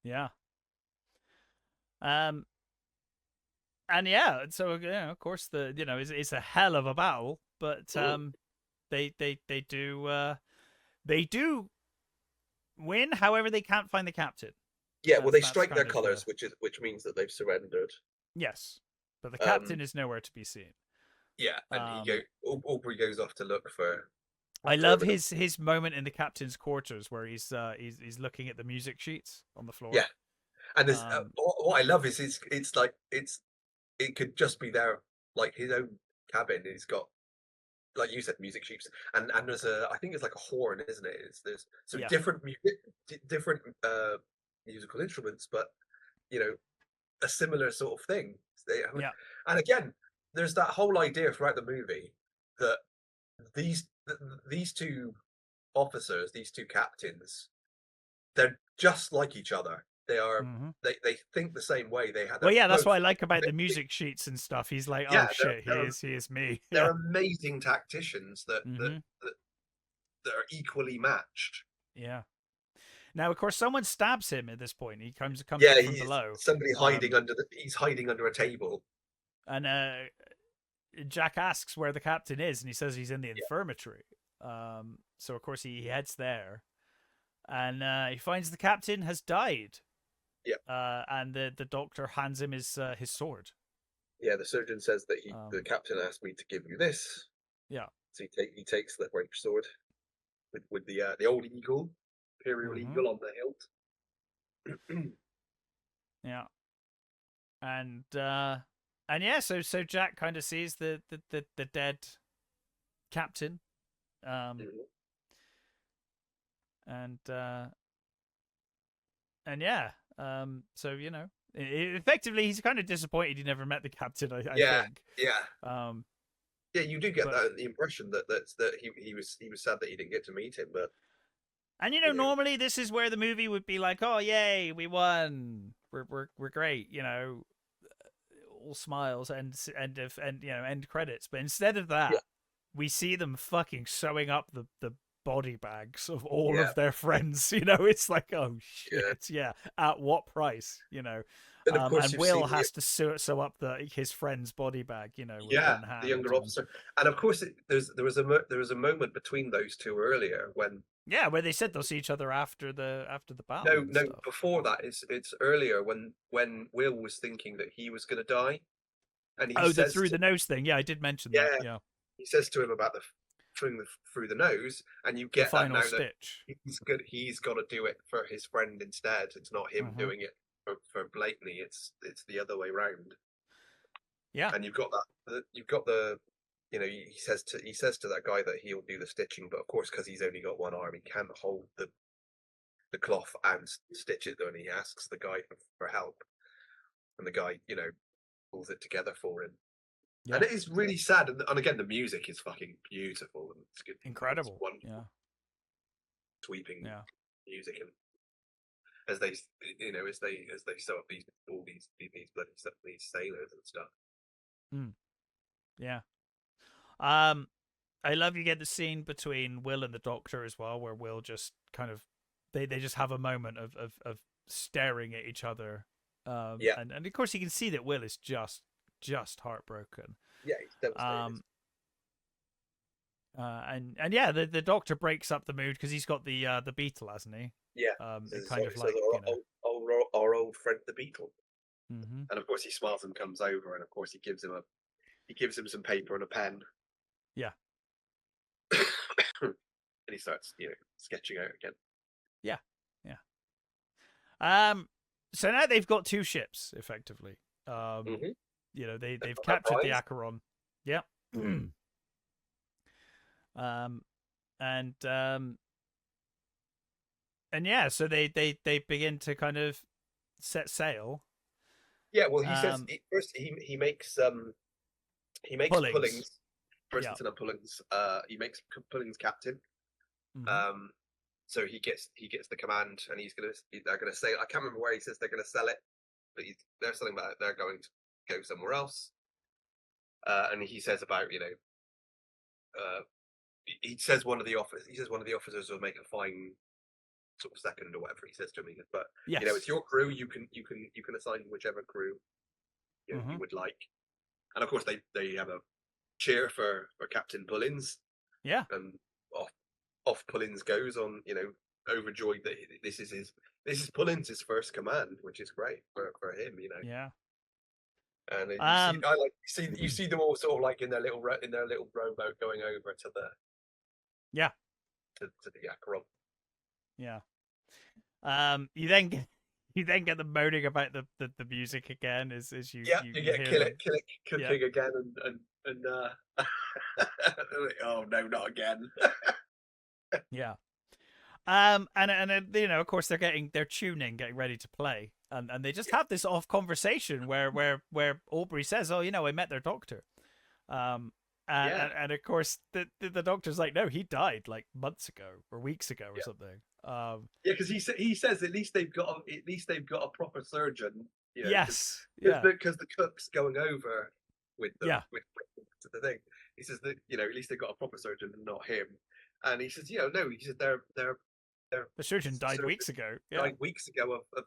Speaker 1: Yeah. Um, and yeah, so of course it's a hell of a battle, but they do win. However, they can't find the captain.
Speaker 2: Yeah, well, they
Speaker 1: That's
Speaker 2: strike their
Speaker 1: kind of
Speaker 2: colours, which means that they've surrendered.
Speaker 1: yes, but the
Speaker 2: Um,
Speaker 1: captain is nowhere to be seen.
Speaker 2: yeah, and
Speaker 1: Um,
Speaker 2: Aubrey goes off to look for
Speaker 1: I love
Speaker 2: evidence.
Speaker 1: his moment in the captain's quarters where he's looking at the music sheets on the floor.
Speaker 2: Yeah, and there's
Speaker 1: Um,
Speaker 2: what I love is it's like it could just be their, like, his own cabin. He's got, like you said, music sheets, and there's I think it's like a horn, isn't it? There's so
Speaker 1: yeah,
Speaker 2: different different musical instruments, but you know, a similar sort of thing.
Speaker 1: yeah,
Speaker 2: And again, there's that whole idea throughout the movie that these these two officers, these two captains, they're just like each other. They are.
Speaker 1: hmm
Speaker 2: They think the same way.
Speaker 1: Well, yeah, that's
Speaker 2: both.
Speaker 1: what I like about the music sheets and stuff. He's like, oh
Speaker 2: Yeah,
Speaker 1: shit, he is me.
Speaker 2: they're
Speaker 1: Yeah.
Speaker 2: amazing tacticians
Speaker 1: hmm
Speaker 2: that are equally matched.
Speaker 1: Yeah. Now, of course, someone stabs him at this point. He comes
Speaker 2: Yeah,
Speaker 1: up from
Speaker 2: he's
Speaker 1: below.
Speaker 2: somebody hiding under he's hiding under a table.
Speaker 1: And Jack asks where the captain is, and he says he's in the
Speaker 2: Yeah,
Speaker 1: infirmary. So of course he heads there, and he finds the captain has died.
Speaker 2: yeah,
Speaker 1: And the doctor hands him his sword.
Speaker 2: yeah. The surgeon says that the
Speaker 1: Um,
Speaker 2: captain asked me to give you this.
Speaker 1: yeah.
Speaker 2: So he takes the range sword with the old eagle, imperial
Speaker 1: hmm
Speaker 2: eagle on the hilt.
Speaker 1: Yeah. And yeah, so Jack kind of sees the dead captain. Um,
Speaker 2: Mhm.
Speaker 1: and yeah, so effectively he's kind of disappointed he never met the captain. I
Speaker 2: Yeah,
Speaker 1: think.
Speaker 2: yeah,
Speaker 1: Um,
Speaker 2: yeah. You do get
Speaker 1: but
Speaker 2: the impression that he was sad that he didn't get to meet him, but
Speaker 1: and
Speaker 2: you know,
Speaker 1: normally this is where the movie would be like, oh yay, we won, we're great, all smiles and end credits. But instead of
Speaker 2: yeah,
Speaker 1: that, we see them fucking sewing up the body bags of all
Speaker 2: yeah,
Speaker 1: of their friends. It's like, oh
Speaker 2: yeah.
Speaker 1: shit, yeah. At what price,
Speaker 2: And of course,
Speaker 1: And
Speaker 2: you've
Speaker 1: Will
Speaker 2: seen
Speaker 1: has to sew up his friend's body bag, with
Speaker 2: yeah,
Speaker 1: one
Speaker 2: the
Speaker 1: hand.
Speaker 2: younger officer, and of course, there was a moment between those two earlier when
Speaker 1: Yeah, where they said they'll see each other after the battle and
Speaker 2: no,
Speaker 1: stuff.
Speaker 2: before that, it's earlier when Will was thinking that he was going to die, and he
Speaker 1: Oh, the
Speaker 2: says
Speaker 1: through the nose thing. Yeah, I did mention that.
Speaker 2: yeah,
Speaker 1: Yeah,
Speaker 2: he says to him about through the nose, and you
Speaker 1: the
Speaker 2: get that
Speaker 1: final
Speaker 2: now that
Speaker 1: stitch.
Speaker 2: he's got to do it for his friend instead. It's not him
Speaker 1: hmm
Speaker 2: doing it for blatantly. It's the other way round.
Speaker 1: Yeah.
Speaker 2: And you've got you've got the, he says to that guy that he'll do the stitching, but of course, because he's only got one arm, he can't hold the cloth and stitch it. And he asks the guy for help, and the guy pulls it together for him.
Speaker 1: Yeah.
Speaker 2: And it is really sad, and again, the music is fucking beautiful, and it's good. It's
Speaker 1: Incredible.
Speaker 2: wonderful,
Speaker 1: Yeah.
Speaker 2: sweeping
Speaker 1: Yeah.
Speaker 2: music, and as they sew up all these bloody stuff, these sailors and stuff.
Speaker 1: Mm. Yeah. I love you get the scene between Will and the Doctor as well, where Will just kind of they just have a moment of staring at each other.
Speaker 2: Yeah,
Speaker 1: And of course you can see that Will is just heartbroken.
Speaker 2: yeah, he's devastated.
Speaker 1: Um and yeah, the Doctor breaks up the mood because he's got the beetle, hasn't he?
Speaker 2: Yeah,
Speaker 1: It kind of
Speaker 2: so
Speaker 1: like,
Speaker 2: our old friend the beetle,
Speaker 1: hmm
Speaker 2: and of course he smiles and comes over, and of course he gives him some paper and a pen.
Speaker 1: Yeah.
Speaker 2: And he starts sketching out again.
Speaker 1: Yeah. Yeah. So now they've got two ships effectively.
Speaker 2: Mm-hmm.
Speaker 1: They've captured the Acheron. Yeah. And yeah, so they begin to kind of set sail.
Speaker 2: Yeah, well, he says first he makes
Speaker 1: Pullings.
Speaker 2: Pullings. First
Speaker 1: Yeah.
Speaker 2: Lieutenant Pullings. He makes Pullings captain,
Speaker 3: Um, so he gets the command, and they're gonna say, I can't remember where he says they're gonna sell it, but they're selling about it. They're going to go somewhere else. And he says about he says one of the officers will make a fine sort of second or whatever he says to me, but
Speaker 1: Yes.
Speaker 3: it's your crew. You can assign whichever crew you would like, and of course they have a cheer for Captain Pullins.
Speaker 1: Yeah,
Speaker 3: and off Pullins goes on, overjoyed that this is Pullins' first command, which is great for him.
Speaker 1: Yeah.
Speaker 3: And you see them all sort of like in their little rowboat going over to the to the Acheron.
Speaker 1: Yeah. You then get them moaning about the music again as you
Speaker 3: you get kill it thing again and oh no, not again.
Speaker 1: Yeah. And of course they're tuning, getting ready to play, and they just have this off conversation where Aubrey says, "Oh, I met their doctor," and of course the doctor's like, "No, he died like months ago or weeks ago or something."
Speaker 3: Because he says at least they've got a proper surgeon.
Speaker 1: Yes,
Speaker 3: because the cook's going over with them with the thing. He says that at least they've got a proper surgeon and not him. And he says, no, he said
Speaker 1: the surgeon died weeks ago.
Speaker 3: Died weeks ago of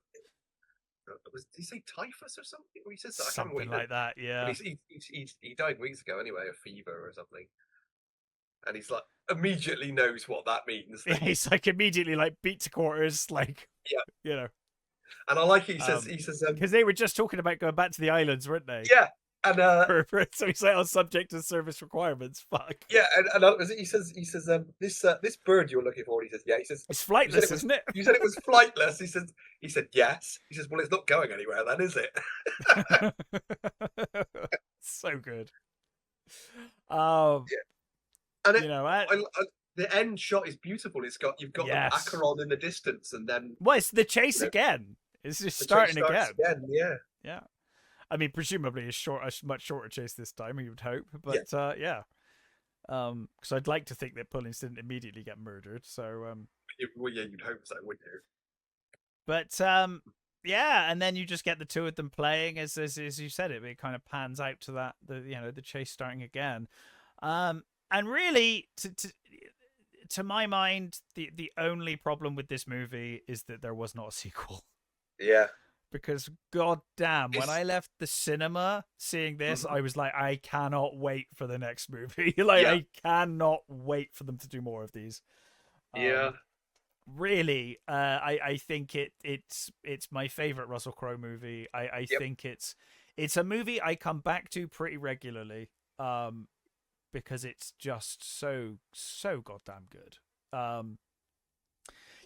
Speaker 3: did he say typhus or something? Or he says that
Speaker 1: something like that. Yeah,
Speaker 3: he died weeks ago anyway, of fever or something. And he's like immediately knows what that means.
Speaker 1: Yeah, he's like immediately like beat to quarters, like
Speaker 3: And I like it. He says
Speaker 1: because they were just talking about going back to the islands, weren't they?
Speaker 3: Yeah. And
Speaker 1: so he's like, subject to service requirements. Fuck.
Speaker 3: Yeah, and he says this bird you're looking for. He says, He says
Speaker 1: it's flightless, isn't it?
Speaker 3: You said it was flightless. He said yes. He says, well, it's not going anywhere then, is it?
Speaker 1: So good.
Speaker 3: And the end shot is beautiful. You've got the Acheron in the distance, and then
Speaker 1: it's the chase again. It's just starting again.
Speaker 3: Yeah.
Speaker 1: I mean, presumably a much shorter chase this time, you would hope. But because I'd like to think that Pullins didn't immediately get murdered. So
Speaker 3: you'd hope so, wouldn't you?
Speaker 1: But and then you just get the two of them playing as you said it kind of pans out to that the chase starting again. And really to my mind, the only problem with this movie is that there was not a sequel.
Speaker 3: Yeah.
Speaker 1: Because goddamn, when I left the cinema seeing this, I was like, I cannot wait for the next movie. I cannot wait for them to do more of these. Really, I think it's my favorite Russell Crowe movie. I think it's a movie I come back to pretty regularly, because it's just so goddamn good.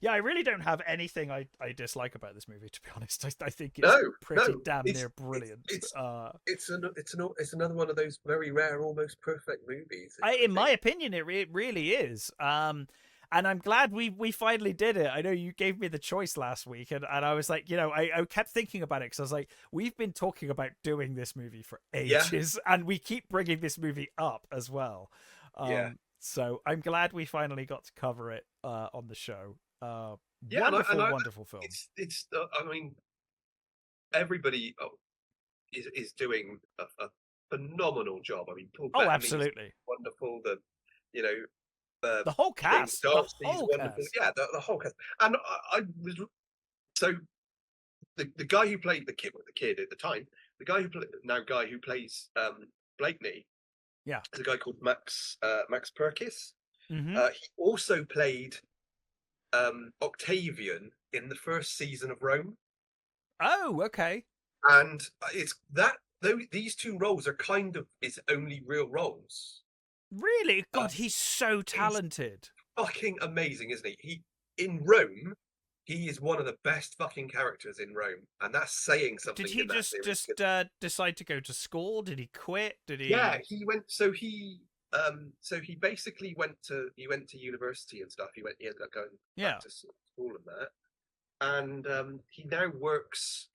Speaker 1: I really don't have anything I dislike about this movie, to be honest. I think it's pretty damn near brilliant.
Speaker 3: It's another one of those very rare, almost perfect movies.
Speaker 1: In my opinion, it really is. And I'm glad we finally did it. I know you gave me the choice last week, and I was like, I kept thinking about it because I was like, we've been talking about doing this movie for ages, and we keep bringing this movie up as well. So I'm glad we finally got to cover it on the show. Wonderful film.
Speaker 3: It's I mean, everybody is doing a phenomenal job. I mean, Paul Bettany
Speaker 1: absolutely
Speaker 3: wonderful.
Speaker 1: The whole cast. The whole
Speaker 3: wonderful.
Speaker 1: cast.
Speaker 3: Yeah, the whole cast. And I was so the guy who played the kid at the time, the guy who plays Blakeney.
Speaker 1: Yeah,
Speaker 3: is a guy called Max Perkis.
Speaker 1: Mm-hmm.
Speaker 3: He also played Octavian in the first season of Rome.
Speaker 1: Oh, okay.
Speaker 3: And it's that these two roles are kind of his only real roles.
Speaker 1: Really? God, he's so talented.
Speaker 3: He's fucking amazing, isn't he? In Rome, he is one of the best fucking characters in Rome, and that's saying something.
Speaker 1: Did he just decide to go to school? Did he quit? Did he?
Speaker 3: Yeah, he went. So he basically went to university and stuff. He ended up going back to school and that. And he now works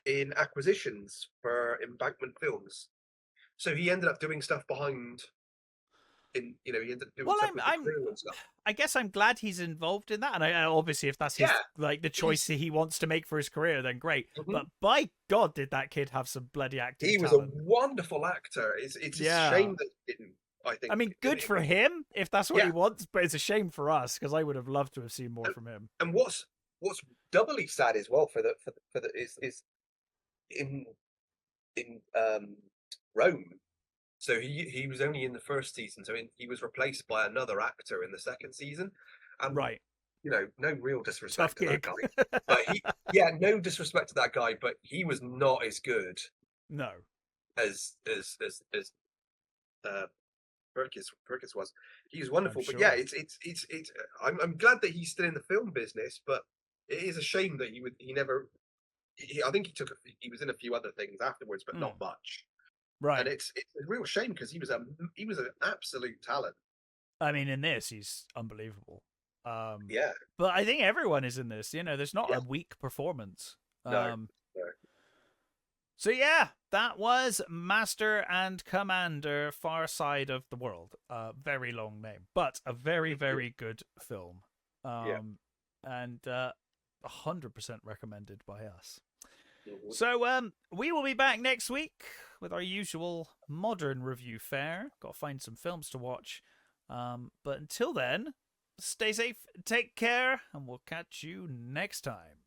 Speaker 3: in acquisitions for Embankment Films. So he ended up doing stuff behind
Speaker 2: in he ended up doing
Speaker 1: Well,
Speaker 2: stuff with the crew and stuff.
Speaker 1: I guess I'm glad he's involved in that, and obviously if that's his like the choice he wants to make for his career, then great. But by God, did that kid have some bloody acting?
Speaker 2: He was
Speaker 1: talent.
Speaker 2: a wonderful actor. It's a shame that he didn't. I think.
Speaker 1: I mean, good for him if that's what he wants, but it's a shame for us because I would have loved to have seen more from him.
Speaker 2: And what's doubly sad as well for the is in Rome. So he was only in the first season, so he was replaced by another actor in the second season. And,
Speaker 1: right.
Speaker 2: No real disrespect to that
Speaker 1: guy.
Speaker 2: But no disrespect to that guy, but he was not as good.
Speaker 1: No.
Speaker 2: As Perkis was. He was wonderful,
Speaker 1: sure.
Speaker 2: But yeah, it's. I'm glad that he's still in the film business, but it is a shame that I think he was in a few other things afterwards, but not much.
Speaker 1: Right.
Speaker 2: And it's a real shame because he was an absolute talent.
Speaker 1: I mean, in this, he's unbelievable.
Speaker 2: Yeah.
Speaker 1: But I think everyone is in this. There's not a weak performance.
Speaker 2: No.
Speaker 1: So yeah, that was Master and Commander: Far Side of the World. Very long name, but a very, very good film. And 100% recommended by us. So we will be back next week with our usual modern review fare. Got to find some films to watch. But until then, stay safe, take care, and we'll catch you next time.